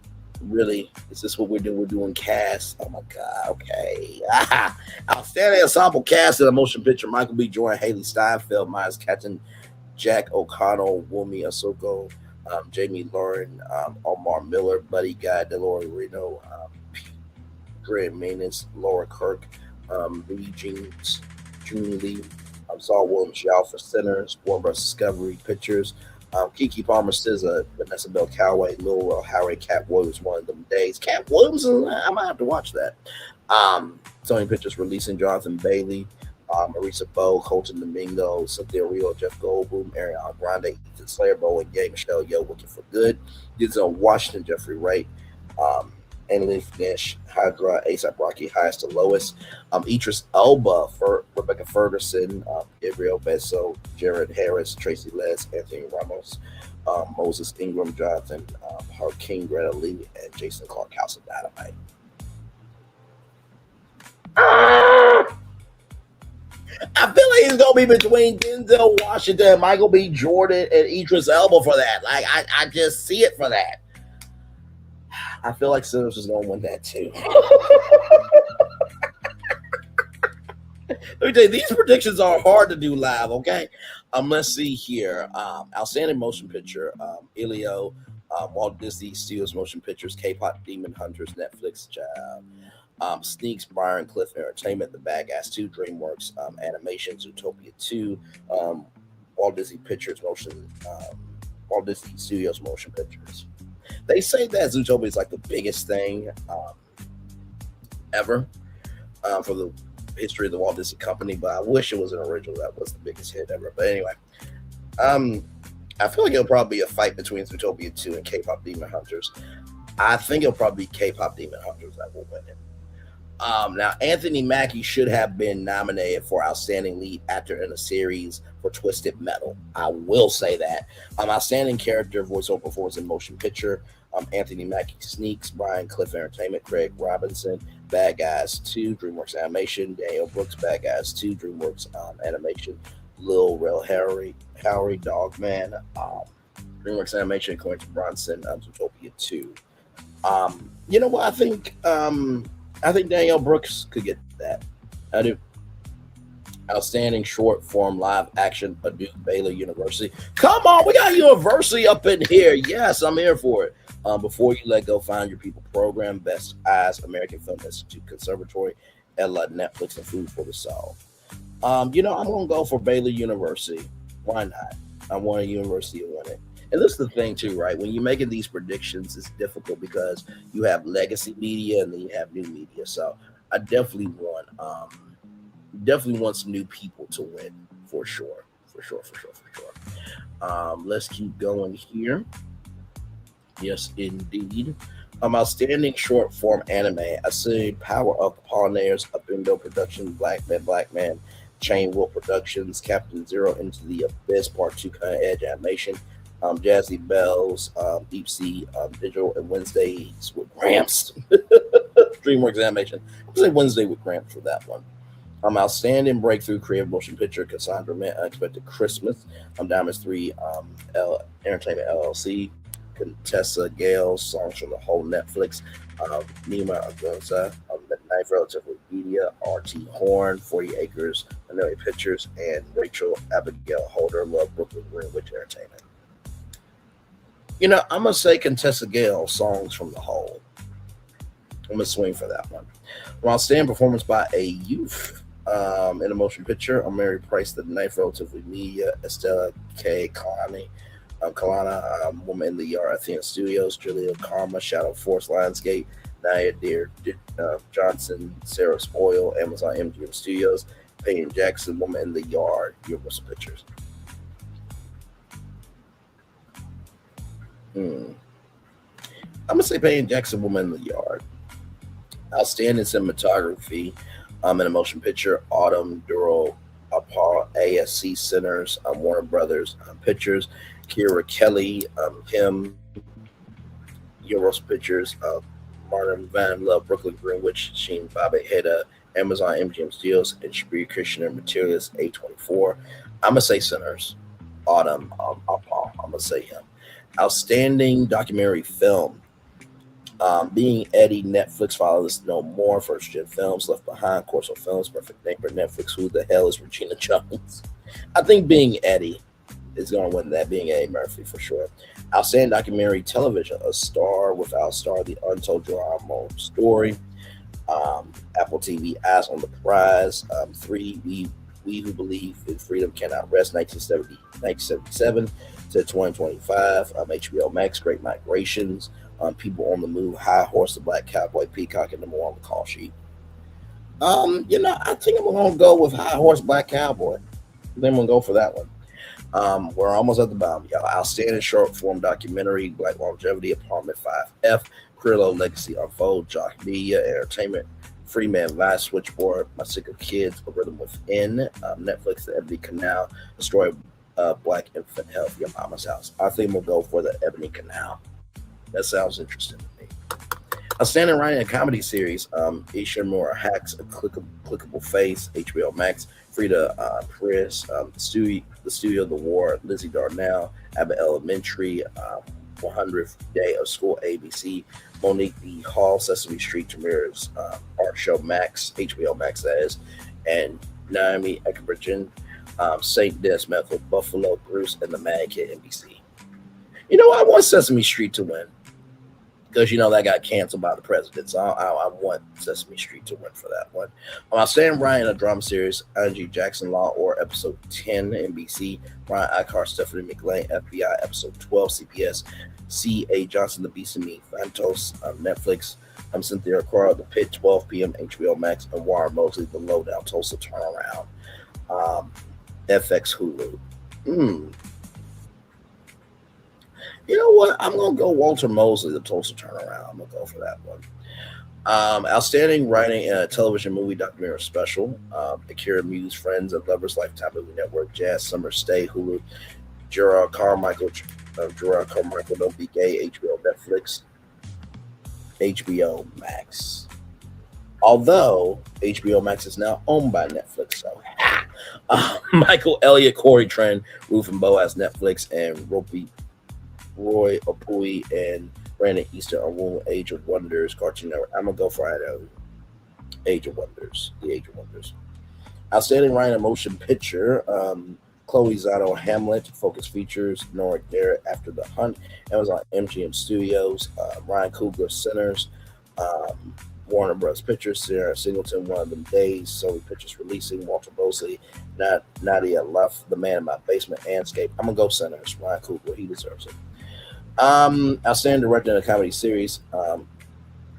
Really? Is this what we're doing? We're doing cast. Oh my God. Okay. Outstanding ensemble cast in a motion picture, Michael B. Jordan, Haley Steinfeld, Miles Catton, Jack O'Connell, Wumi Asoko, Jamie Lauren, Omar Miller, Buddy Guy, Delore Reno, Grant Manus, Laura Kirk, Lee Jeans, June Lee, Saul Williams, Yao for Sinners, Warner Bros. Discovery Pictures, Kiki Palmer, SZA, Vanessa Bell Calloway, Lil Rel, Harry, Cat Williams, One of Them Days. Cat Williams, I might have to watch that. Sony Pictures releasing Jonathan Bailey, Marisa Bowe, Colton Domingo, Cynthia Rio, Jeff Goldblum, Ariana Grande, Ethan Slayer, Bowen Gay, Michelle Yeoh, Wicked for Good, Denzel Washington, Jeffrey Wright, Annalyn Finch, Hydra, A$AP Rocky, highest to lowest, Idris Elba, for Rebecca Ferguson, Gabriel Besso, Jared Harris, Tracy Les, Anthony Ramos, Moses Ingram, Jonathan Harkin, Greta Lee, and Jason Clark, House of Dynamite. I feel like it's gonna be between Denzel Washington, Michael B. Jordan, and Idris Elba for that. Like I just see it for that. I feel like Sinners is gonna win that too. Let me tell you, these predictions are hard to do live. Okay, let's see here. Outstanding motion picture, Elio, Walt Disney Studios Motion Pictures, K-pop Demon Hunters, Netflix, Sneaks, Brian Cliff Entertainment, The Bad Ass 2, DreamWorks Animation, Zootopia 2, Walt Disney Pictures Motion, Walt Disney Studios Motion Pictures. They say that Zootopia is like the biggest thing ever for the history of the Walt Disney Company, but I wish it was an original that was the biggest hit ever. But anyway, I feel like it'll probably be a fight between Zootopia 2 and K-pop Demon Hunters. I think it'll probably be K-pop Demon Hunters that will win it. Now, Anthony Mackie should have been nominated for Outstanding Lead Actor in a Series for Twisted Metal. I will say that. Outstanding Character, Voiceover Performance in Motion Picture. Anthony Mackie Sneaks, Brian Cliff Entertainment, Craig Robinson, Bad Guys 2, DreamWorks Animation, Daniel Brooks, Bad Guys 2, DreamWorks Animation, Lil Rel Howery, Dogman, DreamWorks Animation, Quentin Bronson, Zootopia 2. You know what? I think Danielle Brooks could get that. I do. Outstanding Short Form Live Action, Purdue Baylor University. Come on, we got University up in here. Yes, I'm here for it. Before You Let Go, Find Your People program, Best Eyes, American Film Institute Conservatory, Ella, Netflix, and Food for the Soul. I'm going to go for Baylor University. Why not? I want a university to win it. And this is the thing too, right? When you're making these predictions, it's difficult because you have legacy media and then you have new media. So I definitely want some new people to win for sure. Let's keep going here. Yes, indeed. Outstanding short form anime. I see Power of the Pollinators, Upendo Productions, Black Man, Chain Wolf Productions, Captain Zero Into the Abyss, Part 2, Cutting Edge Animation, Jazzy Bells, Deep Sea Digital, and Wednesdays with Gramps. DreamWorks Animation. I'll say Wednesday with Gramps for that one. Outstanding Breakthrough Creative Motion Picture, Cassandra Mint, Unexpected Christmas. Diamonds 3, Entertainment LLC. Contessa Gale, Songs from the Whole Netflix. Nima Agonza, Midnight Relatively Media, RT Horn, 40 Acres, Manelli Pictures, and Rachel Abigail Holder, Love Brooklyn Greenwich Entertainment. I'm going to say Contessa Gale, Songs from the Whole. I'm going to swing for that one. Outstanding Performance by a Youth in a Motion Picture. Mary Price, The Knife, Relatively Media, Estella K. Kalana, Woman in the Yard, Athena Studios, Julia Karma, Shadow Force, Lionsgate, Naya Deer Johnson, Sarah Spoil, Amazon MGM Studios, Payne Jackson, Woman in the Yard, Universal Pictures. I'm going to say Payne Jackson, Woman in the Yard. Outstanding Cinematography in a Motion Picture, Autumn Durrell, ASC Centers, Warner Brothers Pictures, Kira Kelly, Kim, Universal Pictures, Martin Van Love, Brooklyn Greenwich, Sheen Bobby Heda, Amazon MGM Studios, and Shabir Christian Materials A24. I'm gonna say Centers. Autumn, I'm gonna say him. Outstanding Documentary Film. Being Eddie, Netflix, Follow Us No More, First Gen Films, Left Behind, Corso Films, Perfect Neighbor, Netflix, Who the Hell is Regina Jones? I think Being Eddie is going to win that, Being Eddie Murphy for sure. Outstanding Documentary Television, A Star Without Star, The Untold Drama Story. Apple TV, Eyes on the Prize. 3, We Who Believe in Freedom Cannot Rest, 1977 to 2025. HBO Max, Great Migrations. People on the Move, High Horse, The Black Cowboy, Peacock, and number 1 on the call sheet. I think I'm going to go with High Horse, Black Cowboy. Then we'll go for that one. We're almost at the bottom, y'all. Outstanding Short Form Documentary, Black Longevity, Apartment 5F, Crillo Legacy Unfold, Jock Media, Entertainment, Freeman Vice, Switchboard, My Sick of Kids, A Rhythm Within, Netflix, The Ebony Canal, The Story of Black Infant Health, Your Mama's House. I think we'll go for The Ebony Canal. That sounds interesting to me. Outstanding Writing, a Comedy Series, Isha Moore Hacks, A Clickable Face, HBO Max, Frida Chris, The Studio, The War, Lizzie Darnell, Abbott Elementary, 100th Day of School, ABC, Monique B. Hall, Sesame Street, Tamira's Art Show Max, HBO Max that is, and Naomi Ekbergen, St. Des Method, Buffalo, Bruce, and the Mad Kid, NBC. You know, I want Sesame Street to win because, that got canceled by the president. So I want Sesame Street to win for that one. Outstanding Ryan, a drama series, Angie Jackson Law or Episode 10, NBC, Brian Icahart, Stephanie McLean, FBI, Episode 12, CBS, C.A. Johnson, The Beast and Me, Phantos, Netflix, Cynthia Cora, The Pit, 12 p.m., HBO Max, and Warren Mosley, The Lowdown, Tulsa Turnaround, FX Hulu. You know what? I'm going to go Walter Mosley, The Tulsa Turnaround. I'm going to go for that one. Outstanding writing in a television movie documentary special. Akira Muse, Friends and Lovers, Lifetime Movie Network, Jazz Summer Stay, Hulu, Gerard Carmichael, Don't Be Gay, HBO, Netflix, HBO Max. Although HBO Max is now owned by Netflix, so Michael Elliott, Corey Trent, Ruth and Boaz, Netflix, and Roy Opui and Brandon Easter on Wound, Age of Wonders, Cartoon Network. I'm gonna go for Age of Wonders, The Age of Wonders. Outstanding writing a motion picture. Chloe Zotto, Hamlet, Focus Features, Nora Garrett, After the Hunt, Amazon MGM Studios, Ryan Coogler, Sinners, Warner Bros. Pictures, Sarah Singleton, One of Them Days, Sony Pictures Releasing, Walter Mosley, Nadia Luff, The Man in My Basement, Anscape. I'm going to go Sinners, Ryan Coogler, he deserves it. Outstanding director in a comedy series,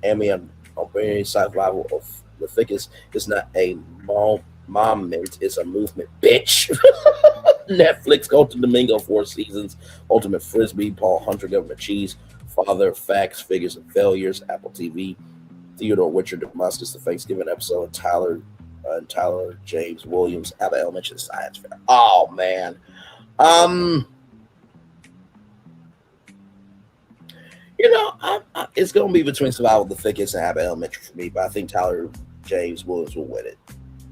Emmy on survival of the thickest. It's not a moment, it's a movement, bitch. Netflix, Colton Domingo, 4 seasons, Ultimate Frisbee, Paul Hunter, Government Cheese, Father, Facts, Figures and Failures, Apple TV, Theodore Witcher, Damascus, the Thanksgiving episode, Tyler James Williams, Alabama Elementary Science Fair. Oh man. It's going to be between Survival of the Thickest and Abbott Elementary for me, but I think Tyler James Williams will win it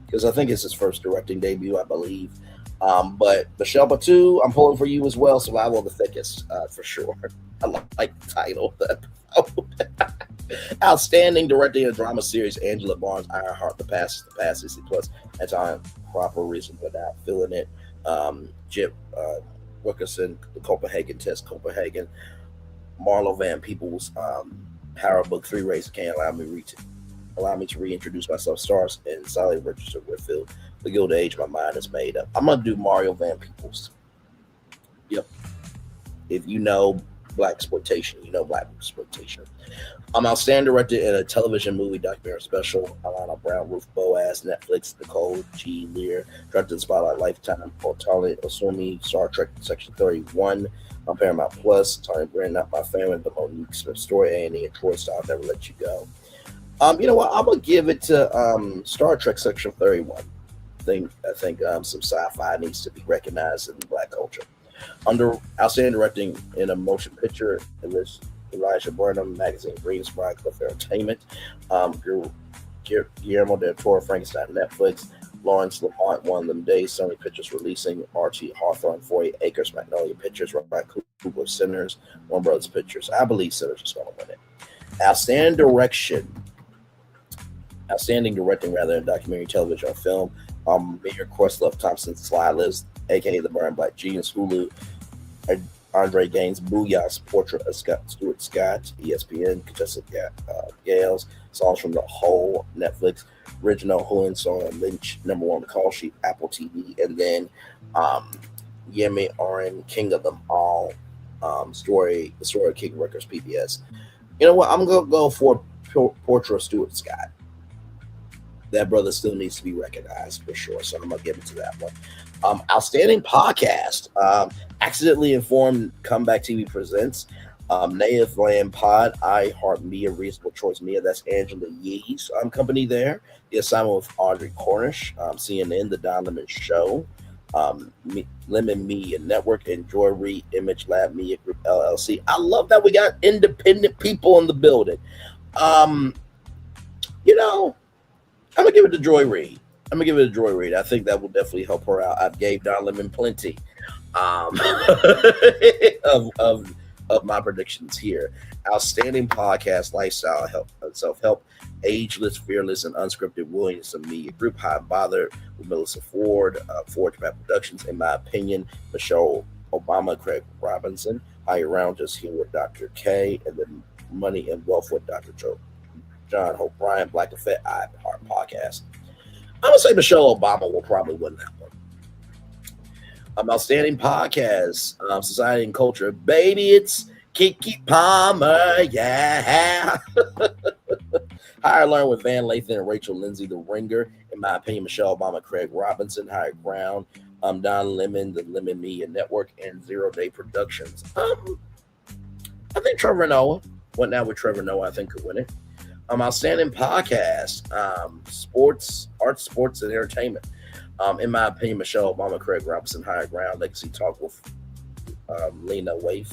because I think it's his first directing debut, I believe. But Michelle Batu, I'm pulling for you as well. Survival of the Thickest, for sure. I like the title. Outstanding directing a drama series, Angela Barnes, Ironheart, The Past is the Past, 60 Plus, and time proper reason without feeling it. Jip Wilkerson, The Copenhagen Test, Copenhagen. Marlo Van Peoples, Power Book 3 Race Can't Allow Me to Reintroduce Myself, stars and Sally Richardson Whitfield. The Gilded Age, My Mind is Made Up. I'm gonna do Mario Van Peoples. Yep. If you know Black exploitation, you know Black exploitation. Outstanding director in a television movie documentary special, Alana Brown, Ruth Boaz, Netflix, Nicole G. Lear, directed Spotlight, Lifetime, Otale Osumi, Star Trek Section 31, on Paramount Plus, Tony Brand, Not My Family, The Monique Smith Story, A&E, and Troy Style, Never Let You Go. You know what? I'm gonna give it to Star Trek Section 31. I think some sci-fi needs to be recognized in Black culture. Under outstanding directing in a motion picture, Elijah Burnham, Magazine Greenspire, Cliff Entertainment, Guillermo del Toro, Frankenstein, Netflix, Lawrence Lamont, One of Them Days, Sony Pictures Releasing, R.T. Hawthorne, 48 Acres, Magnolia Pictures, Ryan Coogler, Sinners, Warner Brothers Pictures. I believe Sinners is going to win it. Outstanding directing rather in documentary, television, or film. Mayor Questlove Thompson, Sly Lives, aka The Burn Black Genius, Hulu. Andre Gaines, Booyah's Portrait of Stuart Scott, ESPN, Contessa Gales, Songs from the Whole, Netflix, Original Hoon Song Lynch, number 1 on the call sheet, Apple TV, and then Yemi Oren, King of Them All, the story of King Records, PBS. You know what? I'm gonna go for Portrait of Stuart Scott. That brother still needs to be recognized for sure, so I'm gonna give it to that one. Outstanding podcast. Accidentally Informed Comeback TV presents Native Land Pod, iHeartMedia, Reasonable Choice Media. That's Angela Yee's company there. The Assignment with Audrey Cornish, CNN, The Don Lemon Show, Lemon Media Network, and Joy Reid Image Lab Media Group LLC. I love that we got independent people in the building. I'm gonna give it to Joy Reid. I think that will definitely help her out. I've gave Don Lemon plenty of my predictions here. Outstanding podcast, lifestyle, help, self-help, ageless, fearless, and unscripted Williamson Media Group. High Bother with Melissa Ford, Ford Trap Productions. In my opinion, Michelle Obama, Craig Robinson. Higher Round, Just Here with Dr. K, and then Money and Wealth with Dr. John Hope Bryan, Black Effect, iHeart Podcast. I'm gonna say Michelle Obama will probably win that one. Outstanding podcast, society and culture. Baby, it's Kiki Palmer, yeah. Higher Learn with Van Lathan and Rachel Lindsay, The Ringer. In my opinion, Michelle Obama, Craig Robinson. Higher Ground, Don Lemon, The Lemon Media Network, and 0 Day Productions. I think Trevor Noah. What now with Trevor Noah, I think could win it. Outstanding podcast, sports, arts, sports, and entertainment. In my opinion, Michelle Obama, Craig Robinson, Higher Ground, Legacy Talk with Lena Waif,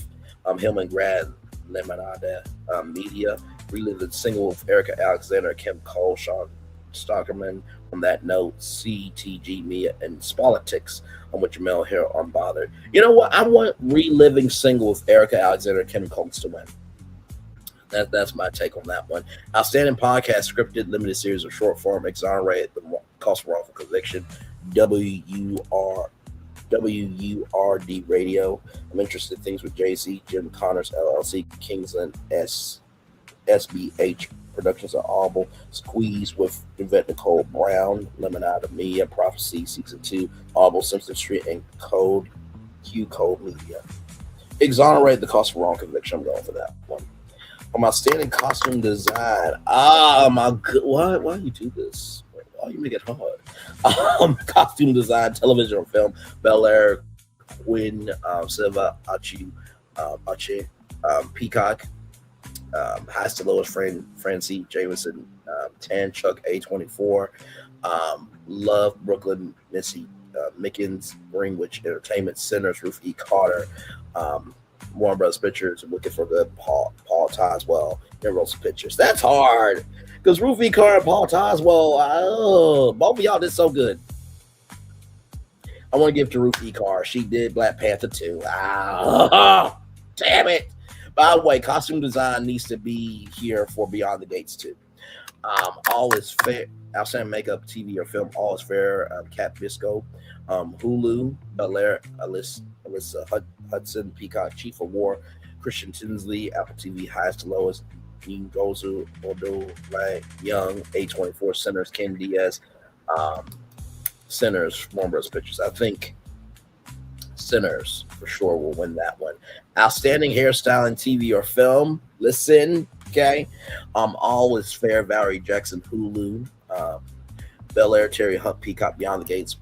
Hillman Grad, Lemonade Media, Relive the Single with Erica Alexander, Kim Cole, Sean Stockerman. On that note, CTG Mia and Politics on with Jamel here Unbothered. You know what? I want Reliving Single with Erica Alexander, Kim Cole to win. That's my take on that one. Outstanding podcast, scripted, limited series of short form, exonerated the cost of wrongful conviction, WURD Radio. I'm interested in things with Jay-Z, Jim Connors, LLC, Kingsland, SBH Productions are Audible, Squeeze with Yvette Nicole Brown, Lemonade Media, Prophecy Season 2, Audible, Simpson Street, and Q Code Media. Exonerate the cost of wrong conviction. I'm going for that one. On outstanding costume design. My good. Why you do this? Why you make it hard? Costume design, television or film. Bel Air, Quinn, Silva, Ache, Peacock. Highest to lowest, Francie Jameson, Tan Chuck A24, Love Brooklyn, Missy Mickens, Greenwich Entertainment, Centers, Ruth E. Carter, Warner Brothers Pictures, Wicked for Good, Paul Toswell, Emerald's Pictures. That's hard because Ruth E. Carter and Paul Toswell, both of y'all did so good. I want to give to Ruth E. Carter. She did Black Panther 2. Damn it. By the way, costume design needs to be here for Beyond the Gates too. All is fair. Outstanding makeup, TV or film, all is fair. Cat Bisco, Hulu, Belair, Alyssa Hudson, Peacock, Chief of War, Christian Tinsley, Apple TV, Highest to Lowest, Dean Gozu, Odo, Lang, Young, A24, Centers, Ken Diaz, Centers, Warner Bros. Pictures. I think Centers for sure will win that one. Outstanding hairstyling, TV or film. Listen, okay. All is fair. Valerie Jackson, Hulu. Bel Air, Terry Hunt, Peacock, Beyond the Gates.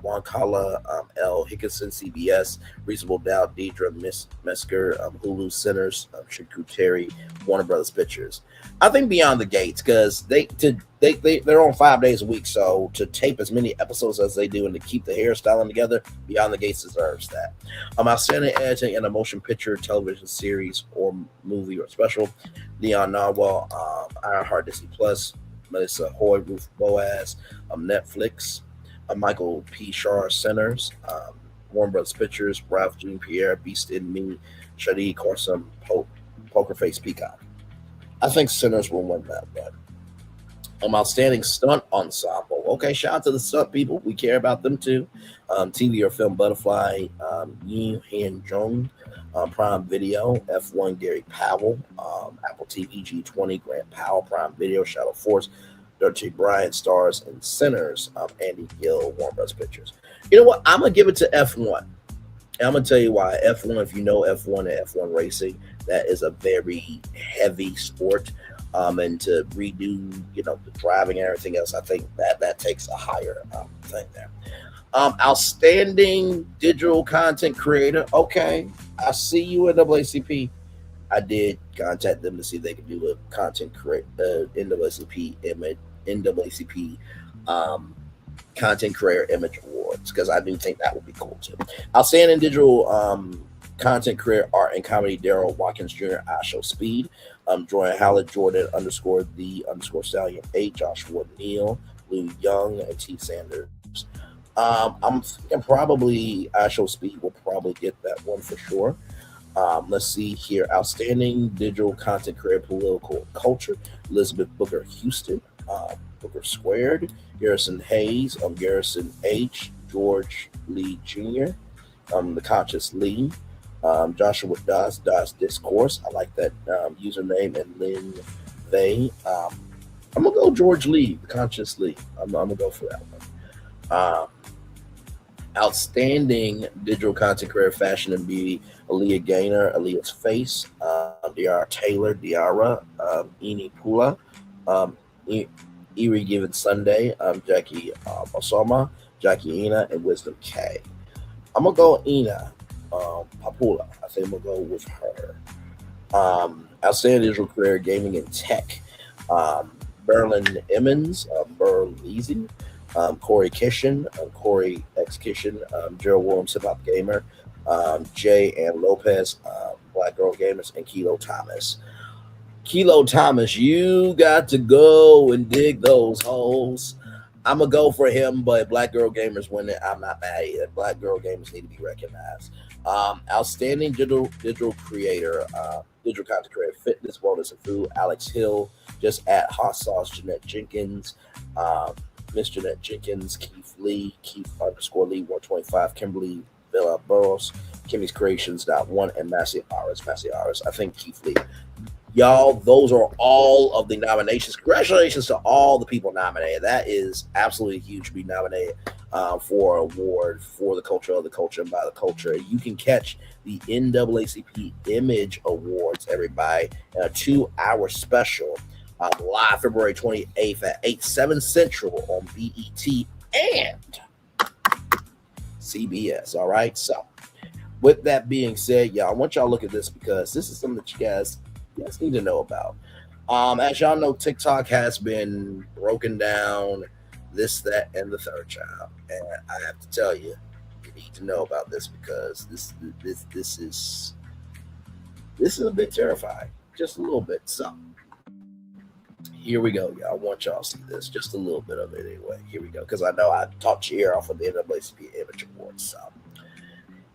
Wankala, L. Hickinson, CBS. Reasonable Doubt, Deidre Mesker, Hulu, Centers, Charcuterie, Warner Brothers Pictures. I think Beyond the Gates because they're on 5 days a week, so to tape as many episodes as they do and to keep the hairstyling together, Beyond the Gates deserves that. Outstanding editing in a motion picture, television series, or movie or special. Leon Narwhal, Ironheart, Disney Plus, Melissa Hoy, Ruth Boaz, Netflix, Michael P. Shar, Centers, Warner Brothers Pictures, Ralph Jean Pierre, Beast in Me, Shadi Corsom, Poker Face, Peacock. I think Centers will win that one. Outstanding stunt ensemble. Okay, shout out to the stunt people. We care about them too. TV or film, Butterfly, Yin Han Jung, Prime Video, F1 Gary Powell, Apple TV G20 Grant Powell, Prime Video, Shadow Force, Dirty Bryant, Stars and Centers, Andy Gill, Warner Bros. Pictures. You know what? I'm going to give it to F1. And I'm going to tell you why. F1, if you know F1 and F1 racing, that is a very heavy sport. And to redo, the driving and everything else, I think that takes a higher thing there. Outstanding digital content creator. Okay, I see you at NAACP. I did contact them to see if they could do a content NAACP Content Creator Image Awards because I do think that would be cool too. Outstanding digital content creator art and comedy, Daryl Watkins Jr., I Show Speed, Jordan Hallett, Jordan _ Stallion 8, Joshua Neal, Lou Young, and T. Sanders. I'm thinking probably I Show Speed will probably get that one for sure. Let's see here. Outstanding digital content creator, political culture, Elizabeth Booker Houston, Booker Squared, Garrison Hayes, Garrison H, George Lee Jr., The Conscious Lee, Joshua Das Discourse. I like that username, and Lynn Vay. I'm gonna go George Lee, The Conscious Lee. I'm gonna go for that one. Outstanding digital content creator, fashion and beauty, Aaliyah Gaynor, Aaliyah's Face, Diara Taylor, Diara, Eni Pula, Erie Given Sunday, Jackie Osama, Jackie Ina, and Wisdom K. I'm gonna go Ina Papula. I think I'm gonna go with her. Outstanding digital career, gaming and tech, Berlin Emmons, Berleezy, Corey Kishin, Corey X Kishin, Gerald Williams, Hip Hop Gamer, Jay and Lopez, Black Girl Gamers, and Kilo Thomas. Kilo Thomas, you got to go and dig those holes. I'm going to go for him, but Black Girl Gamers win it. I'm not mad either. Black Girl Gamers need to be recognized. Outstanding digital creator, digital content creator, fitness, wellness, and food, Alex Hill, just at Hot Sauce, Jeanette Jenkins, Miss Jeanette Jenkins, Keith Lee, Keith_Lee 125, Kimberly Villa Burrows, Kimmy's Creations.1, and Massey Aris. I think Keith Lee. Y'all, those are all of the nominations. Congratulations to all the people nominated. That is absolutely huge to be nominated for an award for the culture of the culture and by the culture. You can catch the NAACP Image Awards, everybody, in a 2-hour special live February 28th at 7 Central on BET and CBS. All right. So with that being said, y'all, I want y'all to look at this because this is something that you guys need to know about. As y'all know, TikTok has been broken down, this, that, and the third child. And I have to tell you, you need to know about this because this is a bit terrifying, just a little bit. So here we go, y'all. I want y'all to see this, just a little bit of it anyway. Here we go, because I know I talked your ear off of the NAACP Image Awards. So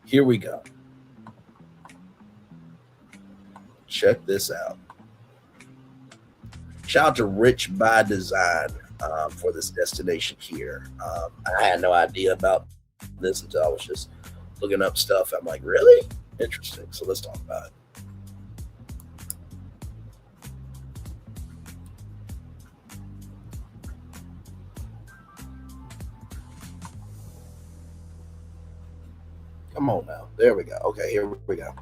here we go. Check this out. Shout out to Rich by Design for this destination here. I had no idea about this until I was just looking up stuff. I'm like, really? Interesting. So let's talk about it. Come on now. There we go. Okay, here we go.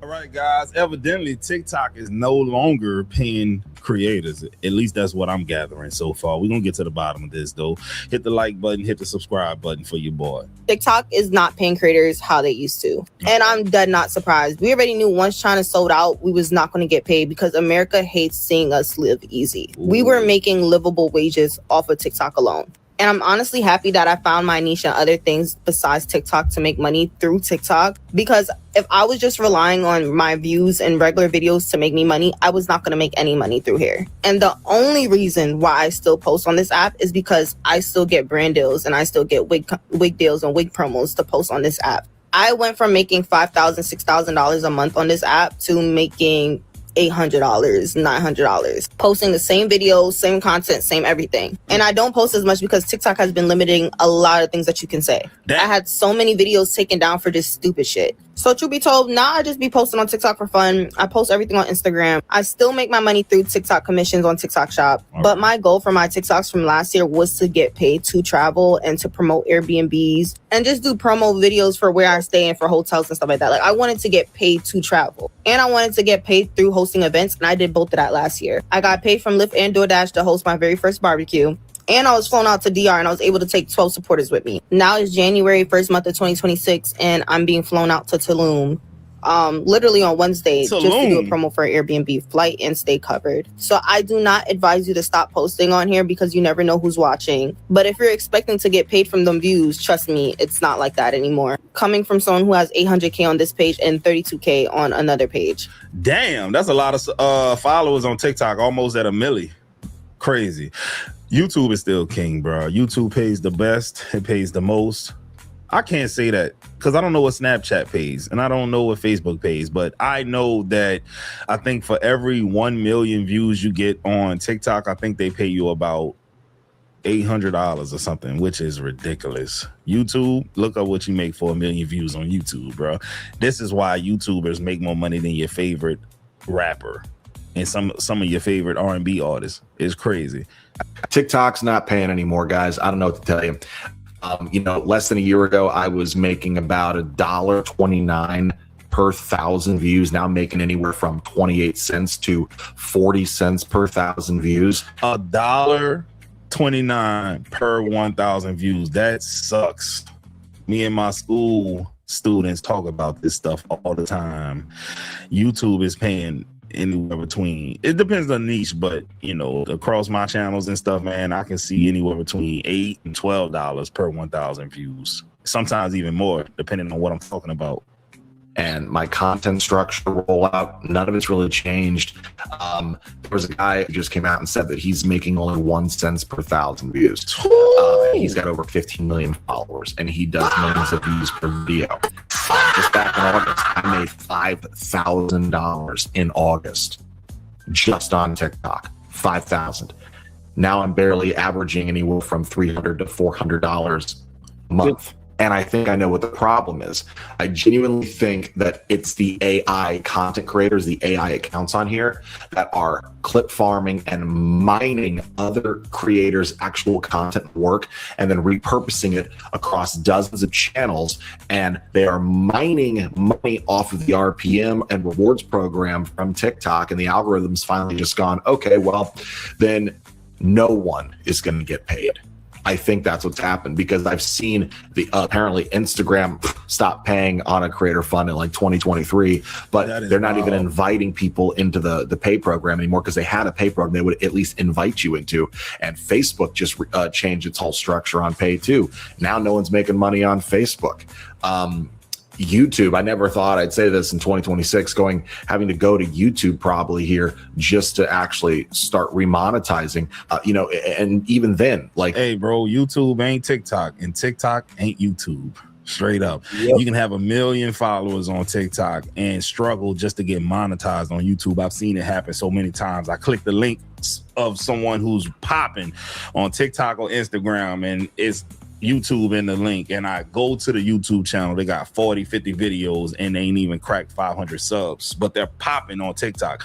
All right, guys. Evidently, TikTok is no longer paying creators. At least that's what I'm gathering so far. We're going to get to the bottom of this, though. Hit the like button, hit the subscribe button for your boy. TikTok is not paying creators how they used to. And I'm dead not surprised. We already knew once China sold out, we was not going to get paid because America hates seeing us live easy. Ooh. We were making livable wages off of TikTok alone. And I'm honestly happy that I found my niche and other things besides TikTok to make money through TikTok. Because if I was just relying on my views and regular videos to make me money, I was not going to make any money through here. And the only reason why I still post on this app is because I still get brand deals and I still get wig deals and wig promos to post on this app. I went from making $5,000, $6,000 a month on this app to making $800, $900, posting the same videos, same content, same everything. And I don't post as much because TikTok has been limiting a lot of things that you can say. I had so many videos taken down for this stupid shit. So truth be told, now I just be posting on TikTok for fun. I post everything on Instagram. I still make my money through TikTok commissions on TikTok Shop. But my goal for my TikToks from last year was to get paid to travel and to promote Airbnbs and just do promo videos for where I stay and for hotels and stuff like that. Like I wanted to get paid to travel and I wanted to get paid through hosting events. And I did both of that last year. I got paid from Lyft and DoorDash to host my very first barbecue. And I was flown out to DR and I was able to take 12 supporters with me. Now it's January 1st month of 2026 and I'm being flown out to Tulum literally on Wednesday just to do a promo for Airbnb, flight and stay covered. So I do not advise you to stop posting on here because you never know who's watching. But if you're expecting to get paid from them views, trust me, it's not like that anymore. Coming from someone who has 800K on this page and 32K on another page. Damn, that's a lot of followers on TikTok, almost at 1 million. Crazy. YouTube is still king, bro. YouTube pays the best. It pays the most. I can't say that because I don't know what Snapchat pays and I don't know what Facebook pays, but I know that I think for every 1 million views you get on TikTok, I think they pay you about $800 or something, which is ridiculous. YouTube, look up what you make for 1 million views on YouTube, bro. This is why YouTubers make more money than your favorite rapper and some of your favorite R&B artists. It's crazy. TikTok's not paying anymore, guys. I don't know what to tell you. Less than a year ago, I was making about $1.29 per 1,000 views. Now I'm making anywhere from 28 cents to 40 cents per 1,000 views. $1.29 per 1,000 views. That sucks. Me and my school students talk about this stuff all the time. YouTube is paying anywhere between, it depends on niche, but you know, across my channels and stuff, man, I can see anywhere between $8 and $12 per 1,000 views. Sometimes even more, depending on what I'm talking about. And my content structure rollout, none of it's really changed. There was a guy who just came out and said that he's making only 1 cent per 1,000 views. And he's got over 15 million followers, and he does millions of views per video. Just back in August, I made $5,000 in August just on TikTok. 5,000. Now I'm barely averaging anywhere from $300 to $400 a month. And I think I know what the problem is. I genuinely think that it's the AI content creators, the AI accounts on here that are clip farming and mining other creators' actual content work and then repurposing it across dozens of channels. And they are mining money off of the RPM and rewards program from TikTok. And the algorithm's finally just gone, okay, well, then no one is going to get paid. I think that's what's happened, because I've seen the apparently Instagram stop paying on a creator fund in like 2023, but they're not even inviting people into the pay program anymore, because they had a pay program they would at least invite you into. And Facebook just changed its whole structure on pay too. Now no one's making money on Facebook. YouTube, I never thought I'd say this in 2026, having to go to YouTube probably here just to actually start remonetizing, and even then, like, hey bro, YouTube ain't TikTok and TikTok ain't YouTube. Straight up. Yep. You can have 1 million followers on TikTok and struggle just to get monetized on YouTube. I've seen it happen so many times. I click the link of someone who's popping on TikTok or Instagram, and it's YouTube in the link, and I go to the YouTube channel. They got 40, 50 videos and they ain't even cracked 500 subs, but they're popping on TikTok.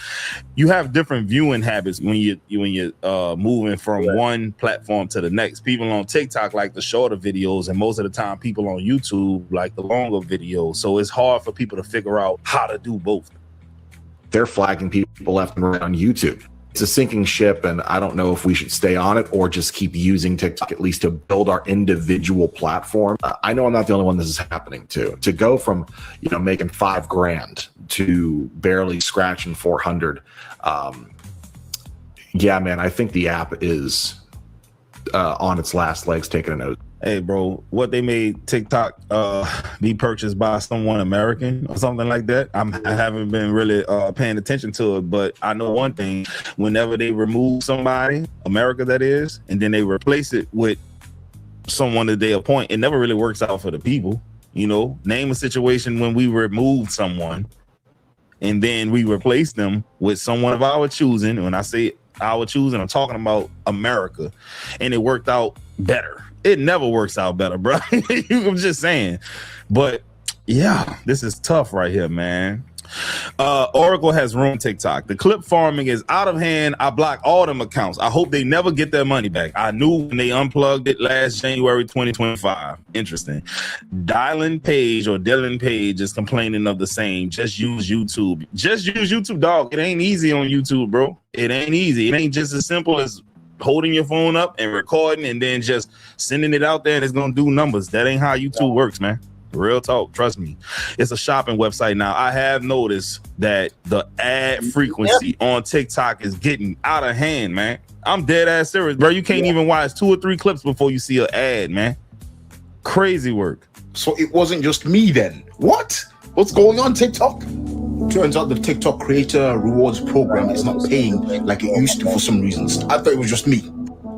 You have different viewing habits when you're moving from one platform to the next. People on TikTok like the shorter videos, and most of the time people on YouTube like the longer videos. So it's hard for people to figure out how to do both. They're flagging people left and right on YouTube. It's a sinking ship, and I don't know if we should stay on it or just keep using TikTok at least to build our individual platform. I know I'm not the only one this is happening to. To go from, making $5,000 to barely scratching 400. Yeah, man, I think the app is on its last legs, taking a nose. Hey, bro, what they made TikTok be purchased by someone American or something like that? I haven't been really paying attention to it, but I know one thing. Whenever they remove somebody, America that is, and then they replace it with someone that they appoint, it never really works out for the people. Name a situation when we removed someone and then we replaced them with someone of our choosing. When I say our choosing, I'm talking about America, and it worked out better. It never works out better, bro. I'm just saying. But yeah, this is tough right here, man. Oracle has ruined TikTok. The clip farming is out of hand. I blocked all them accounts. I hope they never get their money back. I knew when they unplugged it last January 2025. Interesting. Dylan Page is complaining of the same. Just use YouTube. Just use YouTube, dog. It ain't easy on YouTube, bro. It ain't easy. It ain't just as simple as holding your phone up and recording and then just sending it out there and it's gonna do numbers. That ain't how YouTube works, man. Real talk, trust me. It's a shopping website now. I have noticed that the ad frequency on TikTok is getting out of hand, man. I'm dead ass serious, bro. You can't even watch 2 or 3 clips before you see an ad, man. Crazy work. So it wasn't just me then. What? What's going on, TikTok? Turns out the TikTok creator rewards program is not paying like it used to for some reasons. I thought it was just me.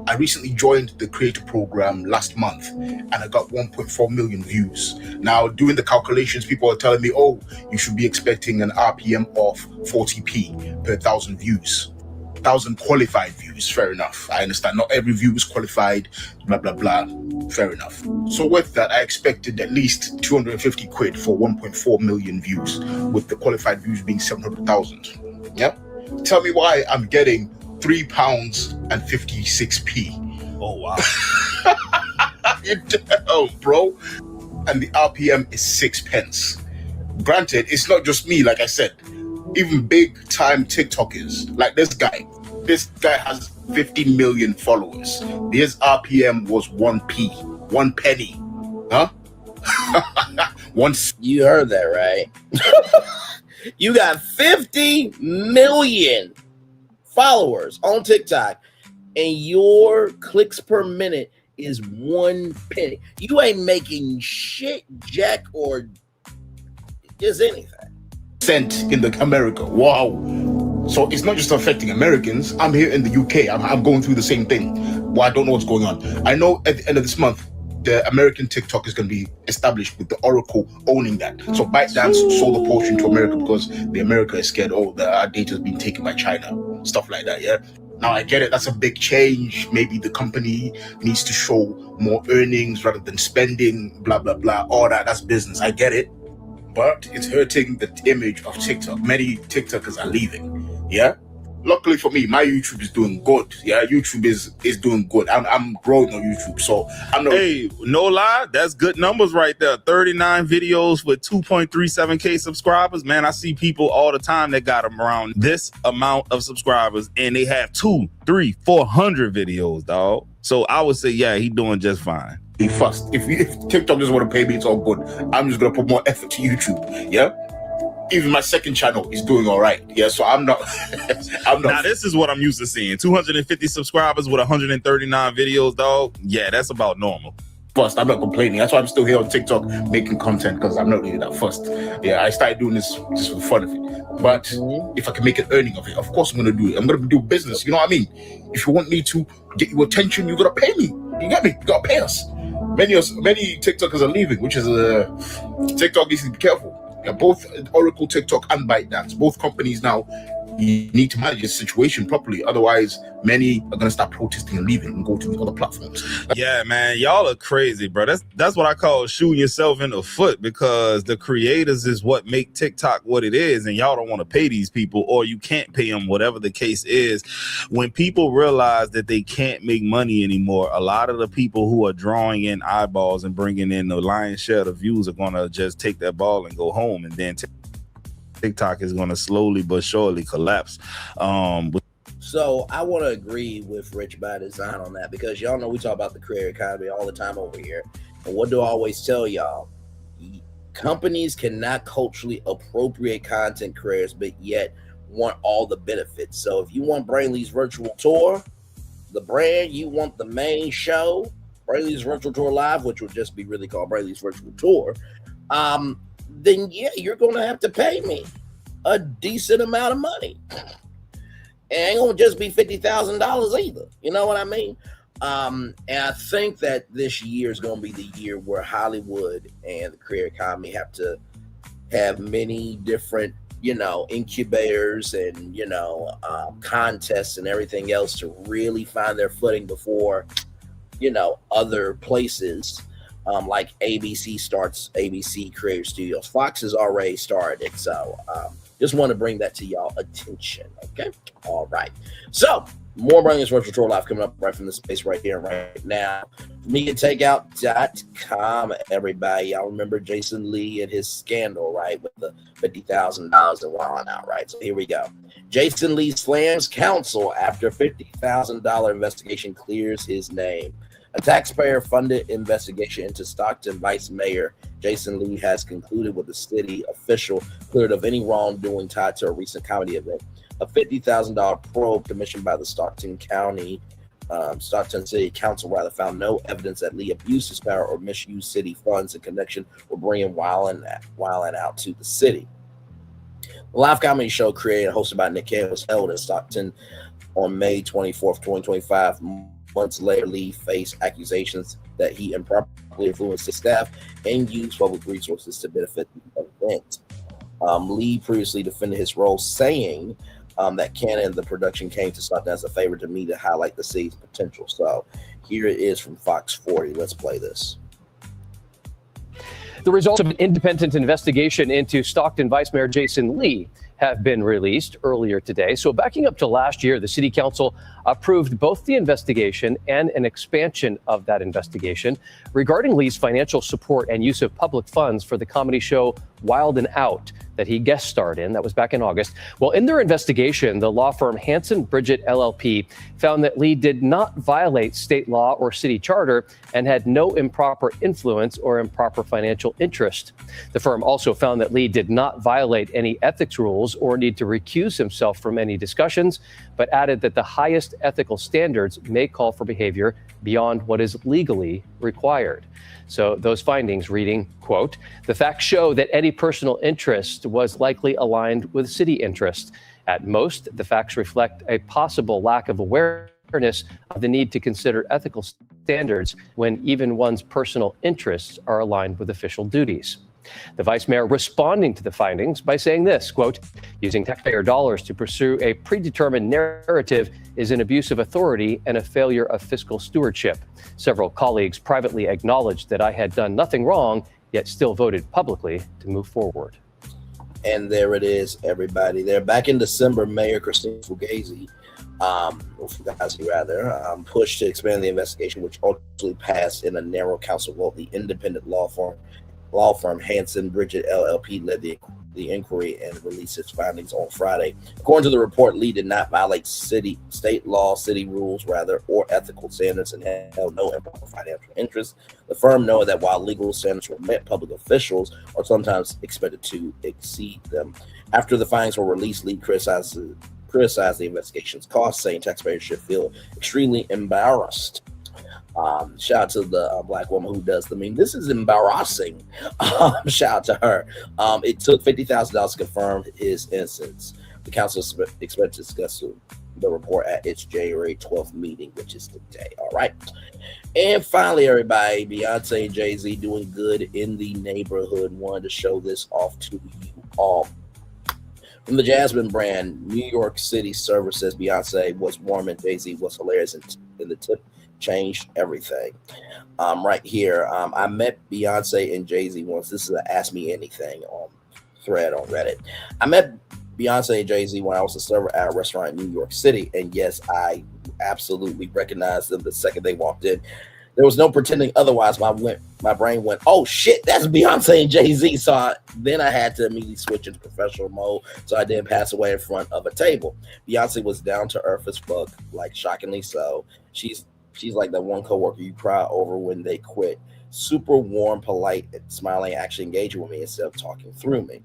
I recently joined the creator program last month and I got 1.4 million views. Now, doing the calculations, people are telling me, oh, you should be expecting an RPM of 40p per 1,000 views. 1,000 qualified views, fair enough. I understand not every view is qualified, blah, blah, blah. Fair enough. So with that, I expected at least 250 quid for 1.4 million views, with the qualified views being 700,000. Yep. Tell me why I'm getting £3.56. Oh, wow. Oh, bro. And the RPM is 6 pence. Granted, it's not just me, like I said. Even big time TikTokers like this guy has 50 million followers. His RPM was 1p, 1 penny. Huh? You heard that, right? You got 50 million followers on TikTok, and your clicks per minute is 1 penny. You ain't making shit, jack, or just anything. Cent in the America. Wow. So it's not just affecting Americans. I'm here in the UK. I'm going through the same thing. Well, I don't know what's going on. I know at the end of this month, the American TikTok is going to be established with the Oracle owning that. So ByteDance sold a portion to America because the America is scared, our data has been taken by China, stuff like that, yeah? Now, I get it. That's a big change. Maybe the company needs to show more earnings rather than spending, blah, blah, blah. All that, that's business. I get it. But it's hurting the image of TikTok. Many TikTokers are leaving, yeah? Luckily for me, my YouTube is doing good. Yeah, YouTube is doing good. I'm growing on YouTube, so I'm not. Hey, no lie, that's good numbers right there. 39 videos with 2.37K subscribers. Man, I see people all the time that got them around this amount of subscribers, and they have 200, 300, 400 videos, dog. So I would say, yeah, he doing just fine. First, if TikTok doesn't want to pay me, it's all good. I'm just gonna put more effort to YouTube. Yeah. Even my second channel is doing all right. Yeah, so I'm not. Now, this is what I'm used to seeing. 250 subscribers with 139 videos, dog. Yeah, that's about normal. First, I'm not complaining. That's why I'm still here on TikTok making content, because I'm not really that fussed. Yeah, I started doing this just for the fun of it. But if I can make an earning of it, of course I'm going to do it. I'm going to do business. You know what I mean? If you want me to get your attention, you got to pay me. You get me? You got to pay us. Many TikTokers are leaving, which is TikTok needs to be careful. Yeah, both Oracle, TikTok, and ByteDance, both companies now, you need to manage the situation properly. Otherwise, many are going to start protesting and leaving and go to the other platforms. Yeah, man, y'all are crazy, bro. That's what I call shooting yourself in the foot, because the creators is what make TikTok what it is, and y'all don't want to pay these people, or you can't pay them, whatever the case is. When people realize that they can't make money anymore, a lot of the people who are drawing in eyeballs and bringing in the lion's share of the views are going to just take that ball and go home, and then TikTok is going to slowly but surely collapse. So I want to agree with Rich by Design on that, because y'all know we talk about the creator economy all the time over here. And what do I always tell y'all? Companies cannot culturally appropriate content creators, but yet want all the benefits. So if you want Brainley's virtual tour, the brand, you want the main show, Brainley's virtual tour live, which would just be really called Brainley's virtual tour, then yeah, you're going to have to pay me a decent amount of money. It ain't going to just be $50,000 either. You know what I mean? And I think that this year is going to be the year where Hollywood and the creator economy have to have many different, incubators and, contests and everything else to really find their footing before, other places like ABC starts ABC Creator Studios. Fox has already started, so just want to bring that to y'all attention. Okay, all right. So more Brainley's Virtual Tour Live coming up right from the space right here, right now. MediaTakeout.com, everybody. Y'all remember Jason Lee and his scandal, right, with the $50,000 and wilding out, right? So here we go. Jason Lee slams counsel after $50,000 investigation clears his name. A taxpayer-funded investigation into Stockton Vice Mayor Jason Lee has concluded with the city official cleared of any wrongdoing tied to a recent comedy event. A $50,000 probe commissioned by the Stockton City Council found no evidence that Lee abused his power or misused city funds in connection with bringing wilding out to the city. The live comedy show created and hosted by Nick Cannon was held in Stockton on May 24th, 2025. Months later, Lee faced accusations that he improperly influenced his staff and used public resources to benefit the event. Lee previously defended his role, saying that Cannon and the production came to Stockton as a favor to me to highlight the city's potential. So here it is from Fox 40. Let's play this. The results of an independent investigation into Stockton Vice Mayor Jason Lee have been released earlier today. So backing up to last year, the city council approved both the investigation and an expansion of that investigation regarding Lee's financial support and use of public funds for the comedy show Wild and Out that he guest starred in. That was back in August. Well, in their investigation, the law firm Hanson Bridget LLP found that Lee did not violate state law or city charter and had no improper influence or improper financial interest. The firm also found that Lee did not violate any ethics rules or need to recuse himself from any discussions, but added that the highest ethical standards may call for behavior beyond what is legally required. So those findings reading, quote, the facts show that any personal interest was likely aligned with city interest. At most, the facts reflect a possible lack of awareness of the need to consider ethical standards when even one's personal interests are aligned with official duties. The vice mayor responding to the findings by saying this, quote, using taxpayer dollars to pursue a predetermined narrative is an abuse of authority and a failure of fiscal stewardship. Several colleagues privately acknowledged that I had done nothing wrong, yet still voted publicly to move forward. And there it is, everybody. There, back in December, Mayor Christine Fugazi, pushed to expand the investigation, which ultimately passed in a narrow council vote. The independent law firm Hanson Bridget LLP led the inquiry and released its findings on Friday. According to the report, Lee did not violate state law, city rules, or ethical standards, and held no improper financial interest. The firm noted that while legal standards were met, public officials are sometimes expected to exceed them. After the findings were released, Lee criticized the investigation's cost, saying taxpayers should feel extremely embarrassed. Shout out to the black woman who does the meme. This is embarrassing. Shout out to her. It took $50,000 to confirm his innocence. The council is expected to discuss the report at its January 12th meeting, which is today. All right. And finally, everybody, Beyonce and Jay-Z doing good in the neighborhood. Wanted to show this off to you all. From the Jasmine brand, New York City server says Beyonce was warm and Jay-Z was hilarious, and the tip changed everything. Right here, I met Beyonce and Jay-Z once. This is an Ask Me Anything thread on Reddit. I met Beyonce and Jay-Z when I was a server at a restaurant in New York City, and yes, I absolutely recognized them the second they walked in. There was no pretending otherwise. My brain went, oh shit, that's Beyonce and Jay-Z. So then I had to immediately switch into professional mode, so I didn't pass away in front of a table. Beyonce was down to earth as fuck, like shockingly so. She's like that one coworker you cry over when they quit. Super warm, polite, and smiling, actually engaging with me instead of talking through me.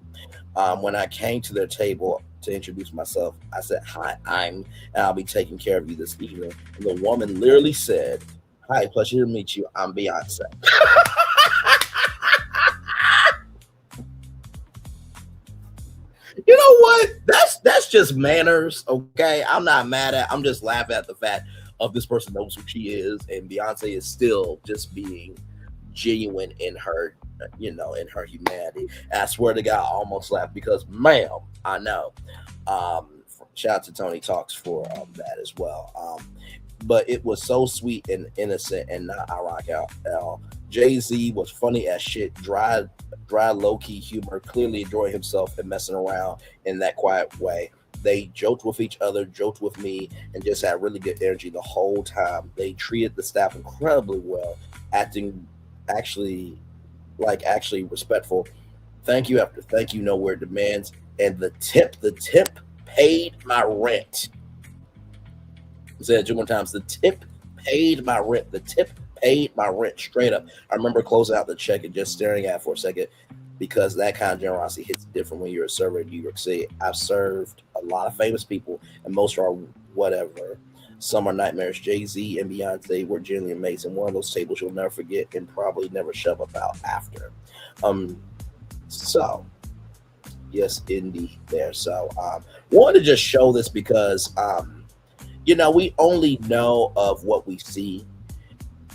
When I came to their table to introduce myself, I said, hi, and I'll be taking care of you this evening. And the woman literally said, hi, pleasure to meet you. I'm Beyonce. You know what? That's just manners, okay? I'm not mad at. I'm just laughing at the fact of this person knows who she is, and Beyonce is still just being genuine in her, in her humanity. And I swear to God, I almost laughed because, ma'am, I know. Shout out to Tony Talks for that as well. But it was so sweet and innocent and not ironic at all. Jay-Z was funny as shit, dry low-key humor, clearly enjoying himself and messing around in that quiet way. They joked with each other, joked with me, and just had really good energy the whole time. They treated the staff incredibly well, acting actually respectful. Thank you after thank you, know where it demands. And the tip paid my rent. I said it 2 more times. The tip paid my rent. The tip paid my rent straight up. I remember closing out the check and just staring at it for a second, because that kind of generosity hits different when you're a server in New York City. I've served a lot of famous people, and most are whatever. Some are nightmares. Jay-Z and Beyonce were genuinely amazing. One of those tables you'll never forget and probably never shove about after. So, yes, indeed there. So, wanted to just show this because, we only know of what we see.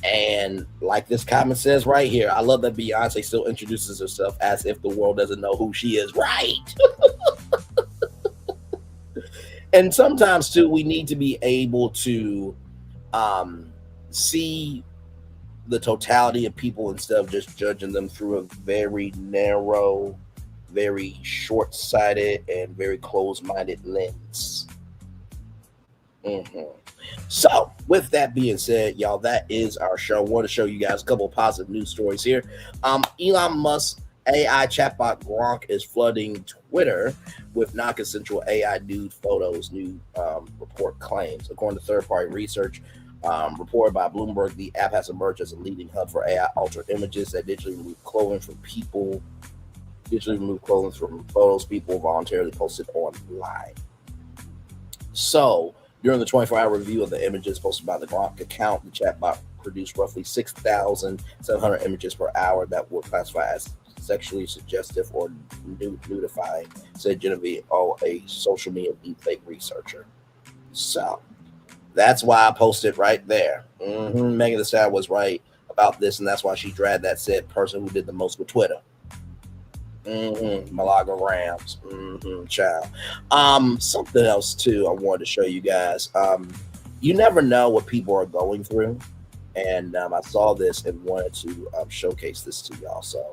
And like this comment says right here, I love that Beyonce still introduces herself as if the world doesn't know who she is. Right. And sometimes too, we need to be able to see the totality of people instead of just judging them through a very narrow, very short-sighted, and very closed-minded lens. So, with that being said, y'all, that is our show. I want to show you guys a couple of positive news stories here. Elon Musk AI chatbot Gronk is flooding Twitter with non-consensual AI nude photos, new report claims. According to third-party research reported by Bloomberg, the app has emerged as a leading hub for AI-altered images that digitally remove clothing from photos people voluntarily posted online. So, during the 24-hour review of the images posted by the Gronk account, the chatbot produced roughly 6,700 images per hour that were classified as sexually suggestive or nudifying, said Genevieve O, a social media deepfake researcher. So, that's why I posted right there. Megan Thee Stallion was right about this, and that's why she dragged that said person who did the most with Twitter. Malaga Rams. Child. Something else too I wanted to show you guys. You never know what people are going through, and I saw this and wanted to showcase this to y'all. So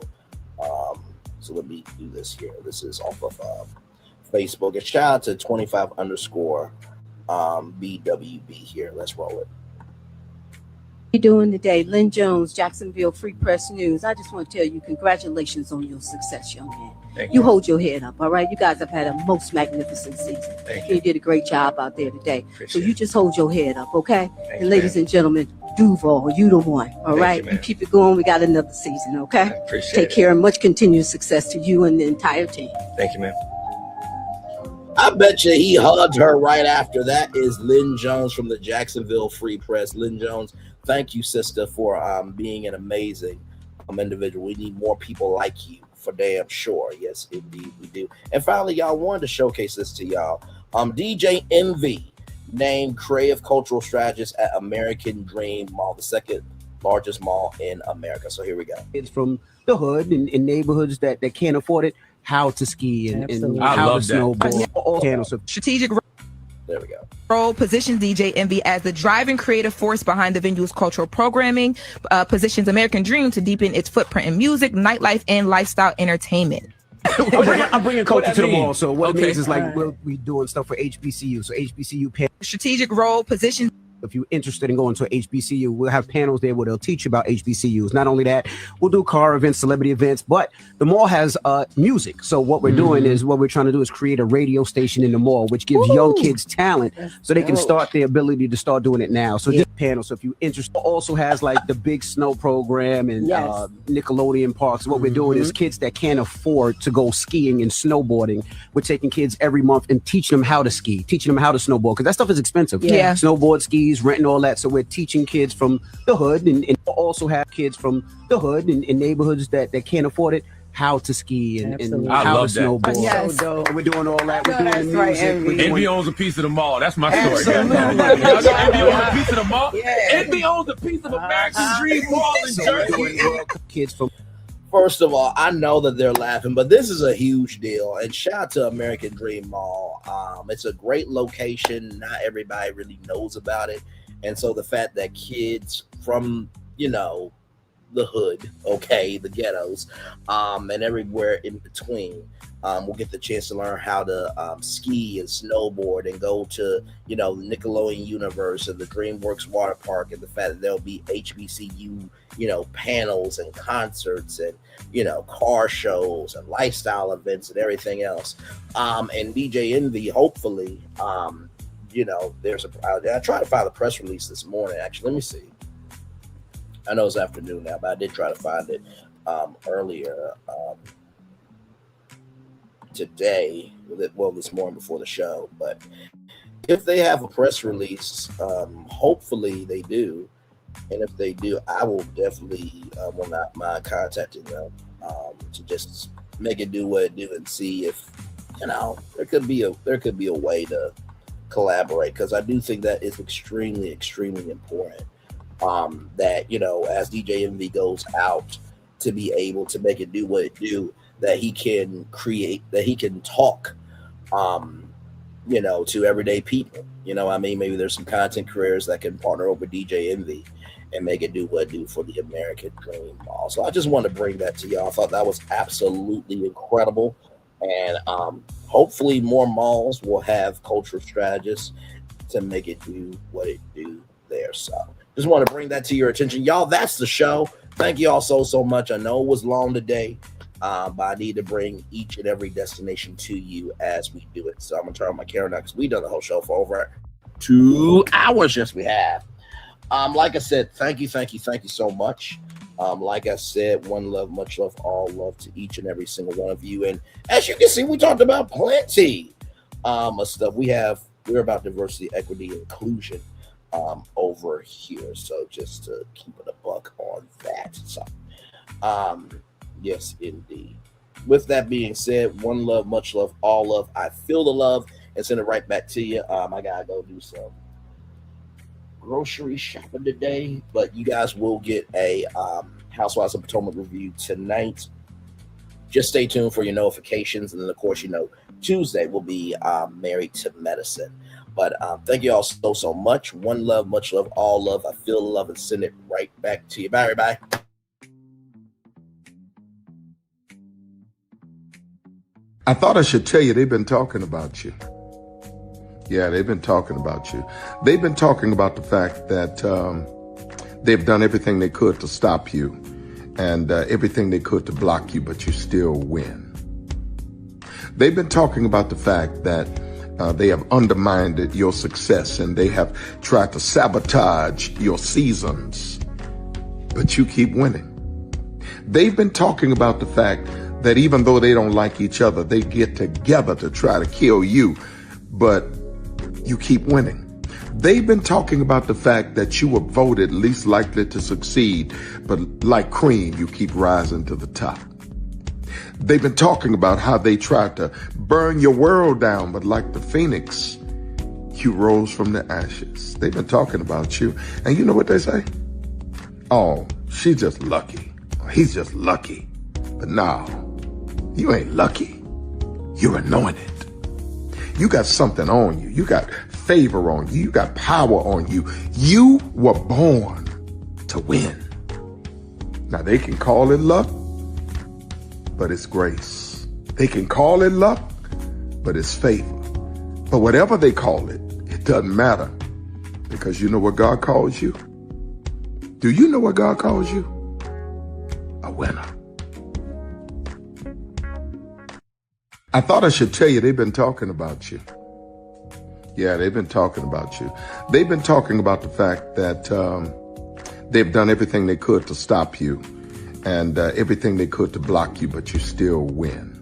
let me do this here. This is off of Facebook. And shout out to 25_BWB here. Let's roll it. You doing today? Lynn Jones, Jacksonville Free Press News. I just want to tell you congratulations on your success, young man. Thank you you. hold your head up, all right? You guys have had a most magnificent season. Thank You did a great job out there today. So you just hold your head up, okay? Thank And you, ladies and gentlemen, Duval, you the one, all Thank right? you, You keep it going. We got another season, okay? appreciate Take it. care and much continued success to you and the entire team. Thank you, man. I bet you he hugged her right after. That is Lynn Jones from the Jacksonville Free Press. Lynn Jones, thank you, sister, for being an amazing individual. We need more people like you, for damn sure. Yes, indeed, we do. And finally, y'all, wanted to showcase this to y'all. DJ Envy named creative cultural strategist at American Dream Mall, the second largest mall in America. So here we go. Kids from the hood and in neighborhoods that can't afford it, how to ski and I how love to that. snowboard. All channels. Strategic There we go. role positions DJ Envy as the driving creative force behind the venue's cultural programming, positions American Dream to deepen its footprint in music, nightlife, and lifestyle entertainment. I'm bringing culture to the mall. So what it Okay. means is like All right. we'll be doing stuff for HBCU. So HBCU panels. Strategic role positions. If you're interested in going to a HBCU, we'll have panels there where they'll teach you about HBCUs. Not only that, we'll do car events, celebrity events, but the mall has music. So what we're doing is what we're trying to do is create a radio station in the mall, which gives young kids talent so they can dope. start their ability to start doing it now. So this panel, so if you're interested, also has like the big snow program and Yes. Nickelodeon parks. What we're doing is kids that can't afford to go skiing and snowboarding. We're taking kids every month and teaching them how to ski, teaching them how to snowboard, because that stuff is expensive. Yeah. Snowboard, skis, renting all that. So we're teaching kids from the hood and also have kids from the hood and in neighborhoods that can't afford it, how to ski and I how love to that. snowboard. Yes. So we're doing all that. We're doing That's the right, music. Envy. We're doing- Envy owns a piece of the mall. That's my story. Absolutely. Y'all know Envy owns a piece of the mall. Yeah. Envy owns a piece of American Dream Mall in So we're Jersey. doing kids from First of all, I know that they're laughing, but this is a huge deal. And shout out to American Dream Mall. It's a great location. Not everybody really knows about it. And so the fact that kids from, the hood, okay, the ghettos, and everywhere in between, will get the chance to learn how to ski and snowboard and go to, the Nickelodeon universe and the DreamWorks water park, and the fact that there'll be HBCU, panels and concerts and, car shows and lifestyle events and everything else. And DJ Envy, hopefully, there's I tried to find the press release this morning. Actually, let me see. I know it's afternoon now, but I did try to find it earlier today. This morning before the show. But if they have a press release, hopefully they do. And if they do, I will definitely will not mind contacting them to just make it do what it do and see if there could be a way to collaborate, because I do think that is extremely important. That as DJ Envy goes out to be able to make it do what it do, that he can create, that he can talk to everyday people. Maybe there's some content creators that can partner up with DJ Envy and make it do what it do for the American Dream Mall. So I just wanted to bring that to y'all. I thought that was absolutely incredible. And hopefully more malls will have cultural strategists to make it do what it do there. So just want to bring that to your attention, y'all. That's the show. Thank you all so much. I know it was long today, but I need to bring each and every destination to you as we do it. So I'm gonna turn on my camera now because we've done the whole show for over 2 hours. Yes, we have. Like I said, thank you so much. Like I said, one love, much love, all love to each and every single one of you. And as you can see, we talked about plenty of stuff. We're about diversity, equity, inclusion over here. So just to keep it a buck on that. So yes, indeed. With that being said, one love, much love, all love. I feel the love and send it right back to you. I gotta go do some grocery shopping today, but you guys will get a Housewives of Potomac review tonight. Just stay tuned for your notifications, and then of course, Tuesday will be Married to Medicine. But thank you all so much. One love, much love, all love. I feel the love and send it right back to you. Bye, everybody. I thought I should tell you they've been talking about you. Yeah, they've been talking about you. They've been talking about the fact that they've done everything they could to stop you and everything they could to block you, but you still win. They've been talking about the fact that they have undermined your success and they have tried to sabotage your seasons, but you keep winning. They've been talking about the fact that even though they don't like each other, they get together to try to kill you, but you keep winning. They've been talking about the fact that you were voted least likely to succeed, but like cream, you keep rising to the top. They've been talking about how they tried to burn your world down, but like the phoenix, you rose from the ashes. They've been talking about you, and you know what they say? Oh, she's just lucky. He's just lucky. But no, you ain't lucky. You're anointed. You got something on you. You got favor on you. You got power on you. You were born to win. Now they can call it luck, but it's grace. They can call it luck, but it's favor. But whatever they call it, it doesn't matter, because you know what God calls you? Do you know what God calls you? A winner. I thought I should tell you they've been talking about you. Yeah, they've been talking about you. They've been talking about the fact that they've done everything they could to stop you and everything they could to block you, but you still win.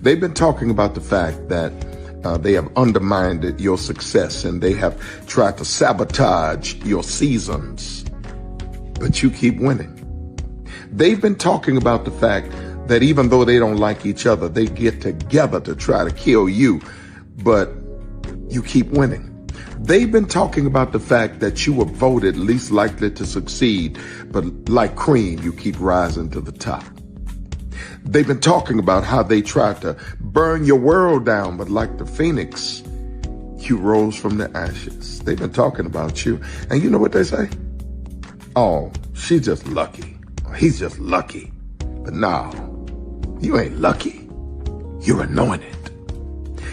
They've been talking about the fact that they have undermined your success and they have tried to sabotage your seasons, but you keep winning. They've been talking about the fact that even though they don't like each other, they get together to try to kill you, but you keep winning. They've been talking about the fact that you were voted least likely to succeed, but like cream, you keep rising to the top. They've been talking about how they tried to burn your world down, but like the phoenix, you rose from the ashes. They've been talking about you, and you know what they say? Oh, she's just lucky. He's just lucky. But no, you ain't lucky. You're anointed.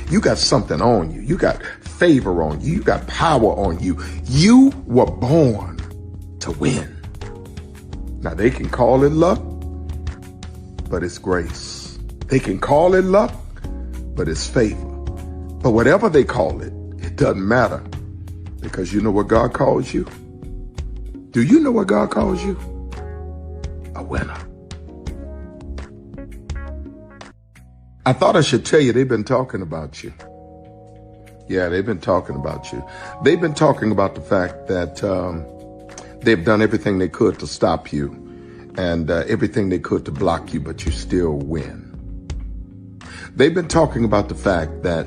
You got something on you. You got favor on you. You got power on you. You were born to win. Now they can call it luck, but it's grace. They can call it luck, but it's favor. But whatever they call it, it doesn't matter, because you know what God calls you? Do you know what God calls you? A winner. I thought I should tell you they've been talking about you. Yeah, they've been talking about you. They've been talking about the fact that they've done everything they could to stop you and everything they could to block you, but you still win. They've been talking about the fact that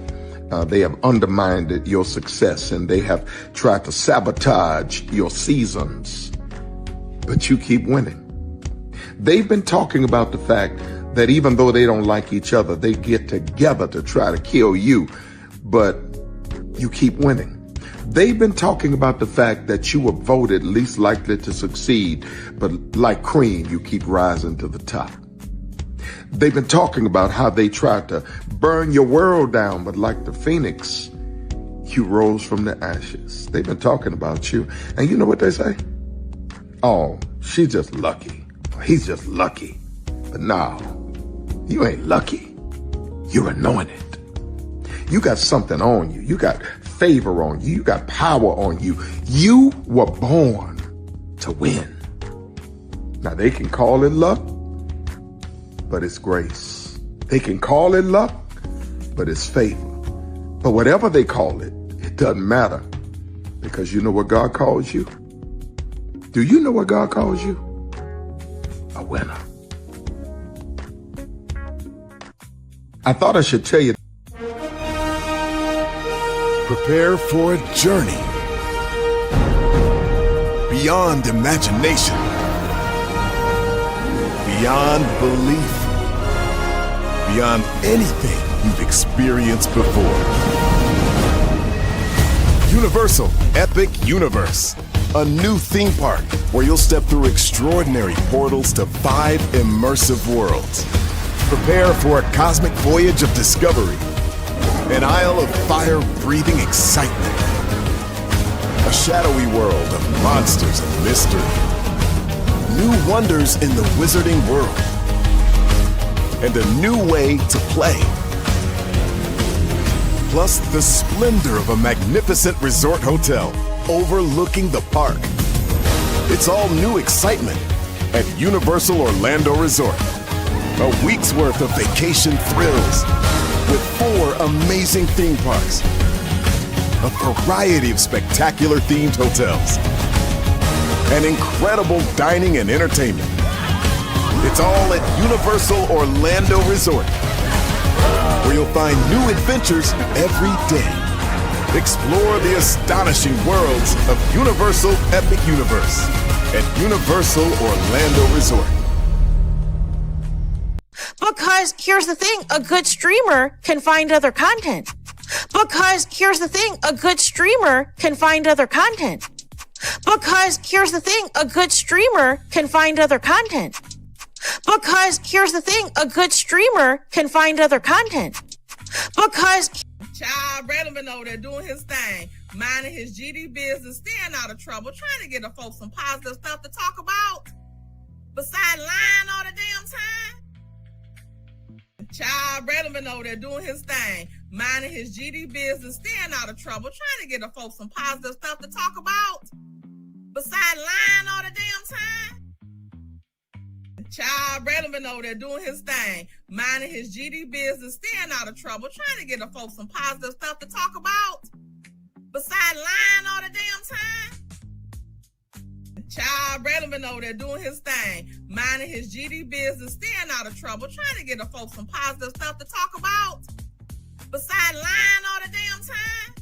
they have undermined your success and they have tried to sabotage your seasons, but you keep winning. They've been talking about the fact that even though they don't like each other, they get together to try to kill you, but you keep winning. They've been talking about the fact that you were voted least likely to succeed, but like cream, you keep rising to the top. They've been talking about how they tried to burn your world down, but like the phoenix, You rose from the ashes. They've been talking about you. And you know what they say? Oh, she's just lucky. He's just lucky. But no, you ain't lucky. You're anointed. You got something on you. You got favor on you. You got power on you. You were born to win. Now they can call it luck, but it's grace. They can call it luck, but it's favor. But whatever they call it, it doesn't matter, because you know what God calls you? Do you know what God calls you? A winner. I thought I should tell you. Prepare for a journey beyond imagination, beyond belief, beyond anything you've experienced before. Universal Epic Universe, a new theme park where you'll step through extraordinary portals to 5 immersive worlds. Prepare for a cosmic voyage of discovery, an isle of fire-breathing excitement, a shadowy world of monsters and mystery, new wonders in the wizarding world, and a new way to play. Plus the splendor of a magnificent resort hotel overlooking the park. It's all new excitement at Universal Orlando Resort. A week's worth of vacation thrills with 4 amazing theme parks, a variety of spectacular themed hotels, and incredible dining and entertainment. It's all at Universal Orlando Resort, where you'll find new adventures every day. Explore the astonishing worlds of Universal Epic Universe at Universal Orlando Resort. Because here's the thing, a good streamer can find other content. Because here's the thing, a good streamer can find other content. Because here's the thing, a good streamer can find other content. Because here's the thing, a good streamer can find other content. Because Child Redman over there doing his thing, minding his GD business, staying out of trouble, trying to get the folks some positive stuff to talk about, besides lying all the damn time. Child Redman over there doing his thing, minding his GD business, staying out of trouble, trying to get the folks some positive stuff to talk about, besides lying all the damn time. Child Redman over there doing his thing, minding his GD business, staying out of trouble, trying to get the folks some positive stuff to talk about, besides lying all the damn time. Child Redman over there doing his thing, minding his GD business, staying out of trouble, trying to get the folks some positive stuff to talk about, besides lying all the damn time.